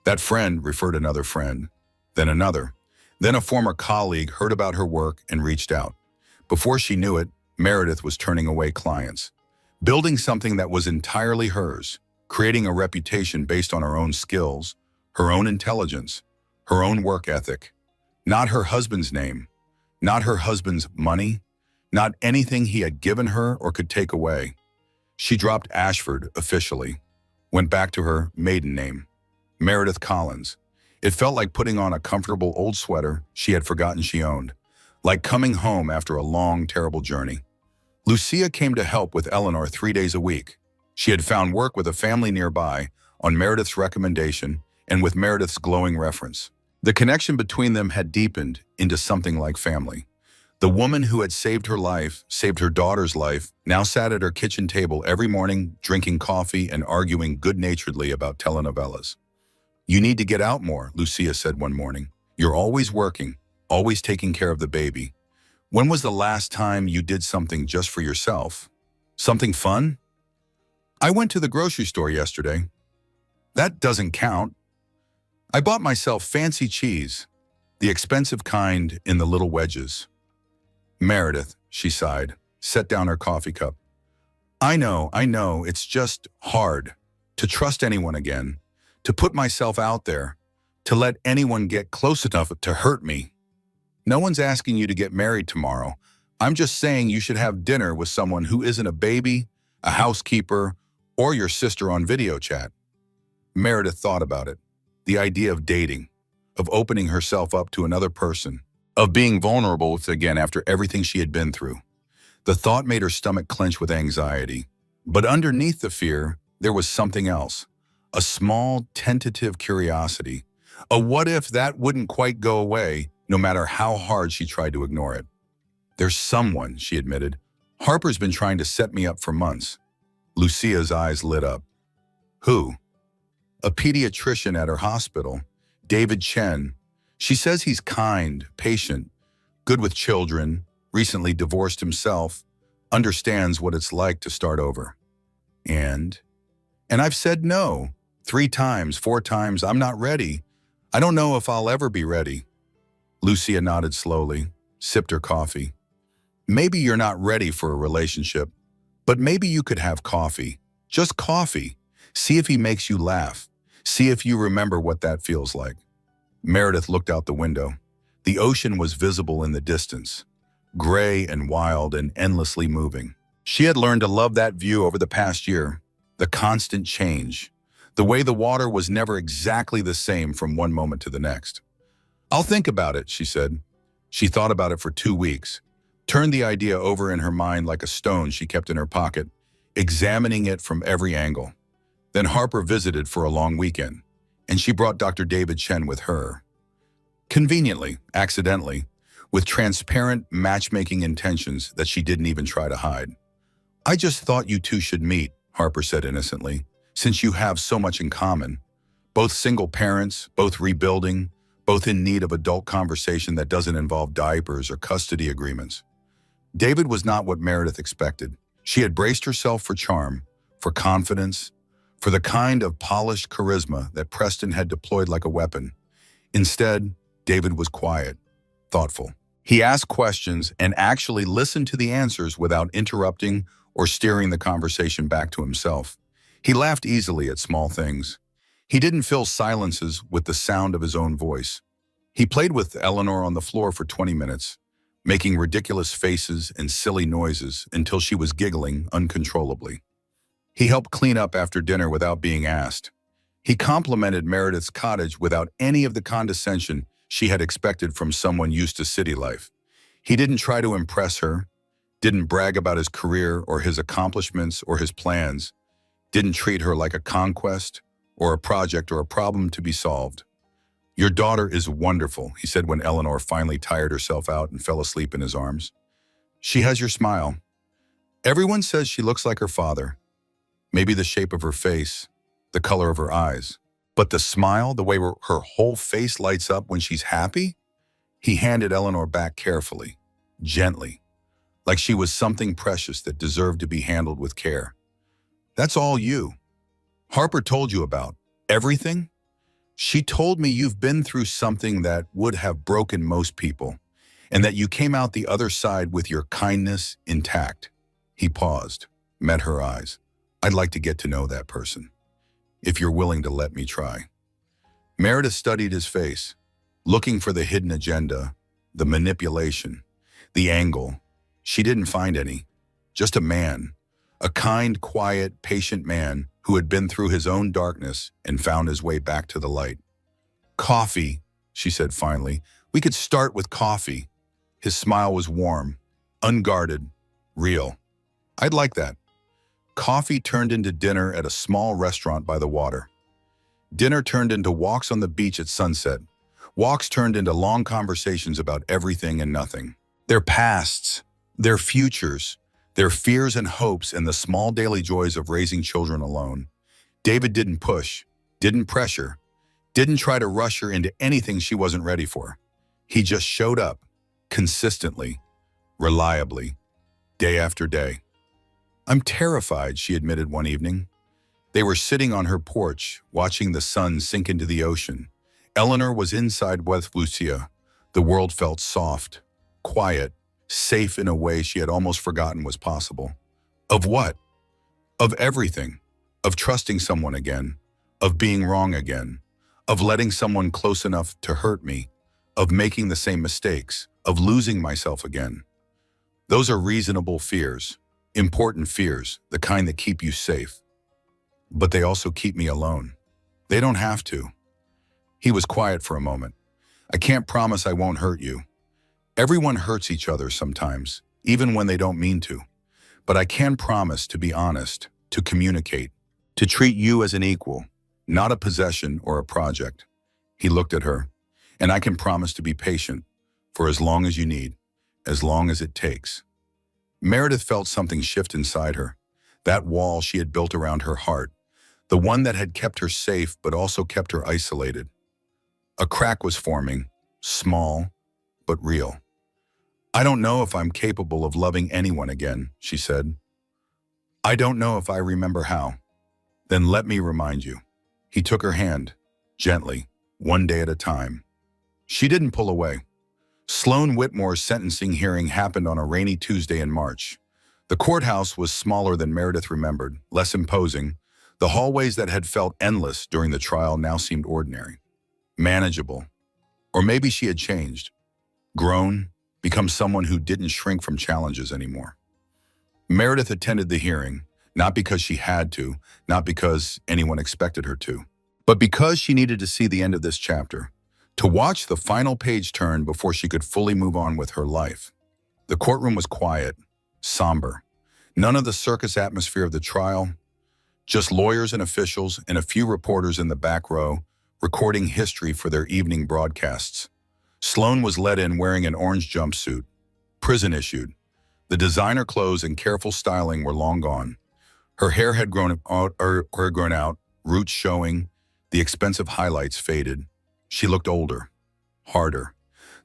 That friend referred another friend, then another. Then a former colleague heard about her work and reached out. Before she knew it, Meredith was turning away clients, building something that was entirely hers, creating a reputation based on her own skills, her own intelligence, her own work ethic. Not her husband's name, not her husband's money, not anything he had given her or could take away. She dropped Ashford officially, went back to her maiden name, Meredith Collins. It felt like putting on a comfortable old sweater she had forgotten she owned, like coming home after a long, terrible journey. Lucia came to help with Eleanor 3 days a week. She had found work with a family nearby on Meredith's recommendation, and with Meredith's glowing reference. The connection between them had deepened into something like family. The woman who had saved her life, saved her daughter's life, now sat at her kitchen table every morning, drinking coffee and arguing good-naturedly about telenovelas. "You need to get out more," Lucia said one morning. "You're always working, always taking care of the baby. When was the last time you did something just for yourself? Something fun?" "I went to the grocery store yesterday." "That doesn't count." "I bought myself fancy cheese, the expensive kind in the little wedges." "Meredith," she sighed, set down her coffee cup. I know, it's just hard to trust anyone again, to put myself out there, to let anyone get close enough to hurt me. No one's asking you to get married tomorrow. I'm just saying you should have dinner with someone who isn't a baby, a housekeeper, or your sister on video chat." Meredith thought about it. The idea of dating, of opening herself up to another person, of being vulnerable with again after everything she had been through. The thought made her stomach clench with anxiety. But underneath the fear, there was something else. A small, tentative curiosity. A what if that wouldn't quite go away, no matter how hard she tried to ignore it. "There's someone," she admitted. "Harper's been trying to set me up for months." Lucia's eyes lit up. "Who?" "A pediatrician at her hospital, David Chen. She says he's kind, patient, good with children, recently divorced himself, understands what it's like to start over." And I've said no. 3 times, 4 times, I'm not ready. I don't know if I'll ever be ready." Lucia nodded slowly, sipped her coffee. "Maybe you're not ready for a relationship, but maybe you could have coffee. Just coffee. See if he makes you laugh. See if you remember what that feels like." Meredith looked out the window. The ocean was visible in the distance, gray and wild and endlessly moving. She had learned to love that view over the past year, the constant change, the way the water was never exactly the same from one moment to the next. "I'll think about it," she said. She thought about it for 2 weeks, turned the idea over in her mind like a stone she kept in her pocket, examining it from every angle. Then Harper visited for a long weekend, and she brought Dr. David Chen with her. Conveniently, accidentally, with transparent matchmaking intentions that she didn't even try to hide. "I just thought you two should meet," Harper said innocently, "since you have so much in common. Both single parents, both rebuilding, both in need of adult conversation that doesn't involve diapers or custody agreements." David was not what Meredith expected. She had braced herself for charm, for confidence, for the kind of polished charisma that Preston had deployed like a weapon. Instead, David was quiet, thoughtful. He asked questions and actually listened to the answers without interrupting or steering the conversation back to himself. He laughed easily at small things. He didn't fill silences with the sound of his own voice. He played with Eleanor on the floor for 20 minutes, making ridiculous faces and silly noises until she was giggling uncontrollably. He helped clean up after dinner without being asked. He complimented Meredith's cottage without any of the condescension she had expected from someone used to city life. He didn't try to impress her, didn't brag about his career or his accomplishments or his plans, didn't treat her like a conquest or a project or a problem to be solved. "Your daughter is wonderful," he said when Eleanor finally tired herself out and fell asleep in his arms. "She has your smile. Everyone says she looks like her father. Maybe the shape of her face, the color of her eyes. But the smile, the way her whole face lights up when she's happy?" He handed Eleanor back carefully, gently, like she was something precious that deserved to be handled with care. "That's all you. Harper told you about everything? She told me you've been through something that would have broken most people, and that you came out the other side with your kindness intact." He paused, met her eyes. "I'd like to get to know that person, if you're willing to let me try." Meredith studied his face, looking for the hidden agenda, the manipulation, the angle. She didn't find any. Just a man, a kind, quiet, patient man who had been through his own darkness and found his way back to the light. "Coffee," she said finally. "We could start with coffee." His smile was warm, unguarded, real. "I'd like that." Coffee turned into dinner at a small restaurant by the water. Dinner turned into walks on the beach at sunset. Walks turned into long conversations about everything and nothing. Their pasts, their futures, their fears and hopes, and the small daily joys of raising children alone. David didn't push, didn't pressure, didn't try to rush her into anything she wasn't ready for. He just showed up, consistently, reliably, day after day. "I'm terrified," she admitted one evening. They were sitting on her porch, watching the sun sink into the ocean. Eleanor was inside with Lucia. The world felt soft, quiet, safe in a way she had almost forgotten was possible. Of what? Of everything. Of trusting someone again. Of being wrong again. Of letting someone close enough to hurt me. Of making the same mistakes. Of losing myself again. Those are reasonable fears. Important fears, the kind that keep you safe. But they also keep me alone. They don't have to. He was quiet for a moment. "I can't promise I won't hurt you. Everyone hurts each other sometimes, even when they don't mean to. But I can promise to be honest, to communicate, to treat you as an equal, not a possession or a project." He looked at her. "And I can promise to be patient, for as long as you need, as long as it takes." Meredith felt something shift inside her. That wall she had built around her heart, the one that had kept her safe but also kept her isolated. A crack was forming, small, but real. "I don't know if I'm capable of loving anyone again," she said. "I don't know if I remember how." "Then let me remind you." He took her hand, gently, one day at a time. She didn't pull away. Sloan Whitmore's sentencing hearing happened on a rainy Tuesday in March. The courthouse was smaller than Meredith remembered, less imposing. The hallways that had felt endless during the trial now seemed ordinary, manageable. Or maybe she had changed, grown, become someone who didn't shrink from challenges anymore. Meredith attended the hearing, not because she had to, not because anyone expected her to, but because she needed to see the end of this chapter, to watch the final page turn before she could fully move on with her life. The courtroom was quiet, somber. None of the circus atmosphere of the trial, just lawyers and officials and a few reporters in the back row, recording history for their evening broadcasts. Sloan was let in wearing an orange jumpsuit, prison issued. The designer clothes and careful styling were long gone. Her hair had grown out, roots showing, the expensive highlights faded. She looked older, harder.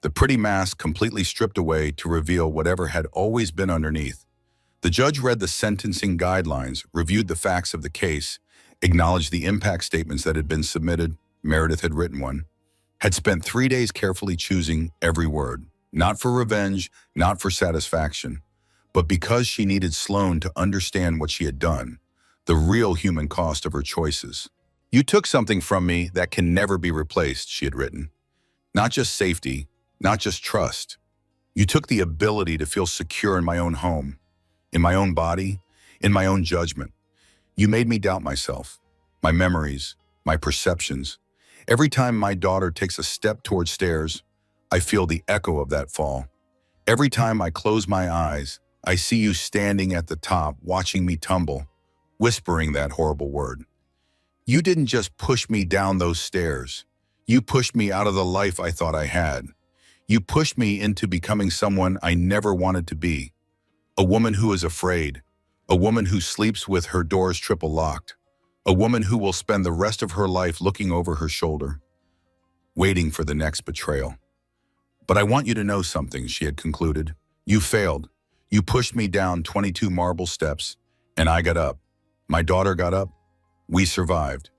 The pretty mask completely stripped away to reveal whatever had always been underneath. The judge read the sentencing guidelines, reviewed the facts of the case, acknowledged the impact statements that had been submitted. Meredith had written one. Had spent 3 days carefully choosing every word, not for revenge, not for satisfaction, but because she needed Sloan to understand what she had done, the real human cost of her choices. "You took something from me that can never be replaced," she had written. "Not just safety, not just trust. You took the ability to feel secure in my own home, in my own body, in my own judgment. You made me doubt myself, my memories, my perceptions. Every time my daughter takes a step towards stairs, I feel the echo of that fall. Every time I close my eyes, I see you standing at the top, watching me tumble, whispering that horrible word. You didn't just push me down those stairs. You pushed me out of the life I thought I had. You pushed me into becoming someone I never wanted to be. A woman who is afraid. A woman who sleeps with her doors triple locked. A woman who will spend the rest of her life looking over her shoulder, waiting for the next betrayal. But I want you to know something," she had concluded. "You failed. You pushed me down 22 marble steps, and I got up. My daughter got up. We survived.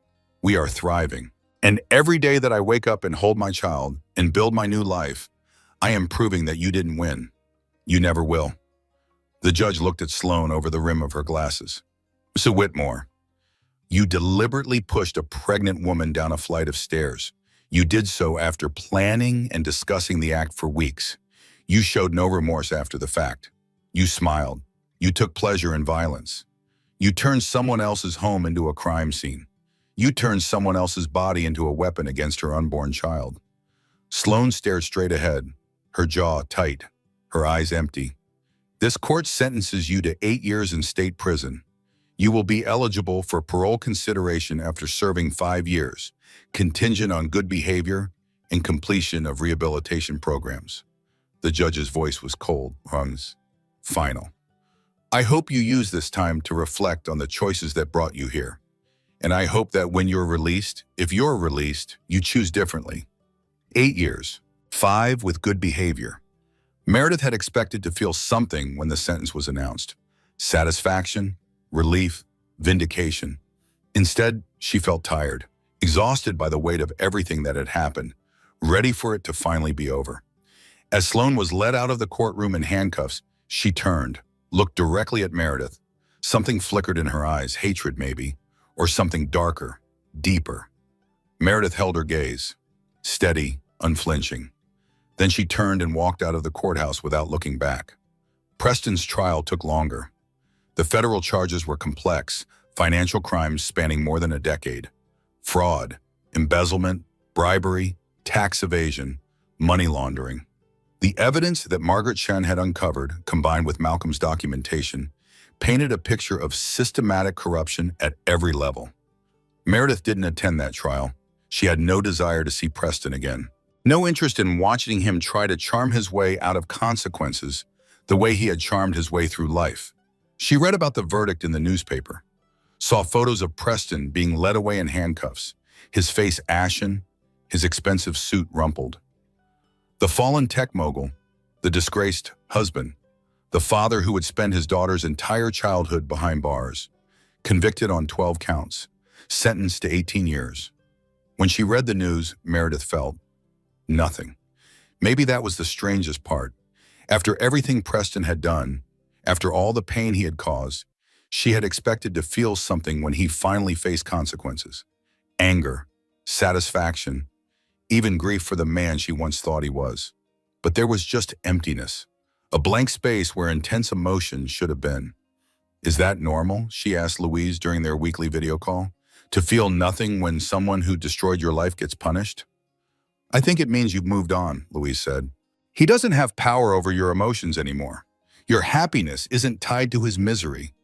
We are thriving. And every day that I wake up and hold my child and build my new life, I am proving that you didn't win. You never will." The judge looked at Sloan over the rim of her glasses. "Mr. Whitmore, you deliberately pushed a pregnant woman down a flight of stairs. You did so after planning and discussing the act for weeks. You showed no remorse after the fact. You smiled. You took pleasure in violence. You turned someone else's home into a crime scene. You turned someone else's body into a weapon against her unborn child." Sloan stared straight ahead, her jaw tight, her eyes empty. "This court sentences you to 8 years in state prison. You will be eligible for parole consideration after serving 5 years, contingent on good behavior and completion of rehabilitation programs. The judge's voice was cold, Hungs. Final. I hope you use this time to reflect on the choices that brought you here. And I hope that when you're released, if you're released, you choose differently. 8 years, 5 with good behavior. Meredith had expected to feel something when the sentence was announced. Satisfaction, relief, vindication. Instead, she felt tired, exhausted by the weight of everything that had happened, ready for it to finally be over. As Sloane was led out of the courtroom in handcuffs, she turned, looked directly at Meredith. Something flickered in her eyes, hatred maybe, or something darker, deeper. Meredith held her gaze, steady, unflinching. Then she turned and walked out of the courthouse without looking back. Preston's trial took longer. The federal charges were complex, financial crimes spanning more than a decade. Fraud, embezzlement, bribery, tax evasion, money laundering. The evidence that Margaret Chen had uncovered, combined with Malcolm's documentation, painted a picture of systematic corruption at every level. Meredith didn't attend that trial. She had no desire to see Preston again. No interest in watching him try to charm his way out of consequences the way he had charmed his way through life. She read about the verdict in the newspaper, saw photos of Preston being led away in handcuffs, his face ashen, his expensive suit rumpled. The fallen tech mogul, the disgraced husband, the father who would spend his daughter's entire childhood behind bars, convicted on 12 counts, sentenced to 18 years. When she read the news, Meredith felt nothing. Maybe that was the strangest part. After everything Preston had done, after all the pain he had caused, she had expected to feel something when he finally faced consequences. Anger, satisfaction, even grief for the man she once thought he was. But there was just emptiness, a blank space where intense emotion should have been. Is that normal? She asked Louise during their weekly video call. To feel nothing when someone who destroyed your life gets punished? I think it means you've moved on, Louise said. He doesn't have power over your emotions anymore. Your happiness isn't tied to his misery.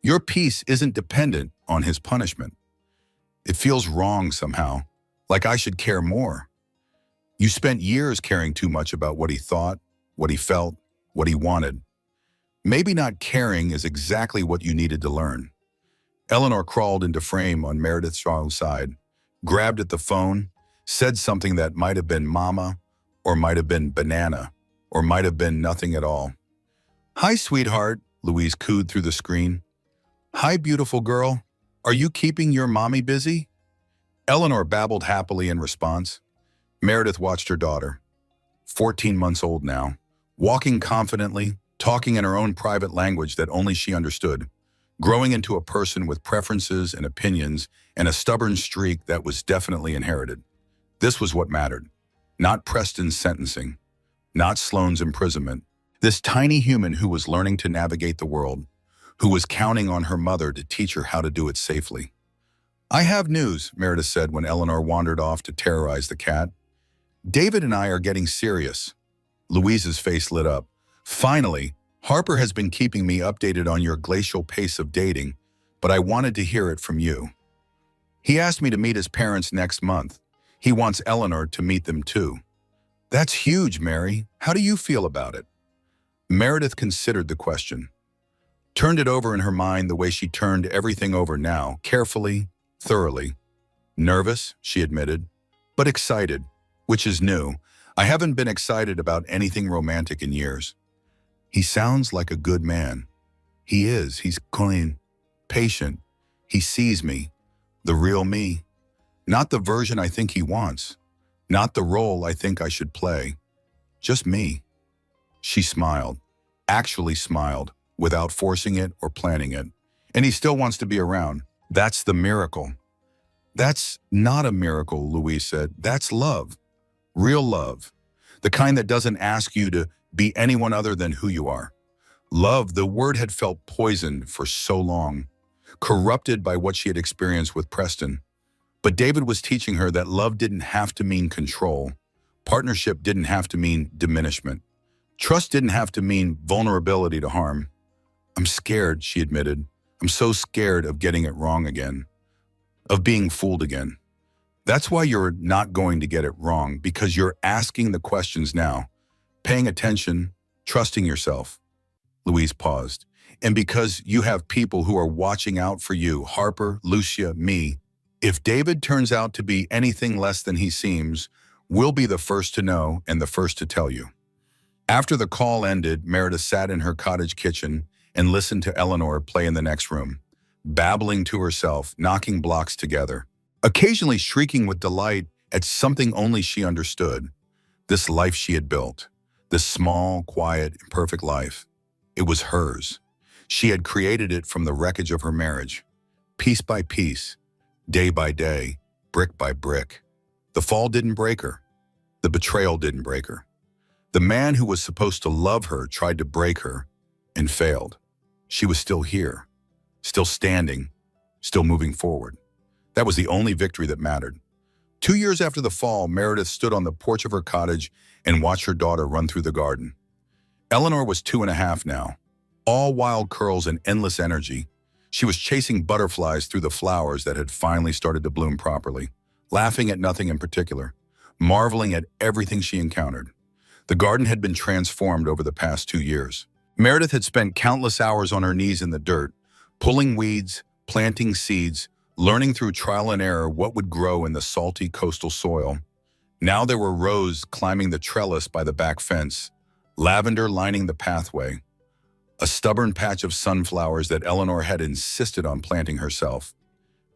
Your peace isn't dependent on his punishment. It feels wrong somehow, like I should care more. You spent years caring too much about what he thought, what he felt, what he wanted. Maybe not caring is exactly what you needed to learn. Eleanor crawled into frame on Meredith's side, grabbed at the phone, said something that might have been mama, or might have been banana, or might have been nothing at all. Hi, sweetheart, Louise cooed through the screen. Hi, beautiful girl. Are you keeping your mommy busy? Eleanor babbled happily in response. Meredith watched her daughter, 14 months old now, walking confidently, talking in her own private language that only she understood, growing into a person with preferences and opinions and a stubborn streak that was definitely inherited. This was what mattered. Not Preston's sentencing, not Sloane's imprisonment. This tiny human who was learning to navigate the world, who was counting on her mother to teach her how to do it safely. I have news, Meredith said when Eleanor wandered off to terrorize the cat. David and I are getting serious. Louise's face lit up. Finally, Harper has been keeping me updated on your glacial pace of dating, but I wanted to hear it from you. He asked me to meet his parents next month. He wants Eleanor to meet them too. That's huge, Mary. How do you feel about it? Meredith considered the question, turned it over in her mind the way she turned everything over now, carefully, thoroughly. Nervous, she admitted, but excited, which is new. I haven't been excited about anything romantic in years. He sounds like a good man. He is. He's clean, patient. He sees me, the real me. Not the version I think he wants. Not the role I think I should play. Just me. She smiled, actually smiled, without forcing it or planning it. And he still wants to be around. That's the miracle. That's not a miracle, Louise said. That's love. Real love. The kind that doesn't ask you to be anyone other than who you are. Love, the word had felt poisoned for so long, corrupted by what she had experienced with Preston. But David was teaching her that love didn't have to mean control. Partnership didn't have to mean diminishment. Trust didn't have to mean vulnerability to harm. I'm scared, she admitted. I'm so scared of getting it wrong again, of being fooled again. That's why you're not going to get it wrong, because you're asking the questions now, paying attention, trusting yourself. Louise paused. And because you have people who are watching out for you, Harper, Lucia, me. If David turns out to be anything less than he seems, we'll be the first to know and the first to tell you. After the call ended, Meredith sat in her cottage kitchen and listened to Eleanor play in the next room, babbling to herself, knocking blocks together, occasionally shrieking with delight at something only she understood. This life she had built, this small, quiet, imperfect life. It was hers. She had created it from the wreckage of her marriage, piece by piece, day by day, brick by brick. The fall didn't break her. The betrayal didn't break her. The man who was supposed to love her tried to break her and failed. She was still here, still standing, still moving forward. That was the only victory that mattered. 2 years after the fall, Meredith stood on the porch of her cottage and watched her daughter run through the garden. Eleanor was 2.5 now, all wild curls and endless energy. She was chasing butterflies through the flowers that had finally started to bloom properly, laughing at nothing in particular, marveling at everything she encountered. The garden had been transformed over the past 2 years. Meredith had spent countless hours on her knees in the dirt, pulling weeds, planting seeds, learning through trial and error what would grow in the salty coastal soil. Now there were rows climbing the trellis by the back fence, lavender lining the pathway, a stubborn patch of sunflowers that Eleanor had insisted on planting herself.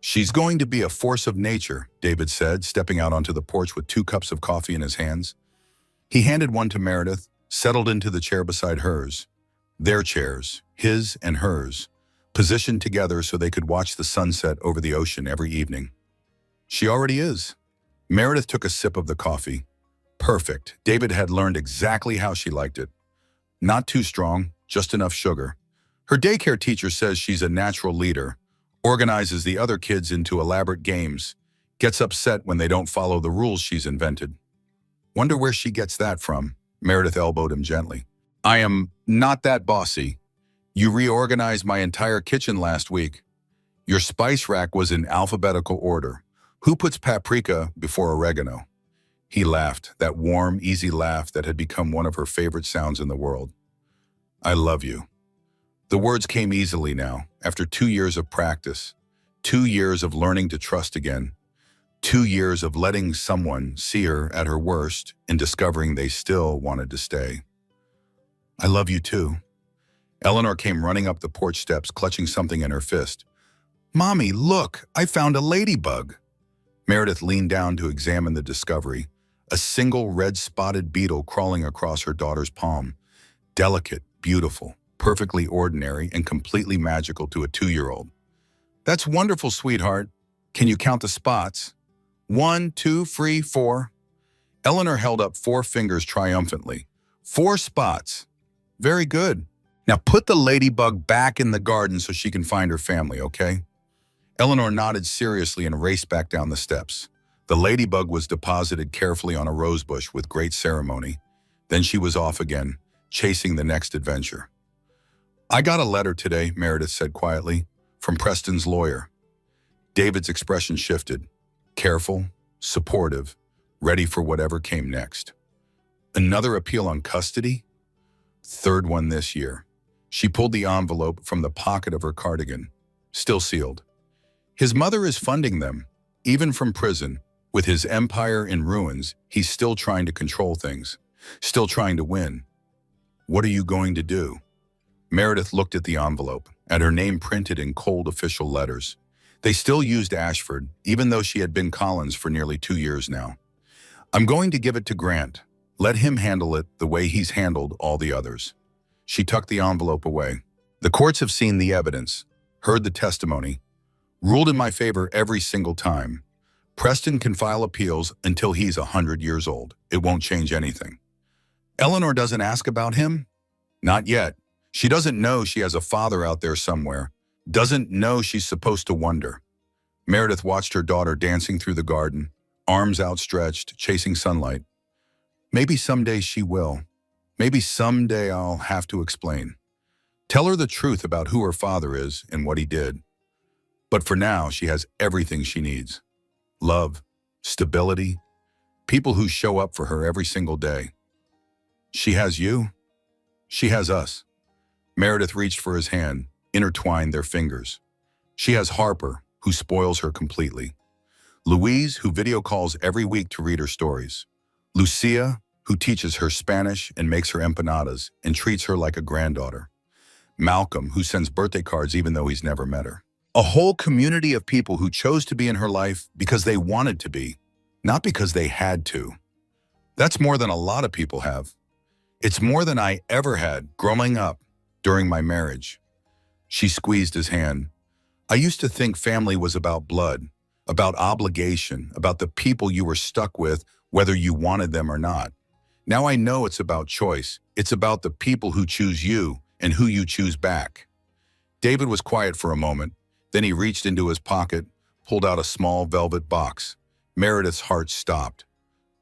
"She's going to be a force of nature," David said, stepping out onto the porch with 2 cups of coffee in his hands. He handed one to Meredith, settled into the chair beside hers. Their chairs, his and hers, positioned together so they could watch the sunset over the ocean every evening. "She already is." Meredith took a sip of the coffee. Perfect. David had learned exactly how she liked it. Not too strong, just enough sugar. Her daycare teacher says she's a natural leader, organizes the other kids into elaborate games, gets upset when they don't follow the rules she's invented. Wonder where she gets that from. Meredith elbowed him gently. "I am not that bossy. You reorganized my entire kitchen last week. Your spice rack was in alphabetical order. Who puts paprika before oregano?" He laughed, that warm, easy laugh that had become one of her favorite sounds in the world. "I love you." The words came easily now, after 2 years of practice, 2 years of learning to trust again, 2 years of letting someone see her at her worst and discovering they still wanted to stay. "I love you too." Eleanor came running up the porch steps, clutching something in her fist. "Mommy, look, I found a ladybug." Meredith leaned down to examine the discovery, a single red-spotted beetle crawling across her daughter's palm. Delicate, beautiful, perfectly ordinary, and completely magical to a 2-year-old. "That's wonderful, sweetheart. Can you count the spots?" 1, 2, 3, 4. Eleanor held up 4 fingers triumphantly. 4 spots. Very good. Now put the ladybug back in the garden so she can find her family, okay? Eleanor nodded seriously and raced back down the steps. The ladybug was deposited carefully on a rosebush with great ceremony. Then she was off again, chasing the next adventure. "I got a letter today," Meredith said quietly, "from Preston's lawyer." David's expression shifted. Careful, supportive, ready for whatever came next. "Another appeal on custody?" "3rd one this year." She pulled the envelope from the pocket of her cardigan, still sealed. "His mother is funding them, even from prison. With his empire in ruins, he's still trying to control things, still trying to win. What are you going to do?" Meredith looked at the envelope, at her name printed in cold official letters. They still used Ashford, even though she had been Collins for nearly 2 years now. "I'm going to give it to Grant. Let him handle it the way he's handled all the others." She tucked the envelope away. "The courts have seen the evidence, heard the testimony, ruled in my favor every single time. Preston can file appeals until he's 100 years old. It won't change anything." "Eleanor doesn't ask about him?" "Not yet. She doesn't know she has a father out there somewhere. Doesn't know she's supposed to wonder." Meredith watched her daughter dancing through the garden, arms outstretched, chasing sunlight. "Maybe someday she will. Maybe someday I'll have to explain. Tell her the truth about who her father is and what he did. But for now, she has everything she needs. Love, stability, people who show up for her every single day. She has you. She has us. Meredith reached for his hand, intertwined their fingers. She has Harper, who spoils her completely. Louise, who video calls every week to read her stories. Lucia, who teaches her Spanish and makes her empanadas and treats her like a granddaughter. Malcolm, who sends birthday cards even though he's never met her. A whole community of people who chose to be in her life because they wanted to be, not because they had to. That's more than a lot of people have. It's more than I ever had growing up during my marriage. She squeezed his hand. I used to think family was about blood, about obligation, about the people you were stuck with, whether you wanted them or not. Now I know it's about choice. It's about the people who choose you and who you choose back. David was quiet for a moment. Then he reached into his pocket, pulled out a small velvet box. Meredith's heart stopped.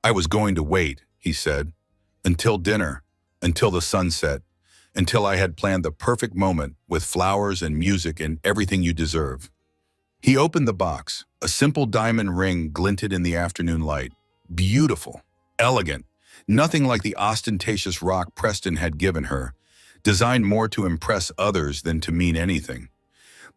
I was going to wait, he said, until dinner, until the sunset, until I had planned the perfect moment with flowers and music and everything you deserve. He opened the box. A simple diamond ring glinted in the afternoon light. Beautiful, elegant, nothing like the ostentatious rock Preston had given her, designed more to impress others than to mean anything.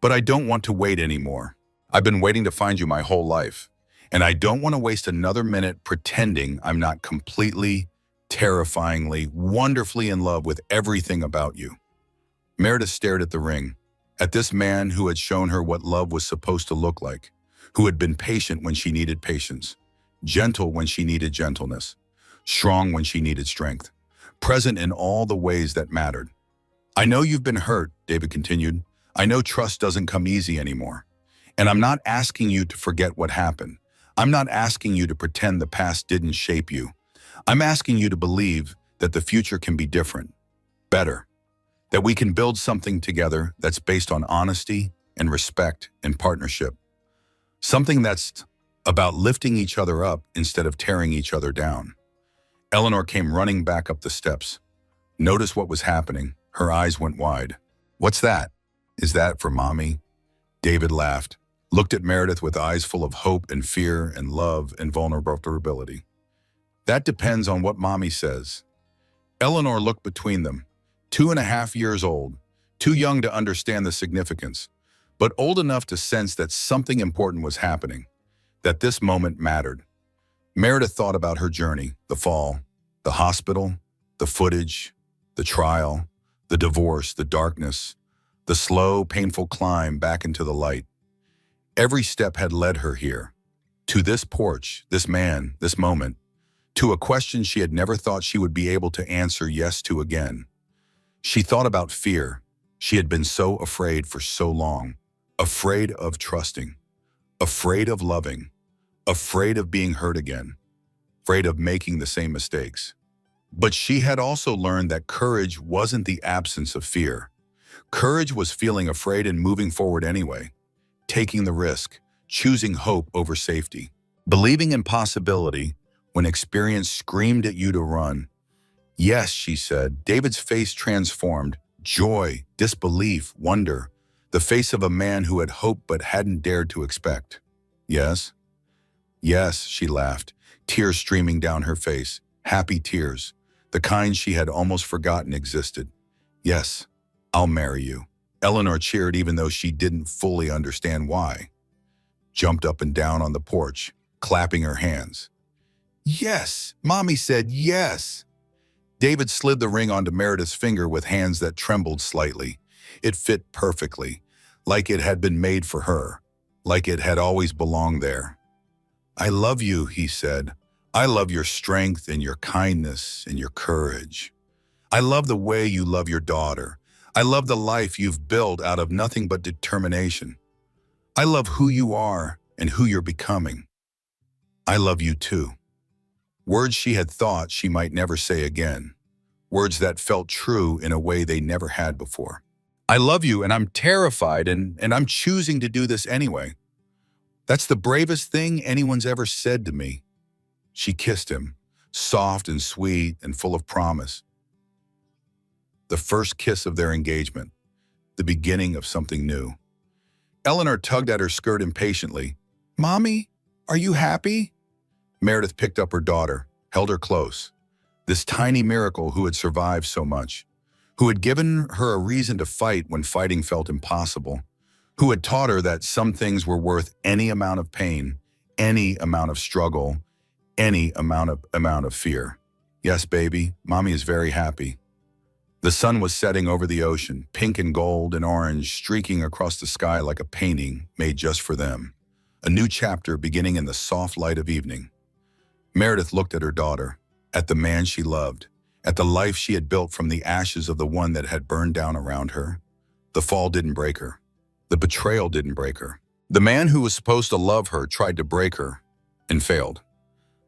But I don't want to wait anymore. I've been waiting to find you my whole life, and I don't want to waste another minute pretending I'm not completely, terrifyingly, wonderfully in love with everything about you. Meredith stared at the ring, at this man who had shown her what love was supposed to look like, who had been patient when she needed patience, gentle when she needed gentleness, strong when she needed strength, present in all the ways that mattered. I know you've been hurt, David continued. I know trust doesn't come easy anymore. And I'm not asking you to forget what happened. I'm not asking you to pretend the past didn't shape you. I'm asking you to believe that the future can be different, better, that we can build something together that's based on honesty and respect and partnership. Something that's about lifting each other up instead of tearing each other down. Eleanor came running back up the steps. Noticed what was happening. Her eyes went wide. What's that? Is that for Mommy? David laughed, looked at Meredith with eyes full of hope and fear and love and vulnerability. That depends on what Mommy says. Eleanor looked between them, 2.5 years old, too young to understand the significance, but old enough to sense that something important was happening, that this moment mattered. Meredith thought about her journey, the fall, the hospital, the footage, the trial, the divorce, the darkness, the slow, painful climb back into the light. Every step had led her here, to this porch, this man, this moment, to a question she had never thought she would be able to answer yes to again. She thought about fear. She had been so afraid for so long, afraid of trusting, afraid of loving, afraid of being hurt again, afraid of making the same mistakes. But she had also learned that courage wasn't the absence of fear. Courage was feeling afraid and moving forward anyway, taking the risk, choosing hope over safety, believing in possibility when experience screamed at you to run. Yes, she said. David's face transformed. Joy, disbelief, wonder. The face of a man who had hoped but hadn't dared to expect. Yes? Yes, she laughed, tears streaming down her face, happy tears, the kind she had almost forgotten existed. Yes, I'll marry you. Eleanor cheered even though she didn't fully understand why. Jumped up and down on the porch, clapping her hands. Yes, Mommy said yes. David slid the ring onto Meredith's finger with hands that trembled slightly. It fit perfectly, like it had been made for her, like it had always belonged there. I love you, he said. I love your strength and your kindness and your courage. I love the way you love your daughter. I love the life you've built out of nothing but determination. I love who you are and who you're becoming. I love you too. Words she had thought she might never say again. Words that felt true in a way they never had before. I love you and I'm terrified and I'm choosing to do this anyway. That's the bravest thing anyone's ever said to me. She kissed him, soft and sweet and full of promise. The first kiss of their engagement. the beginning of something new. Eleanor tugged at her skirt impatiently. "Mommy, are you happy?" Meredith picked up her daughter, held her close. This tiny miracle who had survived so much, who had given her a reason to fight when fighting felt impossible, who had taught her that some things were worth any amount of pain, any amount of struggle, any amount of fear. "Yes, baby, Mommy is very happy." The sun was setting over the ocean, pink and gold and orange streaking across the sky like a painting made just for them. A new chapter beginning in the soft light of evening. Meredith looked at her daughter, at the man she loved, at the life she had built from the ashes of the one that had burned down around her. The fall didn't break her. The betrayal didn't break her. The man who was supposed to love her tried to break her and failed.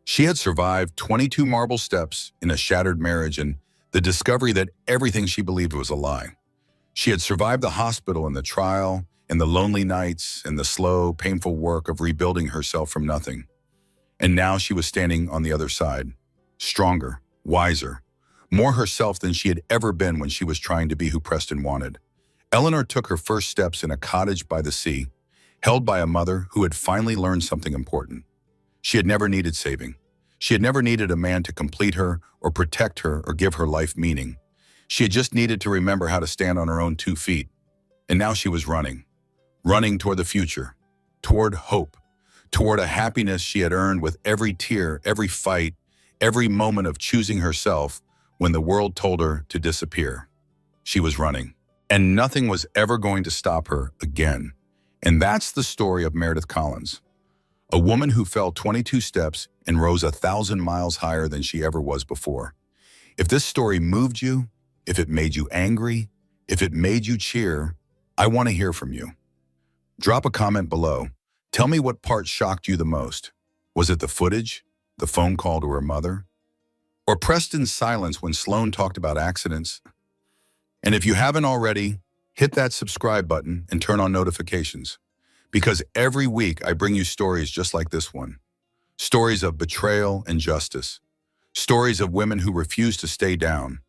She had survived 22 marble steps in a shattered marriage and the discovery that everything she believed was a lie. She had survived the hospital and the trial, and the lonely nights, and the slow, painful work of rebuilding herself from nothing. And now she was standing on the other side, stronger, wiser, more herself than she had ever been when she was trying to be who Preston wanted. Eleanor took her first steps in a cottage by the sea, held by a mother who had finally learned something important. She had never needed saving. She had never needed a man to complete her or protect her or give her life meaning. She had just needed to remember how to stand on her own 2 feet. And now she was running toward the future, toward hope, toward a happiness she had earned with every tear, every fight, every moment of choosing herself when the world told her to disappear. She was running, and nothing was ever going to stop her again. And that's the story of Meredith Collins. A woman who fell 22 steps and rose 1,000 miles higher than she ever was before. If this story moved you, if it made you angry, if it made you cheer, I want to hear from you. Drop a comment below. Tell me what part shocked you the most. Was it the footage, the phone call to her mother, or Preston's silence when Sloane talked about accidents? And if you haven't already, hit that subscribe button and turn on notifications. Because every week I bring you stories just like this one. Stories of betrayal and justice. Stories of women who refuse to stay down.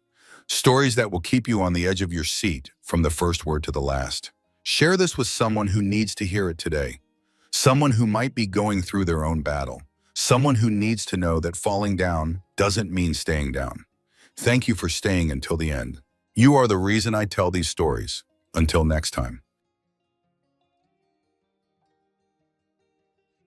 Stories that will keep you on the edge of your seat from the first word to the last. Share this with someone who needs to hear it today. Someone who might be going through their own battle. Someone who needs to know that falling down doesn't mean staying down. Thank you for staying until the end. You are the reason I tell these stories. Until next time.